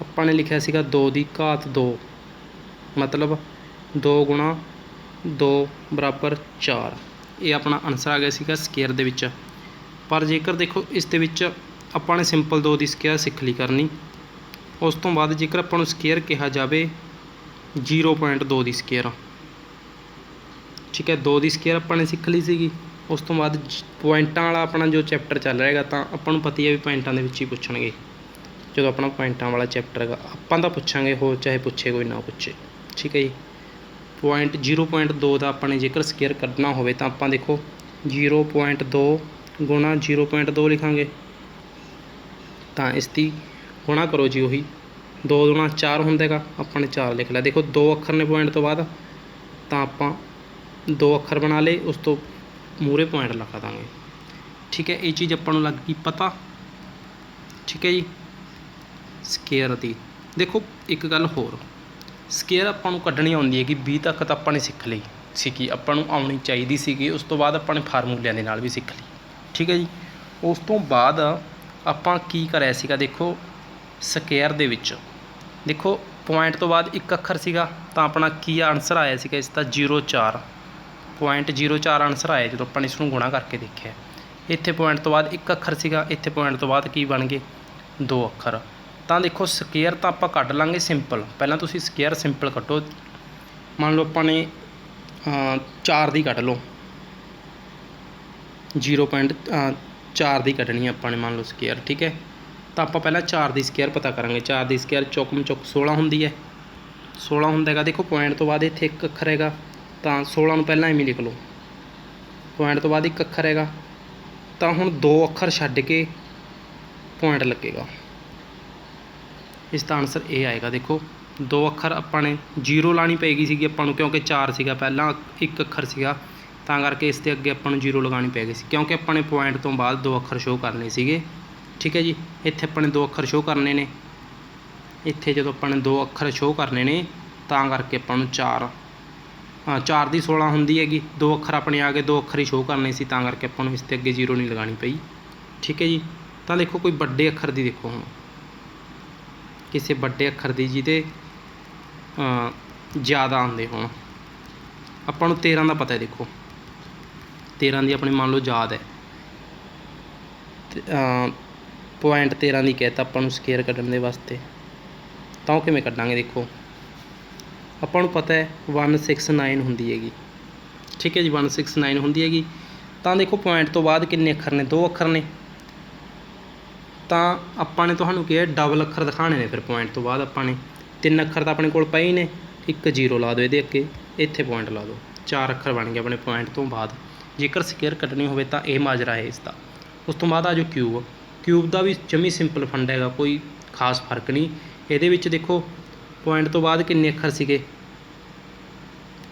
ਆਪਾਂ ਨੇ ਲਿਖਿਆ ਸੀਗਾ 2 ਦੀ ਘਾਤ 2, ਮਤਲਬ 2 ਗੁਣਾ 2 ਬਰਾਬਰ 4। ਇਹ ਆਪਣਾ ਆਂਸਰ ਆ ਗਿਆ ਸੀਗਾ ਸਕੇਅਰ ਦੇ ਵਿੱਚ। ਪਰ ਜੇਕਰ ਦੇਖੋ ਇਸ ਦੇ ਵਿੱਚ ਆਪਾਂ ਨੇ ਸਿੰਪਲ 2 ਦੀ ਸਕੇਅਰ ਸਿੱਖ ਲਈ ਕਰਨੀ। ਉਸ ਤੋਂ ਬਾਅਦ ਜੇਕਰ ਆਪਾਂ ਨੂੰ ਸਕੇਅਰ ਕਿਹਾ ਜਾਵੇ 0.2 ਦੀ ਸਕੇਅਰ। ਠੀਕ ਹੈ, 2 ਦੀ ਸਕੇਅਰ ਆਪਾਂ ਨੇ ਸਿੱਖ ਲਈ ਸੀਗੀ। ਉਸ ਤੋਂ ਬਾਅਦ ਪੁਆਇੰਟਾਂ ਵਾਲਾ ਆਪਣਾ ਜੋ ਚੈਪਟਰ ਚੱਲ ਰਿਹਾ ਹੈਗਾ, ਤਾਂ ਆਪਾਂ ਨੂੰ ਪਤਾ ਹੀ ਹੈ ਵੀ ਪੁਆਇੰਟਾਂ ਦੇ ਵਿੱਚ ਹੀ ਪੁੱਛਣਗੇ। ਜਦੋਂ ਆਪਣਾ ਪੁਆਇੰਟਾਂ ਵਾਲਾ ਚੈਪਟਰ ਹੈਗਾ ਆਪਾਂ ਤਾਂ ਪੁੱਛਾਂਗੇ, ਹੋਰ ਚਾਹੇ ਪੁੱਛੇ ਕੋਈ ਨਾ ਪੁੱਛੇ। ਠੀਕ ਹੈ ਜੀ, 0.2 ਦਾ ਆਪਾਂ ਨੇ ਜੇਕਰ ਸਕੇਅਰ ਕੱਢਣਾ ਹੋਵੇ ਤਾਂ ਆਪਾਂ ਦੇਖੋ 0.2 ਗੁਣਾ 0.2 ਲਿਖਾਂਗੇ। ਤਾਂ ਇਸ ਦੀ ਗੁਣਾ ਕਰੋ ਜੀ, ਉਹੀ 2 ਦੁਣਾ 4 ਹੁੰਦਾ ਹੈਗਾ, ਆਪਾਂ ਨੇ 4 ਲਿਖ ਲਿਆ। ਦੇਖੋ 2 ਅੱਖਰ ਨੇ ਪੁਆਇੰਟ ਤੋਂ ਬਾਅਦ, ਤਾਂ ਆਪਾਂ 2 ਅੱਖਰ ਬਣਾ ਲਏ, ਉਸ ਤੋਂ ਮੂਹਰੇ ਪੁਆਇੰਟ ਲਗਾ ਦਾਂਗੇ। ਠੀਕ ਹੈ, ਇਹ ਚੀਜ਼ ਆਪਾਂ ਨੂੰ ਲੱਗ ਗਈ ਪਤਾ। ਠੀਕ ਹੈ ਜੀ, ਸਕੇਅਰ ਦੀ ਦੇਖੋ ਇੱਕ ਗੱਲ ਹੋਰ, ਸਕੇਅਰ ਆਪਾਂ ਨੂੰ ਕੱਢਣੀ ਆਉਂਦੀ ਹੈਗੀ 20 ਤੱਕ ਤਾਂ ਆਪਾਂ ਨੇ ਸਿੱਖ ਲਈ ਸੀਗੀ, ਆਪਾਂ ਨੂੰ ਆਉਣੀ ਚਾਹੀਦੀ ਸੀਗੀ। ਉਸ ਤੋਂ ਬਾਅਦ ਆਪਾਂ ਨੇ ਫਾਰਮੂਲਿਆਂ ਦੇ ਨਾਲ ਵੀ ਸਿੱਖ ਲਈ। ਠੀਕ ਹੈ ਜੀ, ਉਸ ਤੋਂ ਬਾਅਦ ਆਪਾਂ ਕੀ ਕਰਿਆ ਸੀਗਾ? ਦੇਖੋ ਸਕੇਅਰ ਦੇ ਵਿੱਚ ਦੇਖੋ ਪੁਆਇੰਟ ਤੋਂ ਬਾਅਦ ਇੱਕ ਅੱਖਰ ਸੀਗਾ, ਤਾਂ ਆਪਣਾ ਕੀ ਆਂਸਰ ਆਇਆ ਸੀਗਾ ਇਸ ਦਾ 0.04 ਆਂਸਰ ਆਇਆ ਜਦੋਂ ਆਪਾਂ ਨੇ ਇਸ ਨੂੰ ਗੁਣਾ ਕਰਕੇ ਦੇਖਿਆ। ਇੱਥੇ ਪੁਆਇੰਟ ਤੋਂ ਬਾਅਦ ਇੱਕ ਅੱਖਰ ਸੀਗਾ, ਇੱਥੇ ਪੁਆਇੰਟ ਤੋਂ ਬਾਅਦ ਕੀ ਬਣ ਗਏ 2 ਅੱਖਰ। ਤਾਂ ਦੇਖੋ ਸਕੇਅਰ ਤਾਂ ਆਪਾਂ ਕੱਢ ਲਾਂਗੇ ਸਿੰਪਲ। ਪਹਿਲਾਂ ਤੁਸੀਂ ਸਕੇਅਰ ਸਿੰਪਲ ਕੱਢੋ। ਮੰਨ ਲਓ ਆਪਾਂ ਨੇ 4 ਦੀ ਕੱਢ ਲਓ, 0.4 ਦੀ ਕੱਢਣੀ ਹੈ ਆਪਾਂ ਨੇ ਮੰਨ ਲਓ ਸਕੇਅਰ। ਠੀਕ ਹੈ, ਤਾਂ ਆਪਾਂ ਪਹਿਲਾਂ 4 ਦੀ ਸਕੇਅਰ ਪਤਾ ਕਰਾਂਗੇ। 4 ਦੀ ਸਕੇਅਰ ਚੌਕਮ ਚੌਕ 16 ਹੁੰਦੀ ਹੈ, 16 ਹੁੰਦਾ ਹੈਗਾ। ਦੇਖੋ ਪੁਆਇੰਟ ਤੋਂ ਬਾਅਦ ਇੱਥੇ ਇੱਕ ਅੱਖਰ ਹੈਗਾ, ਤਾਂ 16 ਨੂੰ ਪਹਿਲਾਂ ਐਵੇਂ ਲਿਖ ਲਓ। ਪੁਆਇੰਟ ਤੋਂ ਬਾਅਦ ਇੱਕ ਅੱਖਰ ਹੈਗਾ, ਤਾਂ ਹੁਣ 2 ਅੱਖਰ ਛੱਡ ਕੇ ਪੁਆਇੰਟ ਲੱਗੇਗਾ। ਇਸ ਦਾ ਆਨਸਰ ਇਹ ਆਏਗਾ। ਦੇਖੋ 2 ਅੱਖਰ ਆਪਾਂ ਨੇ 0 ਲਾਣੀ ਪਏਗੀ ਸੀਗੀ ਆਪਾਂ ਨੂੰ, ਕਿਉਂਕਿ 4 ਸੀਗਾ ਪਹਿਲਾਂ ਇੱਕ ਅੱਖਰ ਸੀਗਾ, ਤਾਂ ਕਰਕੇ ਇਸ ਦੇ ਅੱਗੇ ਆਪਾਂ ਨੂੰ 0 ਲਗਾਉਣੀ ਪੈ ਗਈ ਸੀ, ਕਿਉਂਕਿ ਆਪਾਂ ਨੇ ਪੁਆਇੰਟ ਤੋਂ ਬਾਅਦ 2 ਅੱਖਰ ਸ਼ੋਅ ਕਰਨੇ ਸੀਗੇ। ਠੀਕ ਹੈ ਜੀ, ਇੱਥੇ ਆਪਾਂ ਨੇ 2 ਅੱਖਰ ਸ਼ੋਅ ਕਰਨੇ ਨੇ। ਇੱਥੇ ਜਦੋਂ ਆਪਾਂ ਨੇ 2 ਅੱਖਰ ਸ਼ੋਅ ਕਰਨੇ ਨੇ, ਤਾਂ ਕਰਕੇ ਆਪਾਂ ਨੂੰ 4 ਦੀ 16 ਹੁੰਦੀ ਹੈਗੀ। 2 ਅੱਖਰ ਆਪਣੇ ਆ ਗਏ, 2 ਅੱਖਰ ਹੀ ਸ਼ੋਅ ਕਰਨੇ ਸੀ, ਤਾਂ ਕਰਕੇ ਆਪਾਂ ਨੂੰ ਇਸ ਦੇ ਅੱਗੇ 0 ਨਹੀਂ ਲਗਾਉਣੀ ਪਈ। ਠੀਕ ਹੈ ਜੀ, ਤਾਂ ਦੇਖੋ ਕੋਈ ਵੱਡੇ ਅੱਖਰ ਦੀ ਦੇਖੋ, ਹੁਣ ਕਿਸੇ ਵੱਡੇ ਅੱਖਰ ਦੀ ਜਿਹਦੇ ਜ਼ਿਆਦਾ ਆਉਂਦੇ ਹੋਣ। ਆਪਾਂ ਨੂੰ 13 ਦਾ ਪਤਾ ਹੈ। ਦੇਖੋ 13 ਦੀ ਆਪਣੀ ਮੰਨ ਲਓ ਯਾਦ ਹੈ, ਪੁਆਇੰਟ 13 ਦੀ ਕਹਿ ਤਾ ਆਪਾਂ ਨੂੰ ਸਕੇਅਰ ਕੱਢਣ ਦੇ ਵਾਸਤੇ, ਤਾਂ ਉਹ ਕਿਵੇਂ ਕੱਢਾਂਗੇ? ਦੇਖੋ ਆਪਾਂ ਨੂੰ ਪਤਾ ਹੈ 169 ਹੁੰਦੀ ਹੈਗੀ। ਠੀਕ ਹੈ ਜੀ, 169 ਹੁੰਦੀ ਹੈਗੀ। ਤਾਂ ਦੇਖੋ ਪੁਆਇੰਟ ਤੋਂ ਬਾਅਦ ਕਿੰਨੇ ਅੱਖਰ ਨੇ? 2 ਅੱਖਰ ਨੇ। ਤਾਂ ਆਪਾਂ ਨੇ ਤੁਹਾਨੂੰ ਕਿਹਾ ਡਬਲ ਅੱਖਰ ਦਿਖਾਣੇ ਨੇ। ਫਿਰ ਪੁਆਇੰਟ ਤੋਂ ਬਾਅਦ ਆਪਾਂ ਨੇ 3 ਅੱਖਰ ਤਾਂ ਆਪਣੇ ਕੋਲ ਪਏ ਹੀ ਨੇ, ਇੱਕ 0 ਲਾ ਦਿਓ ਇਹਦੇ ਅੱਗੇ, ਇੱਥੇ ਪੁਆਇੰਟ ਲਾ ਦਿਓ, 4 ਅੱਖਰ ਬਣ ਗਏ ਆਪਣੇ ਪੁਆਇੰਟ ਤੋਂ ਬਾਅਦ। ਜੇਕਰ ਸਕੇਅਰ ਕੱਢਣੀ ਹੋਵੇ ਤਾਂ ਇਹ ਮਾਜਰਾ ਹੈ ਇਸ ਦਾ। ਉਸ ਤੋਂ ਬਾਅਦ ਆ ਜੋ ਕਿਊਬ ਦਾ ਵੀ ਜਮੀ ਸਿੰਪਲ ਫੰਡ ਹੈਗਾ, ਕੋਈ ਖਾਸ ਫਰਕ ਨਹੀਂ ਇਹਦੇ ਵਿੱਚ। ਦੇਖੋ ਪੁਆਇੰਟ ਤੋਂ ਬਾਅਦ ਕਿੰਨੇ ਅੱਖਰ ਸੀਗੇ?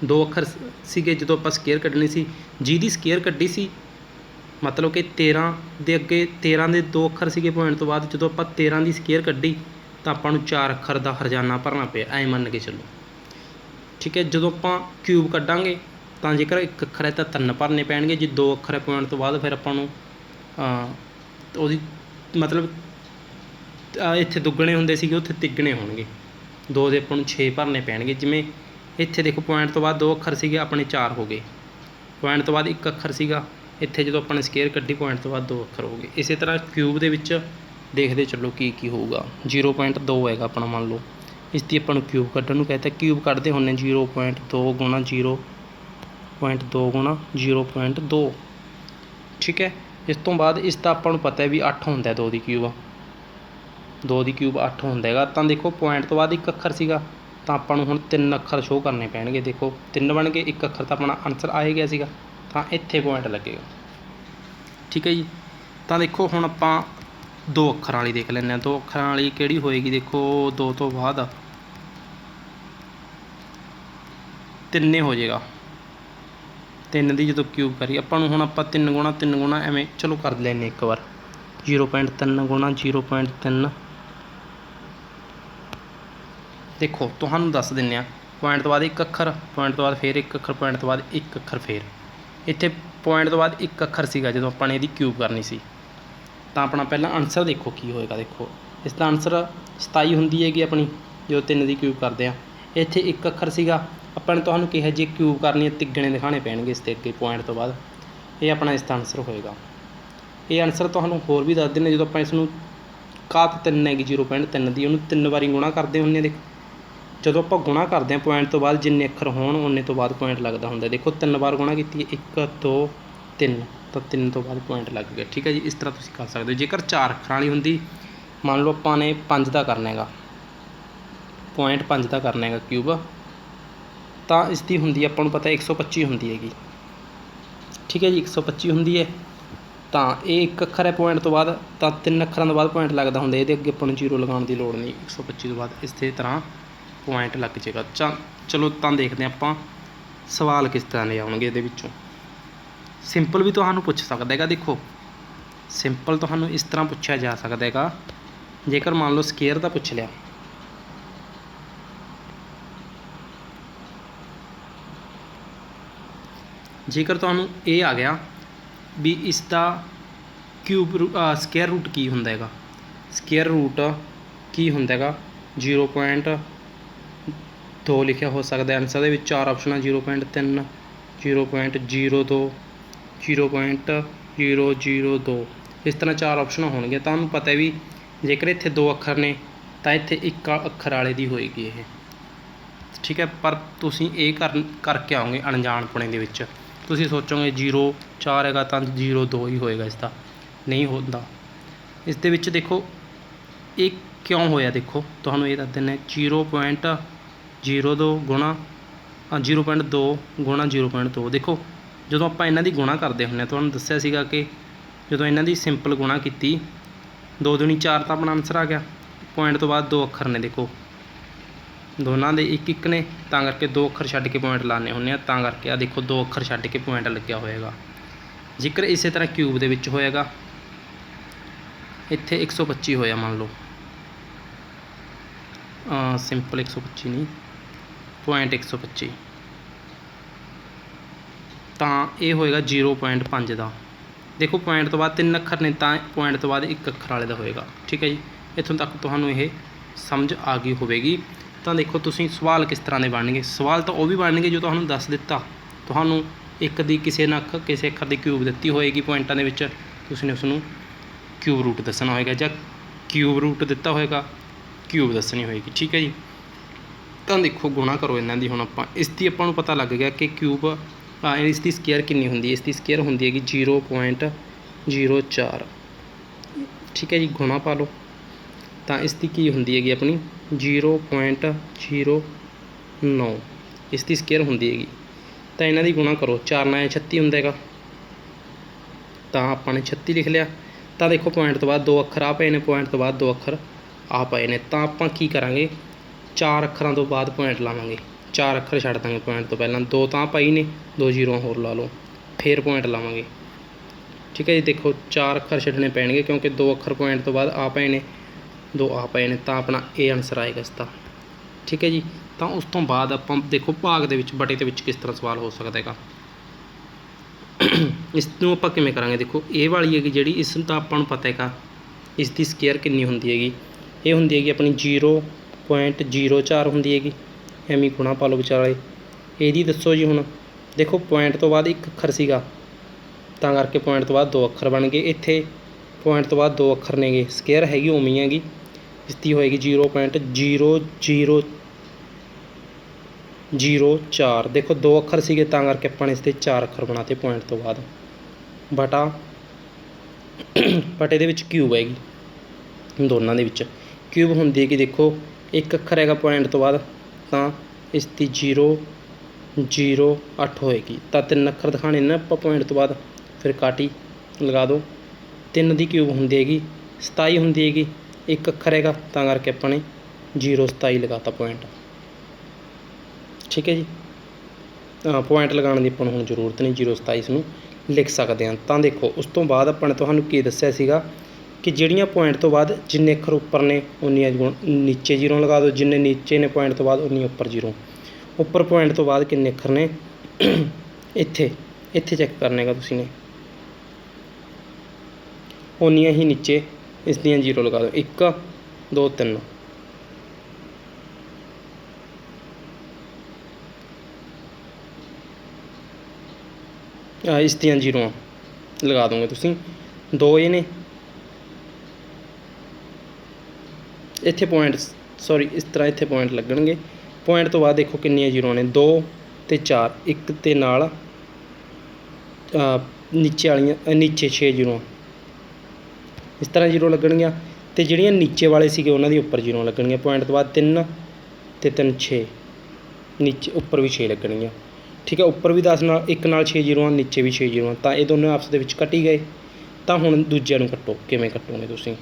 2 ਅੱਖਰ ਸੀਗੇ ਜਦੋਂ ਆਪਾਂ ਸਕੇਅਰ ਕੱਢਣੀ ਸੀ, ਜਿਹਦੀ ਸਕੇਅਰ ਕੱਢੀ ਸੀ मतलब कि 13 ਦੇ ਅੱਗੇ 13 ਦੇ 2 ਅੱਖਰ ਸੀਗੇ ਪੁਆਇੰਟ ਤੋਂ ਬਾਅਦ। ਜਦੋਂ ਆਪਾਂ 13 ਦੀ ਸਕੇਅਰ ਕੱਢੀ ਤਾਂ ਆਪਾਂ ਨੂੰ 4 ਅੱਖਰ ਦਾ ਹਰਜਾਨਾ ਭਰਨਾ ਪਿਆ, ਐਂ ਮੰਨ ਕੇ ਚੱਲੋ। ਠੀਕ ਹੈ, ਜਦੋਂ ਆਪਾਂ ਕਿਊਬ ਕੱਢਾਂਗੇ ਤਾਂ ਜੇਕਰ 1 ਅੱਖਰ ਹੈ ਤਾਂ 3 ਭਰਨੇ ਪੈਣਗੇ, ਜੇ 2 ਅੱਖਰ ਹੈ ਪੁਆਇੰਟ ਤੋਂ ਬਾਅਦ ਫਿਰ ਆਪਾਂ ਨੂੰ ਉਹਦੀ मतलब ਇੱਥੇ ਦੁੱਗਣੇ ਹੁੰਦੇ ਸੀਗੇ ਉੱਥੇ ਤਿੱਗਣੇ ਹੋਣਗੇ, 2 ਦੇ ਆਪਾਂ ਨੂੰ 6 ਭਰਨੇ ਪੈਣਗੇ। ਜਿਵੇਂ ਇੱਥੇ ਦੇਖੋ ਪੁਆਇੰਟ ਤੋਂ ਬਾਅਦ 2 ਅੱਖਰ ਸੀਗੇ ਆਪਣੇ 4 ਹੋ ਗਏ, ਪੁਆਇੰਟ ਤੋਂ ਬਾਅਦ 1 ਅੱਖਰ ਸੀਗਾ, ਇੱਥੇ ਜਦੋਂ ਆਪਾਂ ਨੇ ਸਕੇਅਰ ਕੱਢੀ ਪੁਆਇੰਟ ਤੋਂ ਬਾਅਦ 2 ਅੱਖਰ ਹੋ ਗਏ। ਇਸੇ ਤਰ੍ਹਾਂ ਕਿਊਬ ਦੇ ਵਿੱਚ ਦੇਖਦੇ ਚੱਲੋ ਕੀ ਹੋਊਗਾ। 0.2 ਹੈਗਾ ਆਪਣਾ ਮੰਨ ਲਓ, ਇਸ ਦੀ ਆਪਾਂ ਨੂੰ ਕਿਊਬ ਕੱਢਣ ਨੂੰ ਕਹਿੰਦਾ। ਕਿਊਬ ਕੱਢਦੇ ਹੁੰਦੇ 0.2 ਗੁਣਾ 0.2 ਗੁਣਾ 0.2। ਠੀਕ ਹੈ, ਇਸ ਤੋਂ ਬਾਅਦ ਇਸ ਦਾ ਆਪਾਂ ਨੂੰ ਪਤਾ ਵੀ 8 ਹੁੰਦਾ 2 ਦੀ ਕਿਊਬ, 2 ਦੀ ਕਿਊਬ 8 ਹੁੰਦਾ ਹੈਗਾ। ਤਾਂ ਦੇਖੋ ਪੁਆਇੰਟ ਤੋਂ ਬਾਅਦ 1 ਅੱਖਰ ਸੀਗਾ ਤਾਂ ਆਪਾਂ ਨੂੰ ਹੁਣ 3 ਅੱਖਰ ਸ਼ੋਅ ਕਰਨੇ ਪੈਣਗੇ। ਦੇਖੋ 3 ਬਣ ਗਏ, 1 ਅੱਖਰ ਤਾਂ ਆਪਣਾ ਆਨਸਰ ਆ ਹੀ ਗਿਆ ਸੀਗਾ, ਤਾਂ ਇੱਥੇ ਪੁਆਇੰਟ ਲੱਗੇਗਾ। ਠੀਕ ਹੈ ਜੀ, ਤਾਂ ਦੇਖੋ ਹੁਣ ਆਪਾਂ 2 ਅੱਖਰਾਂ ਵਾਲੀ ਦੇਖ ਲੈਂਦੇ ਹਾਂ। 2 ਅੱਖਰਾਂ ਵਾਲੀ ਕਿਹੜੀ ਹੋਏਗੀ, ਦੇਖੋ 2 ਤੋਂ ਬਾਅਦ 3 ਹੋ ਜਾਏਗਾ। 3 ਦੀ ਜਦੋਂ ਕਿਊਬ ਕਰੀ ਆਪਾਂ ਨੂੰ ਹੁਣ ਆਪਾਂ 3 ਗੁਣਾ ਐਵੇਂ ਚਲੋ ਕਰ ਲੈਂਦੇ ਇੱਕ ਵਾਰ। 0.3 ਗੁਣਾ 0.3। ਦੇਖੋ ਤੁਹਾਨੂੰ ਦੱਸ ਦਿੰਦੇ ਹਾਂ, ਪੁਆਇੰਟ ਤੋਂ ਬਾਅਦ 1 ਅੱਖਰ, ਪੁਆਇੰਟ ਤੋਂ ਬਾਅਦ ਫਿਰ 1 ਅੱਖਰ, ਪੁਆਇੰਟ ਤੋਂ ਬਾਅਦ 1 ਅੱਖਰ, ਫਿਰ ਇੱਥੇ ਪੁਆਇੰਟ ਤੋਂ ਬਾਅਦ 1 ਅੱਖਰ ਸੀਗਾ ਜਦੋਂ ਆਪਾਂ ਨੇ ਇਹਦੀ ਕਿਊਬ ਕਰਨੀ ਸੀ। ਤਾਂ ਆਪਣਾ ਪਹਿਲਾਂ ਆਨਸਰ ਦੇਖੋ ਕੀ ਹੋਏਗਾ। ਦੇਖੋ ਇਸ ਦਾ ਆਨਸਰ 27 ਹੁੰਦੀ ਹੈਗੀ ਆਪਣੀ ਜਦੋਂ 3 ਦੀ ਕਿਊਬ ਕਰਦੇ ਹਾਂ। ਇੱਥੇ 1 ਅੱਖਰ ਸੀਗਾ, ਆਪਾਂ ਨੇ ਤੁਹਾਨੂੰ ਕਿਹਾ ਜੇ ਕਿਊਬ ਕਰਨੀ ਹੈ ਤਿੱਗਣੇ ਦਿਖਾਉਣੇ ਪੈਣਗੇ ਇਸ ਦੇ ਅੱਗੇ ਪੁਆਇੰਟ ਤੋਂ ਬਾਅਦ। ਇਹ ਆਪਣਾ ਇਸ ਦਾ ਆਨਸਰ ਹੋਏਗਾ। ਇਹ ਆਨਸਰ ਤੁਹਾਨੂੰ ਹੋਰ ਵੀ ਦੱਸ ਦਿੰਦੇ, ਜਦੋਂ ਆਪਾਂ ਇਸ ਨੂੰ ਘਾਤ 3 ਹੈਗੀ 0.3 ਦੀ, ਉਹਨੂੰ 3 ਵਾਰੀ ਗੁਣਾ ਕਰਦੇ ਹੁੰਦੇ ਹਾਂ। ਦੇਖੋ ਜਦੋਂ ਆਪਾਂ ਗੁਣਾ ਕਰਦੇ ਹਾਂ ਪੁਆਇੰਟ ਤੋਂ ਬਾਅਦ ਜਿੰਨੇ ਅੱਖਰ ਹੋਣ ਉਨੇ ਤੋਂ ਬਾਅਦ ਪੁਆਇੰਟ ਲੱਗਦਾ ਹੁੰਦਾ। ਦੇਖੋ 3 ਵਾਰ ਗੁਣਾ ਕੀਤੀ 1 2 3 ਤਾਂ 3 ਤੋਂ ਬਾਅਦ ਪੁਆਇੰਟ ਲੱਗ ਗਿਆ। ਠੀਕ ਹੈ ਜੀ, ਇਸ ਤਰ੍ਹਾਂ ਤੁਸੀਂ ਕਰ ਸਕਦੇ ਹੋ। ਜੇਕਰ 4 ਅੱਖਰਾਂ ਵਾਲੀ ਹੁੰਦੀ, ਮੰਨ ਲਓ ਆਪਾਂ ਨੇ 5 ਦਾ ਕਰਨਾ ਹੈਗਾ, ਪੁਆਇੰਟ 5 ਦਾ ਕਰਨਾ ਹੈਗਾ ਕਿਊਬ, ਤਾਂ ਇਸ ਦੀ ਹੁੰਦੀ ਆਪਾਂ ਨੂੰ ਪਤਾ 125 ਹੁੰਦੀ ਹੈਗੀ। ਠੀਕ ਹੈ ਜੀ, 125 ਹੁੰਦੀ ਹੈ। ਤਾਂ ਇਹ 1 ਅੱਖਰ ਹੈ ਪੁਆਇੰਟ ਤੋਂ ਬਾਅਦ, ਤਾਂ 3 ਅੱਖਰਾਂ ਤੋਂ ਬਾਅਦ ਪੁਆਇੰਟ ਲੱਗਦਾ ਹੁੰਦਾ। ਇਹਦੇ ਅੱਗੇ ਆਪਾਂ ਨੂੰ 0 ਲਗਾਉਣ ਦੀ ਲੋੜ ਨਹੀਂ, 125 ਤੋਂ ਬਾਅਦ ਇਸੇ ਤਰ੍ਹਾਂ ਪੁਆਇੰਟ ਲੱਗ ਜਾਏਗਾ। ਚਲੋ ਤਾਂ ਦੇਖਦੇ ਹਾਂ ਆਪਾਂ ਸਵਾਲ ਕਿਸ ਤਰ੍ਹਾਂ ਦੇ ਆਉਣਗੇ ਇਹਦੇ ਵਿੱਚੋਂ। ਸਿੰਪਲ ਵੀ ਤੁਹਾਨੂੰ ਪੁੱਛ ਸਕਦਾ ਹੈਗਾ। ਦੇਖੋ ਸਿੰਪਲ ਤੁਹਾਨੂੰ ਇਸ ਤਰ੍ਹਾਂ ਪੁੱਛਿਆ ਜਾ ਸਕਦਾ ਹੈਗਾ, ਜੇਕਰ ਮੰਨ ਲਓ ਸਕੇਅਰ ਦਾ ਪੁੱਛ ਲਿਆ, ਜੇਕਰ ਤੁਹਾਨੂੰ ਇਹ ਆ ਗਿਆ ਵੀ ਇਸ ਦਾ ਕਿਊਬ ਸਕੇਅਰ ਰੂਟ ਕੀ ਹੁੰਦਾ ਹੈਗਾ, ਸਕੇਅਰ ਰੂਟ ਕੀ ਹੁੰਦਾ ਹੈਗਾ 0.2 ਲਿਖਿਆ ਹੋ ਸਕਦਾ ਆਨਸਰ ਦੇ ਵਿੱਚ। 4 ਆਪਸ਼ਨਾਂ 0.3 0.02 0.002 ਇਸ ਤਰ੍ਹਾਂ 4 ਆਪਸ਼ਨਾਂ ਹੋਣਗੀਆਂ। ਤੁਹਾਨੂੰ ਪਤਾ ਵੀ ਜੇਕਰ ਇੱਥੇ 2 ਅੱਖਰ ਨੇ ਤਾਂ ਇੱਥੇ 1 ਅੱਖਰ ਵਾਲੇ ਦੀ ਹੋਏਗੀ ਇਹ। ਠੀਕ ਹੈ, ਪਰ ਤੁਸੀਂ ਇਹ ਕਰਕੇ ਆਓਗੇ ਅਣਜਾਣਪੁਣੇ ਦੇ ਵਿੱਚ, ਤੁਸੀਂ ਸੋਚੋਗੇ 0.4 ਹੈਗਾ ਤਾਂ 0.2 ਹੀ ਹੋਏਗਾ, ਇਸ ਦਾ ਨਹੀਂ ਹੁੰਦਾ। ਇਸ ਦੇ ਵਿੱਚ ਦੇਖੋ ਇਹ ਕਿਉਂ ਹੋਇਆ, ਦੇਖੋ ਤੁਹਾਨੂੰ ਇਹ ਦੱਸ ਦਿੰਦੇ 0.02 ਗੁਣਾ 0.2 ਗੁਣਾ 0.2। ਦੇਖੋ ਜਦੋਂ ਆਪਾਂ ਇਹਨਾਂ ਦੀ ਗੁਣਾ ਕਰਦੇ ਹੁੰਦੇ ਹਾਂ, ਤੁਹਾਨੂੰ ਦੱਸਿਆ ਸੀਗਾ ਕਿ ਜਦੋਂ ਇਹਨਾਂ ਦੀ ਸਿੰਪਲ ਗੁਣਾ ਕੀਤੀ 2 ਦੂਣੀ 4 ਤਾਂ ਆਪਣਾ ਆਨਸਰ ਆ ਗਿਆ। ਪੁਆਇੰਟ ਤੋਂ ਬਾਅਦ 2 ਅੱਖਰ ਨੇ, ਦੇਖੋ ਦੋਨਾਂ ਦੇ 1 ਨੇ, ਤਾਂ ਕਰਕੇ 2 ਅੱਖਰ ਛੱਡ ਕੇ ਪੁਆਇੰਟ ਲਾਉਂਦੇ ਹੁੰਦੇ ਆ, ਤਾਂ ਕਰਕੇ ਆ ਦੇਖੋ 2 ਅੱਖਰ ਛੱਡ ਕੇ ਪੁਆਇੰਟ ਲੱਗਿਆ ਹੋਏਗਾ। ਜੇਕਰ ਇਸੇ ਤਰ੍ਹਾਂ ਕਿਊਬ ਦੇ ਵਿੱਚ ਹੋਏਗਾ, ਇੱਥੇ 125 ਹੋਇਆ ਮੰਨ ਲਓ, ਸਿੰਪਲ 125 ਨਹੀਂ ਪੁਆਇੰਟ 125, ਤਾਂ ਇਹ ਹੋਏਗਾ 0.5 ਦਾ। ਦੇਖੋ ਪੁਆਇੰਟ ਤੋਂ ਬਾਅਦ 3 ਅੱਖਰ ਨੇ ਤਾਂ ਪੁਆਇੰਟ ਤੋਂ ਬਾਅਦ 1 ਅੱਖਰ ਵਾਲੇ ਦਾ ਹੋਏਗਾ। ਠੀਕ ਹੈ ਜੀ, ਇੱਥੋਂ ਤੱਕ ਤੁਹਾਨੂੰ ਇਹ ਸਮਝ ਆ ਗਈ ਹੋਵੇਗੀ। ਤਾਂ ਦੇਖੋ ਤੁਸੀਂ ਸਵਾਲ ਕਿਸ ਤਰ੍ਹਾਂ ਦੇ ਬਣਨਗੇ। ਸਵਾਲ ਤਾਂ ਉਹ ਵੀ ਬਣਨਗੇ ਜੋ ਤੁਹਾਨੂੰ ਦੱਸ ਦਿੱਤਾ, ਤੁਹਾਨੂੰ ਇੱਕ ਦੀ ਕਿਸੇ ਅੱਖਰ ਦੀ ਕਿਊਬ ਦਿੱਤੀ ਹੋਏਗੀ ਪੁਆਇੰਟਾਂ ਦੇ ਵਿੱਚ, ਤੁਸੀਂ ਉਸ ਨੂੰ ਕਿਊਬ ਰੂਟ ਦੱਸਣਾ ਹੋਏਗਾ, ਜਾਂ ਕਿਊਬ ਰੂਟ ਦਿੱਤਾ ਹੋਏਗਾ ਕਿਊਬ ਦੱਸਣੀ ਹੋਏਗੀ। ਠੀਕ ਹੈ ਜੀ, ਤਾਂ ਦੇਖੋ ਗੁਣਾ ਕਰੋ ਇਹਨਾਂ ਦੀ। ਹੁਣ ਆਪਾਂ ਇਸ ਦੀ ਆਪਾਂ ਨੂੰ ਪਤਾ ਲੱਗ ਗਿਆ ਕਿ ਕਿਊਬ ਇਸ ਦੀ ਸਕੇਅਰ ਕਿੰਨੀ ਹੁੰਦੀ ਹੈ। ਇਸ ਦੀ ਸਕੇਅਰ ਹੁੰਦੀ ਹੈਗੀ 0.04। ਠੀਕ ਹੈ ਜੀ, ਗੁਣਾ ਪਾ ਲਓ ਤਾਂ ਇਸ ਦੀ ਕੀ ਹੁੰਦੀ ਹੈਗੀ ਆਪਣੀ 0.09 ਇਸ ਦੀ ਸਕੇਅਰ ਹੁੰਦੀ ਹੈਗੀ। ਤਾਂ ਇਹਨਾਂ ਦੀ ਗੁਣਾ ਕਰੋ, 4 ਨਾਲ 36 ਹੁੰਦਾ ਹੈਗਾ, ਤਾਂ ਆਪਾਂ ਨੇ 36 ਲਿਖ ਲਿਆ। ਤਾਂ ਦੇਖੋ ਪੁਆਇੰਟ ਤੋਂ ਬਾਅਦ 2 ਅੱਖਰ ਆ ਪਏ ਨੇ, ਪੁਆਇੰਟ ਤੋਂ ਬਾਅਦ 2 ਅੱਖਰ ਆ ਪਏ ਨੇ, ਤਾਂ ਆਪਾਂ ਕੀ ਕਰਾਂਗੇ 4 ਅੱਖਰਾਂ ਤੋਂ ਬਾਅਦ ਪੁਆਇੰਟ ਲਾਵਾਂਗੇ। 4 ਅੱਖਰ ਛੱਡ ਦਾਂਗੇ ਪੁਆਇੰਟ ਤੋਂ ਪਹਿਲਾਂ। 2 ਤਾਂ ਪਈ ਨੇ, 2 ਜ਼ੀਰੋ ਹੋਰ ਲਾ ਲਓ, ਫਿਰ ਪੁਆਇੰਟ ਲਾਵਾਂਗੇ। ठीक है जी, देखो 4 ਅੱਖਰ ਛੱਡਣੇ ਪੈਣਗੇ क्योंकि 2 ਅੱਖਰ ਪੁਆਇੰਟ ਤੋਂ ਬਾਅਦ ਆ ਪਏ ਨੇ, 2 ਆ ਪਏ ਨੇ, ਤਾਂ ਆਪਣਾ ਇਹ ਆਨਸਰ ਆਏਗਾ ਇਸ ਦਾ। ठीक है जी, ਤਾਂ ਉਸ ਤੋਂ ਬਾਅਦ ਆਪਾਂ ਦੇਖੋ ਭਾਗ ਦੇ ਵਿੱਚ ਬਟੇ ਦੇ ਵਿੱਚ ਕਿਸ ਤਰ੍ਹਾਂ ਸਵਾਲ ਹੋ ਸਕਦਾ ਹੈਗਾ। ਇਸ ਨੂੰ ਆਪਾਂ ਕਿਵੇਂ ਕਰਾਂਗੇ, ਦੇਖੋ ਇਹ ਵਾਲੀ ਹੈਗੀ ਜਿਹੜੀ, ਇਸ ਨੂੰ ਤਾਂ ਆਪਾਂ ਨੂੰ ਪਤਾ ਹੈਗਾ ਇਸ ਦੀ ਸਕੁਅਰ ਕਿੰਨੀ ਹੁੰਦੀ ਹੈਗੀ। ਇਹ ਹੁੰਦੀ ਹੈਗੀ ਆਪਣੀ 0.04 ਹੁੰਦੀ ਹੈਗੀ, ਐਵੇਂ ਗੁਣਾ ਪਾ ਲਓ ਵਿਚਾਲੇ। ਇਹਦੀ ਦੱਸੋ ਜੀ। ਹੁਣ ਦੇਖੋ ਪੁਆਇੰਟ ਤੋਂ ਬਾਅਦ ਇੱਕ ਅੱਖਰ ਸੀਗਾ ਤਾਂ ਕਰਕੇ ਪੁਆਇੰਟ ਤੋਂ ਬਾਅਦ 2 ਅੱਖਰ ਬਣ ਗਏ। ਇੱਥੇ ਪੁਆਇੰਟ ਤੋਂ ਬਾਅਦ 2 ਅੱਖਰ ਨੇਗੇ, ਸਕੁਅਰ ਹੈਗੀ ਉਵੇਂ ਹੀ ਹੈਗੀ। ਇਸ ਦੀ ਹੋਏਗੀ 0.0004। ਦੇਖੋ 2 ਅੱਖਰ ਸੀਗੇ ਤਾਂ ਕਰਕੇ ਆਪਾਂ ਨੇ ਇਸ ਦੇ 4 ਅੱਖਰ ਬਣਾਤੇ ਪੁਆਇੰਟ ਤੋਂ ਬਾਅਦ। ਬਟੇ ਦੇ ਵਿੱਚ ਕਿਊਬ ਹੈਗੀ, ਦੋਨਾਂ ਦੇ ਵਿੱਚ ਕਿਊਬ ਹੁੰਦੀ ਹੈਗੀ। ਦੇਖੋ ਇੱਕ ਅੱਖਰ ਹੈਗਾ ਪੁਆਇੰਟ ਤੋਂ ਬਾਅਦ ਤਾਂ ਇਸ ਦੀ 0.08 ਹੋਏਗੀ। ਤਾਂ 3 ਅੱਖਰ ਦਿਖਾਣੇ ਨੇ ਆਪਾਂ ਪੁਆਇੰਟ ਤੋਂ ਬਾਅਦ, ਫਿਰ ਕਾਟੀ ਲਗਾ ਦਿਓ। 3 ਦੀ ਕਿਊਬ ਹੁੰਦੀ ਹੈਗੀ 27 ਹੁੰਦੀ ਹੈਗੀ। ਇੱਕ ਅੱਖਰ ਹੈਗਾ ਤਾਂ ਕਰਕੇ ਆਪਾਂ ਨੇ 0.27 ਲਗਾਤਾ ਪੁਆਇੰਟ। ਠੀਕ ਹੈ ਜੀ, ਪੁਆਇੰਟ ਲਗਾਉਣ ਦੀ ਆਪਾਂ ਨੂੰ ਹੁਣ ਜ਼ਰੂਰਤ ਨਹੀਂ, 0.27 ਇਸ ਨੂੰ ਲਿਖ ਸਕਦੇ ਹਾਂ। ਤਾਂ ਦੇਖੋ ਉਸ ਤੋਂ ਬਾਅਦ ਆਪਾਂ ਨੇ ਤੁਹਾਨੂੰ ਕੀ ਦੱਸਿਆ ਸੀਗਾ ਕਿ ਜਿਹੜੀਆਂ ਪੁਆਇੰਟ ਤੋਂ ਬਾਅਦ ਜਿੰਨੇ ਅੱਖਰ ਉੱਪਰ ਨੇ ਉਨੀਆਂ ਨੀਚੇ 0 ਲਗਾ ਦਿਓ, ਜਿੰਨੇ ਨੀਚੇ ਨੇ ਪੁਆਇੰਟ ਤੋਂ ਬਾਅਦ ਉਨੀਆਂ ਉੱਪਰ 0। ਉੱਪਰ ਪੁਆਇੰਟ ਤੋਂ ਬਾਅਦ ਕਿੰਨੇ ਅੱਖਰ ਨੇ ਇੱਥੇ ਚੈੱਕ ਕਰਨੇ ਗਾ ਤੁਸੀਂ ਨੇ, ਉਨੀਆਂ ਹੀ ਨੀਚੇ ਇਸ ਦੀਆਂ 0 ਲਗਾ ਦਿਓ। 1 2 3 ਇਸ ਦੀਆਂ 0 ਲਗਾ ਦੋਗੇ ਤੁਸੀਂ। 2 ਇਹ ਨੇ ਇੱਥੇ ਪੁਆਇੰਟ, ਸੌਰੀ ਇਸ ਤਰ੍ਹਾਂ ਇੱਥੇ ਪੁਆਇੰਟ ਲੱਗਣਗੇ। ਪੁਆਇੰਟ ਤੋਂ ਬਾਅਦ ਦੇਖੋ ਕਿੰਨੀਆਂ 0 ਨੇ, 2 ਤੇ 4, 1 ਤੇ ਨਾਲ ਨੀਚੇ ਵਾਲੀਆਂ ਨੀਚੇ 6 0 ਇਸ ਤਰ੍ਹਾਂ 0 ਲੱਗਣਗੀਆਂ। ਅਤੇ ਜਿਹੜੀਆਂ ਨੀਚੇ ਵਾਲੇ ਸੀਗੇ ਉਹਨਾਂ ਦੀ ਉੱਪਰ 0 ਲੱਗਣਗੀਆਂ। ਪੁਆਇੰਟ ਤੋਂ ਬਾਅਦ 3 ਤੇ 3 6, ਨੀਚੇ ਉੱਪਰ ਵੀ 6 ਲੱਗਣਗੀਆਂ। ਠੀਕ ਹੈ, ਉੱਪਰ ਵੀ 10 ਨਾਲ 1 ਨਾਲ 6 0 ਨੀਚੇ ਵੀ 6 0 ਤਾਂ ਇਹ ਦੋਨੋਂ ਆਪਸ ਦੇ ਵਿੱਚ ਕੱਟੀ ਗਏ। ਤਾਂ ਹੁਣ ਦੂਜਿਆਂ ਨੂੰ ਕੱਟੋ, ਕਿਵੇਂ ਕੱਟੋਗੇ ਤੁਸੀਂ।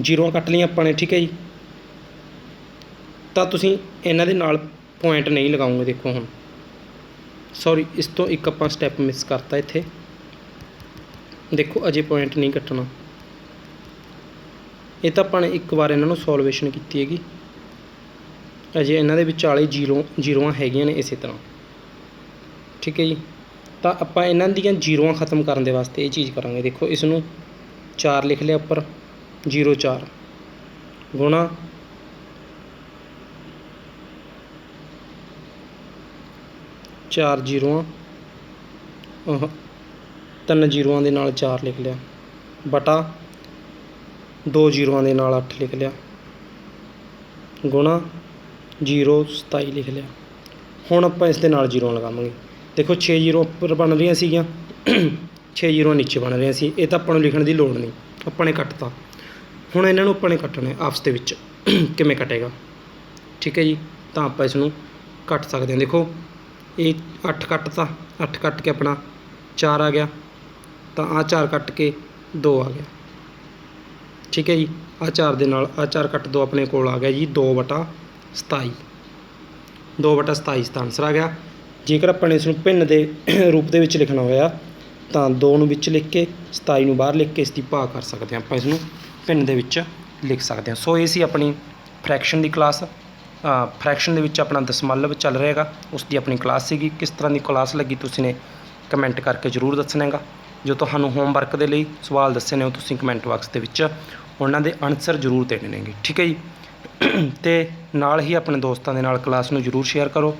0 ਕੱਟ ਲਈਆਂ ਆਪਾਂ ਨੇ। ਠੀਕ ਹੈ ਜੀ, ਤਾਂ ਤੁਸੀਂ ਇਹਨਾਂ ਦੇ ਨਾਲ ਪੁਆਇੰਟ ਨਹੀਂ ਲਗਾਓਗੇ। ਦੇਖੋ ਹੁਣ ਸੌਰੀ, ਇਸ ਤੋਂ ਇੱਕ ਆਪਾਂ ਸਟੈਪ ਮਿਸ ਕਰਤਾ ਇੱਥੇ। ਦੇਖੋ ਅਜੇ ਪੁਆਇੰਟ ਨਹੀਂ ਕੱਟਣਾ, ਇਹ ਤਾਂ ਆਪਾਂ ਨੇ ਇੱਕ ਵਾਰ ਇਹਨਾਂ ਨੂੰ ਸੋਲਵੇਸ਼ਨ ਕੀਤੀ ਹੈਗੀ। ਅਜੇ ਇਹਨਾਂ ਦੇ ਵਿਚਾਲੇ 0 ਹੈਗੀਆਂ ਨੇ ਇਸੇ ਤਰ੍ਹਾਂ। ਠੀਕ ਹੈ ਜੀ, ਤਾਂ ਆਪਾਂ ਇਹਨਾਂ ਦੀਆਂ 0 ਖਤਮ ਕਰਨ ਦੇ ਵਾਸਤੇ ਇਹ ਚੀਜ਼ ਕਰਾਂਗੇ। ਦੇਖੋ ਇਸ ਨੂੰ 4 ਲਿਖ ਲਿਆ ਉੱਪਰ, 0.4 ਗੁਣਾ 4 0 3 0 ਦੇ ਨਾਲ 4 ਲਿਖ ਲਿਆ, ਬਟਾ 2 0 ਦੇ ਨਾਲ 8 ਲਿਖ ਲਿਆ, ਗੁਣਾ 0.27 ਲਿਖ ਲਿਆ। ਹੁਣ ਆਪਾਂ ਇਸ ਦੇ ਨਾਲ 0 ਲਗਾਵਾਂਗੇ। ਦੇਖੋ 6 0 ਉੱਪਰ ਬਣ ਰਹੀਆਂ ਸੀਗੀਆਂ, 6 0 ਨੀਚੇ ਬਣ ਰਹੀਆਂ ਸੀ। ਇਹ ਤਾਂ ਆਪਾਂ ਨੂੰ ਲਿਖਣ ਦੀ ਲੋੜ ਨਹੀਂ, ਆਪਾਂ ਨੇ ਕੱਟਤਾ। ਹੁਣ ਇਹਨਾਂ ਨੂੰ ਆਪਾਂ ਨੇ ਕੱਟਣਾ ਆਪਸ ਦੇ ਵਿੱਚ। ਕਿਵੇਂ ਕੱਟੇਗਾ, ਠੀਕ ਹੈ ਜੀ, ਤਾਂ ਆਪਾਂ ਇਸ ਨੂੰ ਕੱਟ ਸਕਦੇ ਹਾਂ। ਦੇਖੋ ਇਹ 8 ਕੱਟਤਾ, 8 ਕੱਟ ਕੇ ਆਪਣਾ 4 ਆ ਗਿਆ, ਤਾਂ ਆਹ 4 ਕੱਟ ਕੇ 2 ਆ ਗਿਆ। ਠੀਕ ਹੈ ਜੀ, ਆਹ 4 ਦੇ ਨਾਲ ਆਹ 4 ਕੱਟ 2 ਆਪਣੇ ਕੋਲ ਆ ਗਿਆ ਜੀ 2/27। 2/27 ਇਸ ਦਾ ਆਨਸਰ ਆ ਗਿਆ। ਜੇਕਰ ਆਪਾਂ ਨੇ ਇਸ ਨੂੰ ਭਿੰਨ ਦੇ ਰੂਪ ਦੇ ਵਿੱਚ ਲਿਖਣਾ ਹੋਇਆ ਤਾਂ 2 ਨੂੰ ਵਿੱਚ ਲਿਖ ਕੇ 27 ਨੂੰ ਬਾਹਰ ਲਿਖ ਕੇ ਇਸ ਦੀ ਭਾਗ ਕਰ ਸਕਦੇ ਹਾਂ। ਆਪਾਂ ਇਸ ਨੂੰ ਭਿੰਨ ਦੇ ਵਿੱਚ ਲਿਖ ਸਕਦੇ ਹਾਂ। ਸੋ ਇਹ ਸੀ ਆਪਣੀ ਫਰੈਕਸ਼ਨ ਦੀ ਕਲਾਸ। ਫਰੈਕਸ਼ਨ ਦੇ ਵਿੱਚ ਆਪਣਾ ਦਸਮਲਵ ਚੱਲ ਰਿਹਾ ਹੈਗਾ, ਉਸ ਦੀ ਆਪਣੀ ਕਲਾਸ ਸੀਗੀ। ਕਿਸ ਤਰ੍ਹਾਂ ਦੀ ਕਲਾਸ ਲੱਗੀ ਤੁਸੀਂ ਨੇ ਕਮੈਂਟ ਕਰਕੇ ਜ਼ਰੂਰ ਦੱਸਣਾ ਹੈਗਾ। ਜੋ ਤੁਹਾਨੂੰ ਹੋਮਵਰਕ ਦੇ ਲਈ ਸਵਾਲ ਦੱਸੇ ਨੇ ਉਹ ਤੁਸੀਂ ਕਮੈਂਟ ਬਾਕਸ ਦੇ ਵਿੱਚ ਉਹਨਾਂ ਦੇ ਆਨਸਰ ਜ਼ਰੂਰ ਦੇਣੇ ਨੇਗੇ। ਠੀਕ ਹੈ ਜੀ, ਅਤੇ ਨਾਲ ਹੀ ਆਪਣੇ ਦੋਸਤਾਂ ਦੇ ਨਾਲ ਕਲਾਸ ਨੂੰ ਜ਼ਰੂਰ ਸ਼ੇਅਰ ਕਰੋ।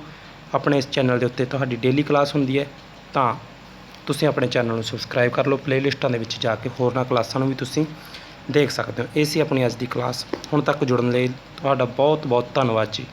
ਆਪਣੇ ਇਸ ਚੈਨਲ ਦੇ ਉੱਤੇ ਤੁਹਾਡੀ ਡੇਲੀ ਕਲਾਸ ਹੁੰਦੀ ਹੈ, ਤਾਂ ਤੁਸੀਂ ਆਪਣੇ ਚੈਨਲ ਨੂੰ ਸਬਸਕ੍ਰਾਈਬ ਕਰ ਲਓ। ਪਲੇਲਿਸਟਾਂ ਦੇ ਵਿੱਚ ਜਾ ਕੇ ਹੋਰਨਾਂ ਕਲਾਸਾਂ ਨੂੰ ਵੀ ਤੁਸੀਂ ਦੇਖ ਸਕਦੇ ਹੋ। ਇਹ ਸੀ ਆਪਣੀ ਅੱਜ ਦੀ ਕਲਾਸ। ਹੁਣ ਤੱਕ ਜੁੜਨ ਲਈ ਤੁਹਾਡਾ ਬਹੁਤ ਬਹੁਤ ਧੰਨਵਾਦ ਜੀ।